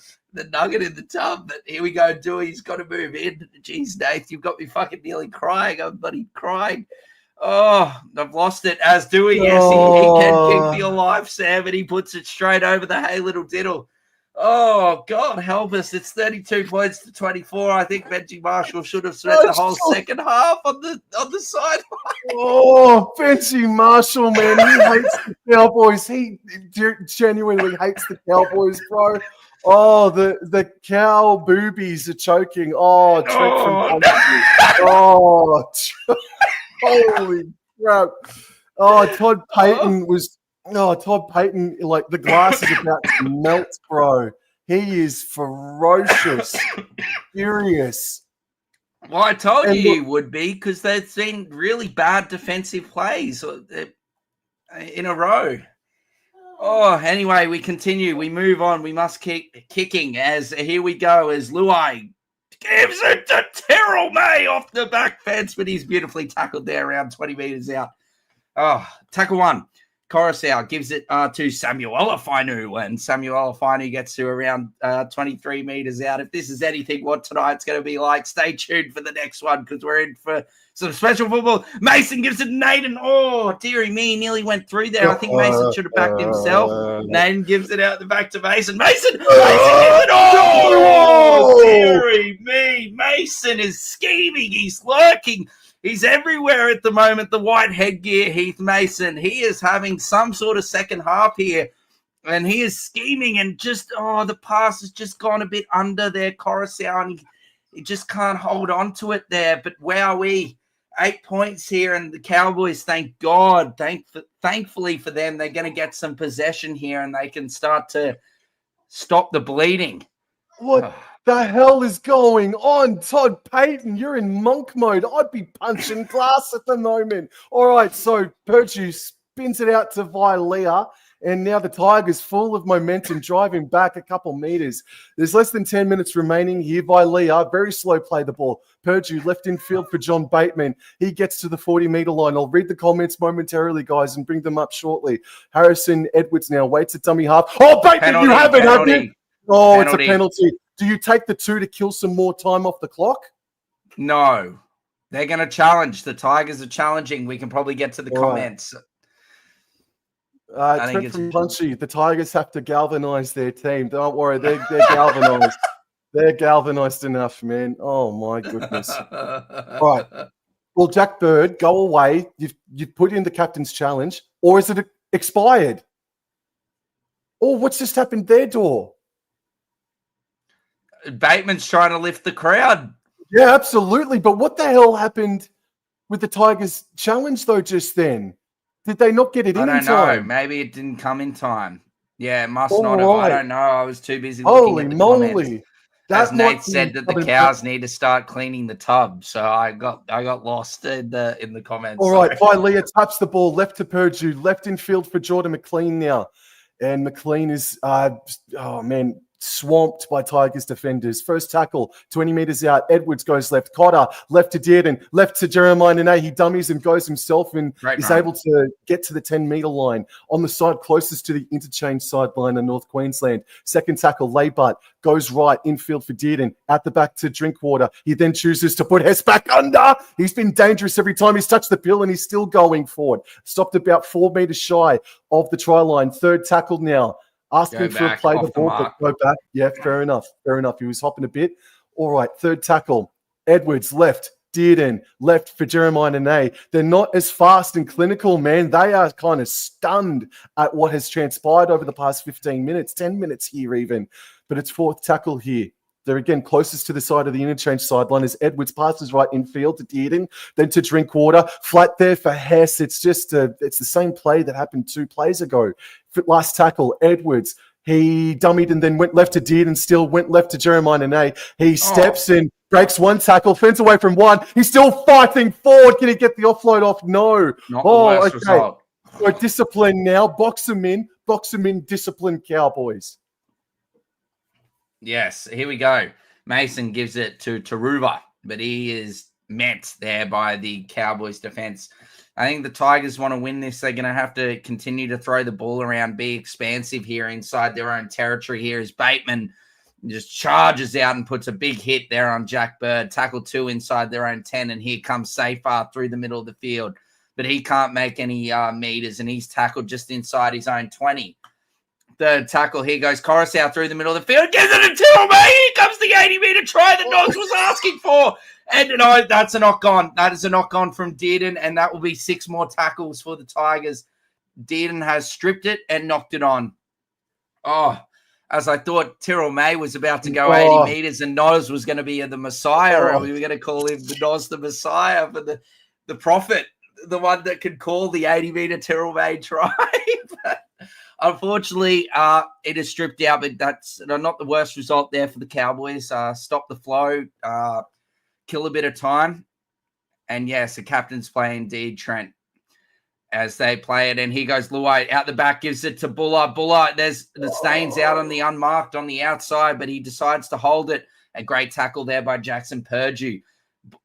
nugget in the tub. But here we go, Dewey's got to move in. Jeez, Nate, you've got me fucking nearly crying. I'm bloody crying. Oh, I've lost it. As Dewey, yes, he can kick for your life, Sam, and he puts it straight over the hey little diddle. Oh, God help us. It's 32 points to 24. I think Benji Marshall should have spent the whole second half on the sideline. Oh, Benji Marshall, man. He hates the Cowboys. He genuinely hates the Cowboys, bro. Oh, the cow boobies are choking. Oh, Trent from holy crap. Oh, Todd Payton was... No, Todd Payton, like the glass is about to melt, bro. He is ferocious, furious. Well, I told you he would be because there's been really bad defensive plays in a row. Oh, anyway, we continue. We move on. We must keep kicking as here we go as Luai gives it to Tyrrell May off the back fence, but he's beautifully tackled there around 20 meters out. Oh, tackle 1. Coruscant gives it to Samuel Olafinu, and Samuel Olafinu gets to around 23 meters out. If this is anything what tonight's going to be like, stay tuned for the next one because we're in for some special football. Mason gives it to Naden. Oh, dearie me, nearly went through there. I think Mason should have backed himself. Naden gives it out the back to Mason. Mason gives it. Oh, dearie me. Mason is scheming. He's lurking. He's everywhere at the moment, the white headgear, Heath Mason. He is having some sort of second half here, and he is scheming and just, the pass has just gone a bit under there, Coruscant. He just can't hold on to it there, but wowee, 8 points here, and the Cowboys, thank God, thankfully for them, they're going to get some possession here, and they can start to stop the bleeding. What the hell is going on? Todd Payton, you're in monk mode. I'd be punching glass at the moment. All right, so Purdue spins it out to Vilea, and now the Tigers full of momentum, driving back a couple meters. There's less than 10 minutes remaining here. Vilea, very slow play the ball. Purdue left in field for John Bateman. He gets to the 40-meter line. I'll read the comments momentarily, guys, and bring them up shortly. Harrison Edwards now waits at dummy half. Oh, Bateman, penalty, you have it, haven't you? Oh, penalty. It's a penalty. Do you take the 2 to kill some more time off the clock? No. They're going to challenge. The Tigers are challenging. We can probably get to the comments. Trent from Punchy, the Tigers have to galvanize their team. Don't worry, they're galvanized. They're galvanized enough, man. Oh, my goodness. All right. Well, Jack Bird, go away. You've put in the captain's challenge. Or is it expired? Oh, what's just happened there, Dor? Bateman's trying to lift the crowd. Yeah, absolutely. But what the hell happened with the Tigers challenge, though, just then? Did they not get it in time? I don't know. Maybe it didn't come in time. Yeah, it must not have. I don't know. I was too busy looking at the comments. As Nate said that the cows need to start cleaning the tub. So I got lost in the comments. All right, Vilea taps the ball left to Purdue, left in field for Jordan McLean now. And McLean is, swamped by Tigers defenders. First tackle, 20 meters out. Edwards goes left. Cotter, left to Dearden, left to Jeremiah Nene. He dummies and goes himself and is able to get to the 10-meter line. On the side closest to the interchange sideline in North Queensland. Second tackle, Laybutt, goes right, infield for Dearden, at the back to Drinkwater. He then chooses to put Hess back under. He's been dangerous every time he's touched the pill, and he's still going forward. Stopped about 4 meters shy of the try line. Third tackle now. Asking for a play the ball, but go back. Yeah, fair enough. He was hopping a bit. All right, third tackle. Edwards left. Dearden left for Jeremiah Nene. They're not as fast and clinical, man. They are kind of stunned at what has transpired over the past 15 minutes, 10 minutes here even. But it's fourth tackle here. They're again closest to the side of the interchange sideline as Edwards passes right infield to Dearden, then to Drinkwater. Flat there for Hess. It's just it's the same play that happened 2 plays ago. Last tackle, Edwards. He dummied and then went left to Dearden, still went left to Jeremiah Nene. He steps in, breaks one tackle, fends away from one. He's still fighting forward. Can he get the offload off? No. Okay. Result. So discipline now. Box them in, discipline Cowboys. Yes, here we go. Mason gives it to Taruva, but he is met there by the Cowboys defense. I think the Tigers want to win this. They're going to have to continue to throw the ball around, be expansive here inside their own territory here as Bateman just charges out and puts a big hit there on Jack Bird. Tackle 2 inside their own 10, and here comes Safar through the middle of the field. But he can't make any meters, and he's tackled just inside his own 20. Third tackle, here goes Coruscant through the middle of the field. Gives it to Tillman. Here comes the 80-meter try that Noz was asking for. And no, that's a knock-on. That is a knock-on from Dearden, and that will be 6 more tackles for the Tigers. Dearden has stripped it and knocked it on. Oh, as I thought Tyrrell May was about to go 80 meters and Noz was going to be the Messiah, and we were going to call him the Noz the Messiah for the prophet, the one that could call the 80-meter Tyrrell May try. But unfortunately, it is stripped out, but that's not the worst result there for the Cowboys. Stop the flow, kill a bit of time. And yes, the captain's play indeed, Trent, as they play it. And here goes Luai out the back, gives it to Buller. Buller, there's the stains out on the unmarked on the outside, but he decides to hold it. A great tackle there by Jackson Purdue.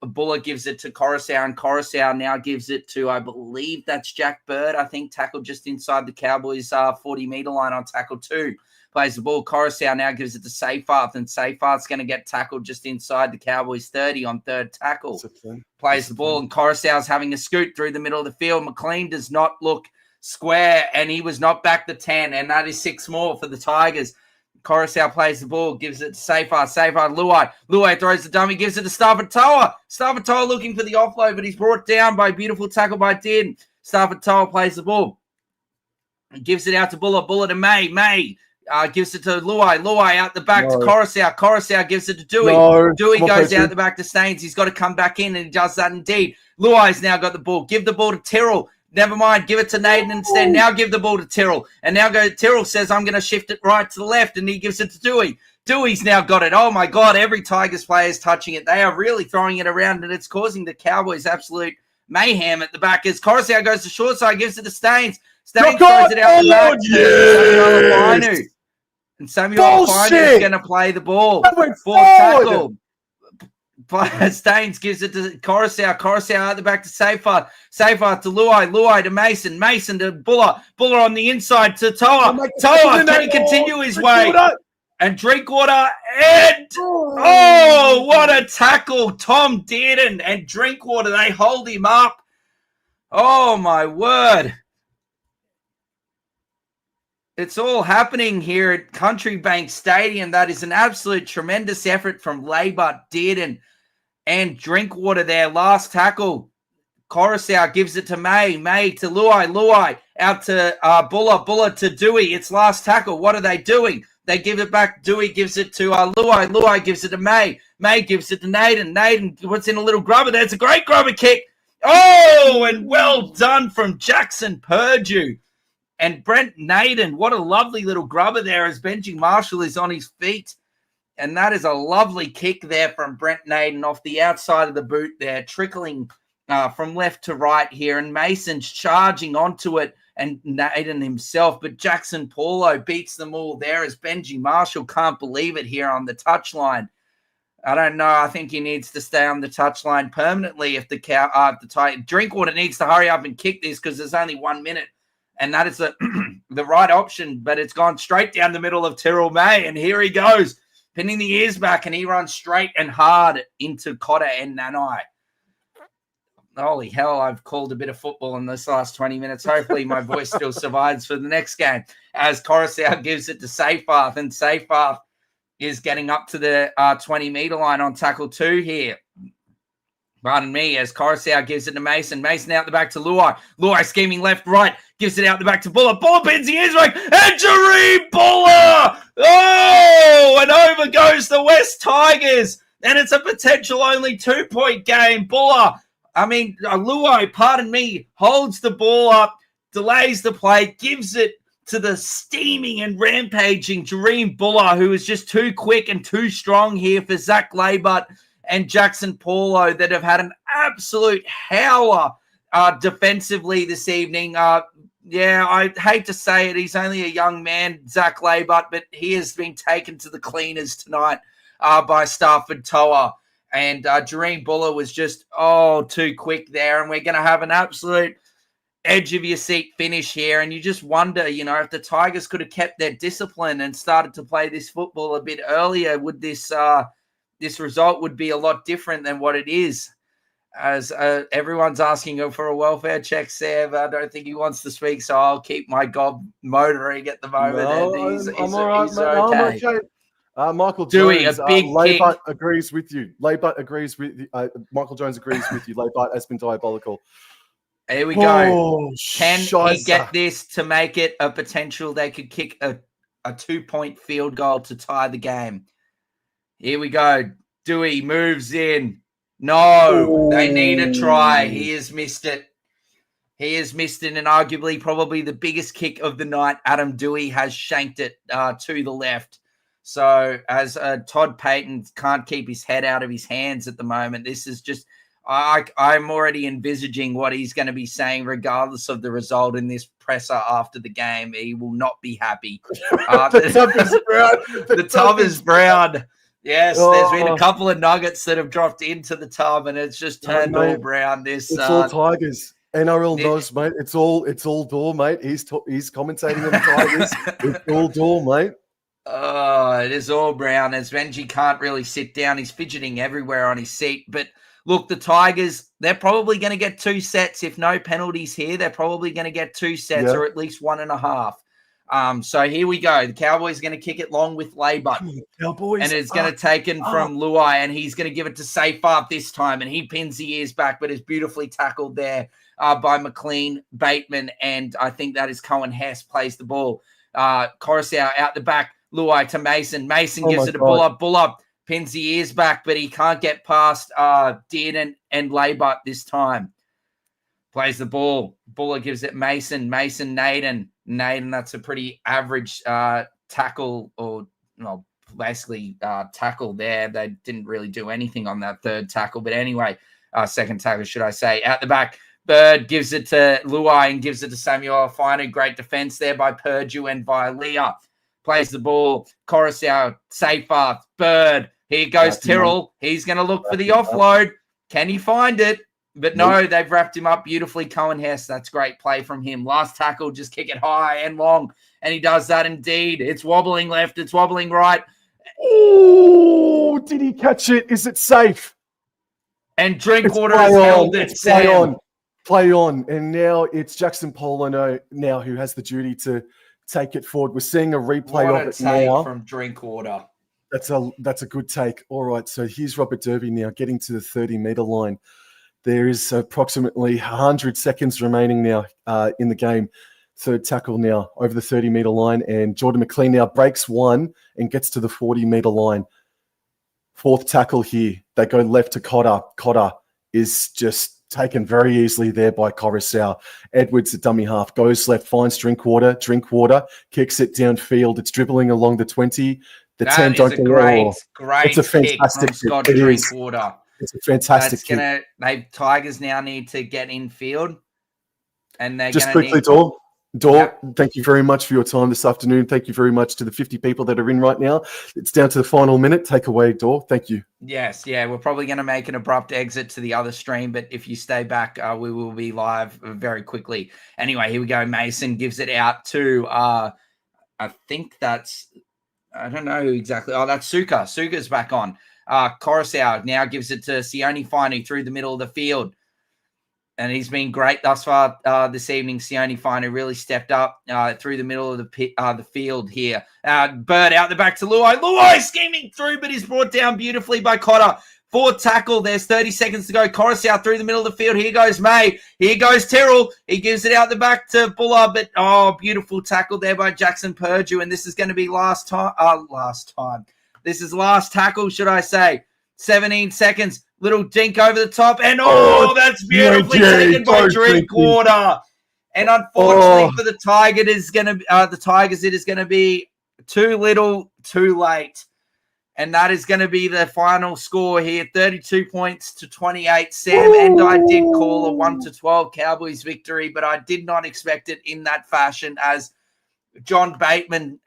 Buller gives it to Coruscant, and Coruscant now gives it to, I believe that's Jack Bird, I think, tackled just inside the Cowboys' 40-meter line on tackle 2. Plays the ball. Coruscant now gives it to Seyfarth, and Seyfarth's going to get tackled just inside the Cowboys' 30 on third tackle. Plays the ball, and Coruscant's having a scoot through the middle of the field. McLean does not look square, and he was not back to 10, and that is 6 more for the Tigers. Coruscant plays the ball, gives it to Seyfarth. Luai throws the dummy, gives it to Stafford Toa. Stafford Toa looking for the offload, but he's brought down by a beautiful tackle by Din. Stafford Toa plays the ball. Gives it out to Buller. Buller to May. Gives it to Luai out the back to Coruscant. Coruscant gives it to Dewey. Dewey goes out the back to Staines. He's got to come back in, and he does that indeed. Luai's now got the ball. Give the ball to Tyrrell. Never mind. Give it to Naden instead. Now give the ball to Tyrrell. And now Tyrrell says, I'm going to shift it right to the left, and he gives it to Dewey. Dewey's now got it. Oh, my God. Every Tigers player is touching it. They are really throwing it around, and it's causing the Cowboys absolute mayhem at the back as Coruscant goes to short side, gives it to Staines. Staines throws it out the back. Yes. And Samuel Alfino is going to play the ball. Ball tackle. Staines gives it to Coruscant. Coruscant out the back to Seyfarth. Seyfarth to Luai. Luai to Mason. Mason to Buller. Buller on the inside to Toa. Toa, can he continue his way? And Drinkwater. And oh, what a tackle. Tom Dearden and Drinkwater. They hold him up. Oh, my word. It's all happening here at Country Bank Stadium. That is an absolute tremendous effort from Laybutt, Dearden, and Drinkwater there. Last tackle. Coruscant gives it to May. May to Luai. Luai out to Buller. Buller to Dewey. It's last tackle. What are they doing? They give it back. Dewey gives it to Luai. Luai gives it to May. May gives it to Naden. Naden puts in a little grubber. There's a great grubber kick. Oh, and well done from Jackson Purdue. And Brent Naden, what a lovely little grubber there as Benji Marshall is on his feet. And that is a lovely kick there from Brent Naden off the outside of the boot there, trickling from left to right here. And Mason's charging onto it and Naden himself. But Jackson Paulo beats them all there as Benji Marshall can't believe it here on the touchline. I don't know. I think he needs to stay on the touchline permanently if the Drinkwater needs to hurry up and kick this because there's only 1 minute. And that is the right option, but it's gone straight down the middle of Tyrrell May. And here he goes, pinning the ears back, and he runs straight and hard into Cotter and Nanai. Holy hell, I've called a bit of football in this last 20 minutes. Hopefully my voice still survives for the next game. As Coruscant gives it to Seyfarth, and Seyfarth is getting up to the 20-meter line on tackle 2 here. Pardon me, as Coruscant gives it to Mason. Mason out the back to Luai. Luai scheming left, right. Gives it out the back to Buller. Buller bends the ears back. And Jaree Buller! Oh! And over goes the West Tigers. And it's a potential only 2-point game. Luai, pardon me, holds the ball up, delays the play, gives it to the steaming and rampaging Jaree Buller, who is just too quick and too strong here for Zach Laybutt and Jackson Paulo that have had an absolute howler defensively this evening. I hate to say it. He's only a young man, Zach Laybutt, but he has been taken to the cleaners tonight by Stafford Toa. And Jaree Buller was just, too quick there. And we're going to have an absolute edge-of-your-seat finish here. And you just wonder, if the Tigers could have kept their discipline and started to play this football a bit earlier, would this result would be a lot different than what it is. As everyone's asking for a welfare check, Sev. I don't think he wants to speak, so I'll keep my gob motoring at the moment. No, he's all right, he's mate. okay. I'm okay. Michael Dewey, Jones, a big Laybutt kick. agrees with you. Laybutt agrees with you. Michael Jones agrees with you. Laybutt has been diabolical. Here we go. Oh, Can he scheisse. get this to make it a potential? They could kick a 2-point field goal to tie the game. Here we go. Dewey moves in. No, they need a try. He has missed it. He has missed it, and arguably probably the biggest kick of the night. Adam Dewey has shanked it to the left. So as Todd Payton can't keep his head out of his hands at the moment, this is just I'm already envisaging what he's going to be saying regardless of the result in this presser after the game. He will not be happy. The tub is brown. The tub is brown. Yes, there's been a couple of nuggets that have dropped into the tub, and it's just turned all brown. It's all Tigers. NRL knows, mate. It's all Door, mate. He's commentating on the Tigers. It's all Door, mate. Oh, it is all brown. As Benji can't really sit down, he's fidgeting everywhere on his seat. But look, the Tigers, they're probably going to get 2 sets. If no penalties here, they're probably going to get 2 sets or at least 1.5. So here we go. The Cowboys are going to kick it long with Laybutt. Cowboys. And it's going to take it from Luai, and he's going to give it to Safe up this time. And he pins the ears back, but is beautifully tackled there by McLean, Bateman, and I think that is Cohen Hess plays the ball. Coruscant out the back. Luai to Mason. Mason gives it to Buller. Buller pins the ears back, but he can't get past Dearden and Laybutt this time. Plays the ball. Buller gives it Mason. Mason, Naden. Naden, that's a pretty average tackle or, basically tackle there. They didn't really do anything on that third tackle. But anyway, second tackle, should I say. Out the back, Bird gives it to Luai and gives it to Samuel Alfino. Great defense there by Purdue and by Leah. Plays the ball. Coruscant, Safer, Bird. Here goes Tyrrell. He's going to look for the offload. Can he find it? But no, they've wrapped him up beautifully. Cohen Hess, that's great play from him. Last tackle, just kick it high and long. And he does that indeed. It's wobbling left. It's wobbling right. Oh, did he catch it? Is it safe? And Drinkwater has held it. Play on. And now it's Jackson Polo now who has the duty to take it forward. We're seeing a replay of it now. From Drinkwater. That's a good take. All right, so here's Robert Derby now getting to the 30-meter line. There is approximately 100 seconds remaining now in the game. Third tackle now over the 30-meter line, and Jordan McLean now breaks one and gets to the 40-meter line. Fourth tackle here. They go left to Cotter. Cotter is just taken very easily there by Coruscant. Edwards at dummy half goes left, finds Drinkwater. Drinkwater kicks it downfield. It's dribbling along the 20. The 10 don't go. Great it's a fantastic kick from Scott Drinkwater. It's a fantastic kick. Tigers now need to get in field. And they're just quickly, Dawn. Thank you very much for your time this afternoon. Thank you very much to the 50 people that are in right now. It's down to the final minute. Take away, Dor. Thank you. Yes, we're probably going to make an abrupt exit to the other stream, but if you stay back, we will be live very quickly. Anyway, here we go. Mason gives it out to, I think that's, I don't know exactly. Oh, that's Suka. Suka's back on. Coruscant now gives it to Sione Finey through the middle of the field. And he's been great thus far this evening. Sione Finey really stepped up through the middle of the field here. Bird out the back to Luai. Luai scheming through, but he's brought down beautifully by Cotter. Fourth tackle. There's 30 seconds to go. Coruscant through the middle of the field. Here goes May. Here goes Tyrrell. He gives it out the back to Buller, but beautiful tackle there by Jackson Purdue. And this is going to be last time. This is last tackle, should I say. 17 seconds. Little dink over the top. And that's beautifully taken by Drinkwater. And unfortunately for the Tigers, it is going to be too little, too late. And that is going to be the final score here. 32 points to 28. Sam and I did call a 1-12 Cowboys victory, but I did not expect it in that fashion as John Bateman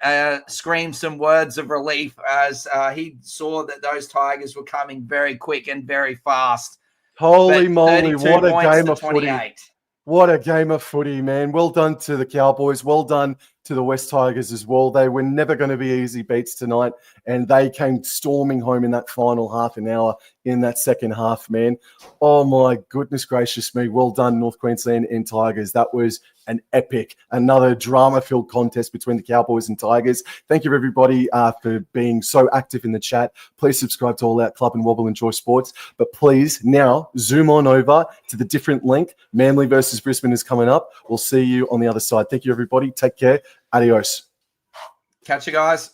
screamed some words of relief as he saw that those Tigers were coming very quick and very fast. Holy moly, what a game of footy. What a game of footy, man. Well done to the Cowboys. Well done to the West Tigers as well. They were never going to be easy beats tonight, and they came storming home in that final half an hour in that second half, man. Oh, my goodness gracious me. Well done, North Queensland and Tigers. That was an epic, another drama-filled contest between the Cowboys and Tigers. Thank you, everybody, for being so active in the chat. Please subscribe to All Out Club and Wobble Enjoy Sports. But please, now, zoom on over to the different link. Manly versus Brisbane is coming up. We'll see you on the other side. Thank you, everybody. Take care. Adios. Catch you guys.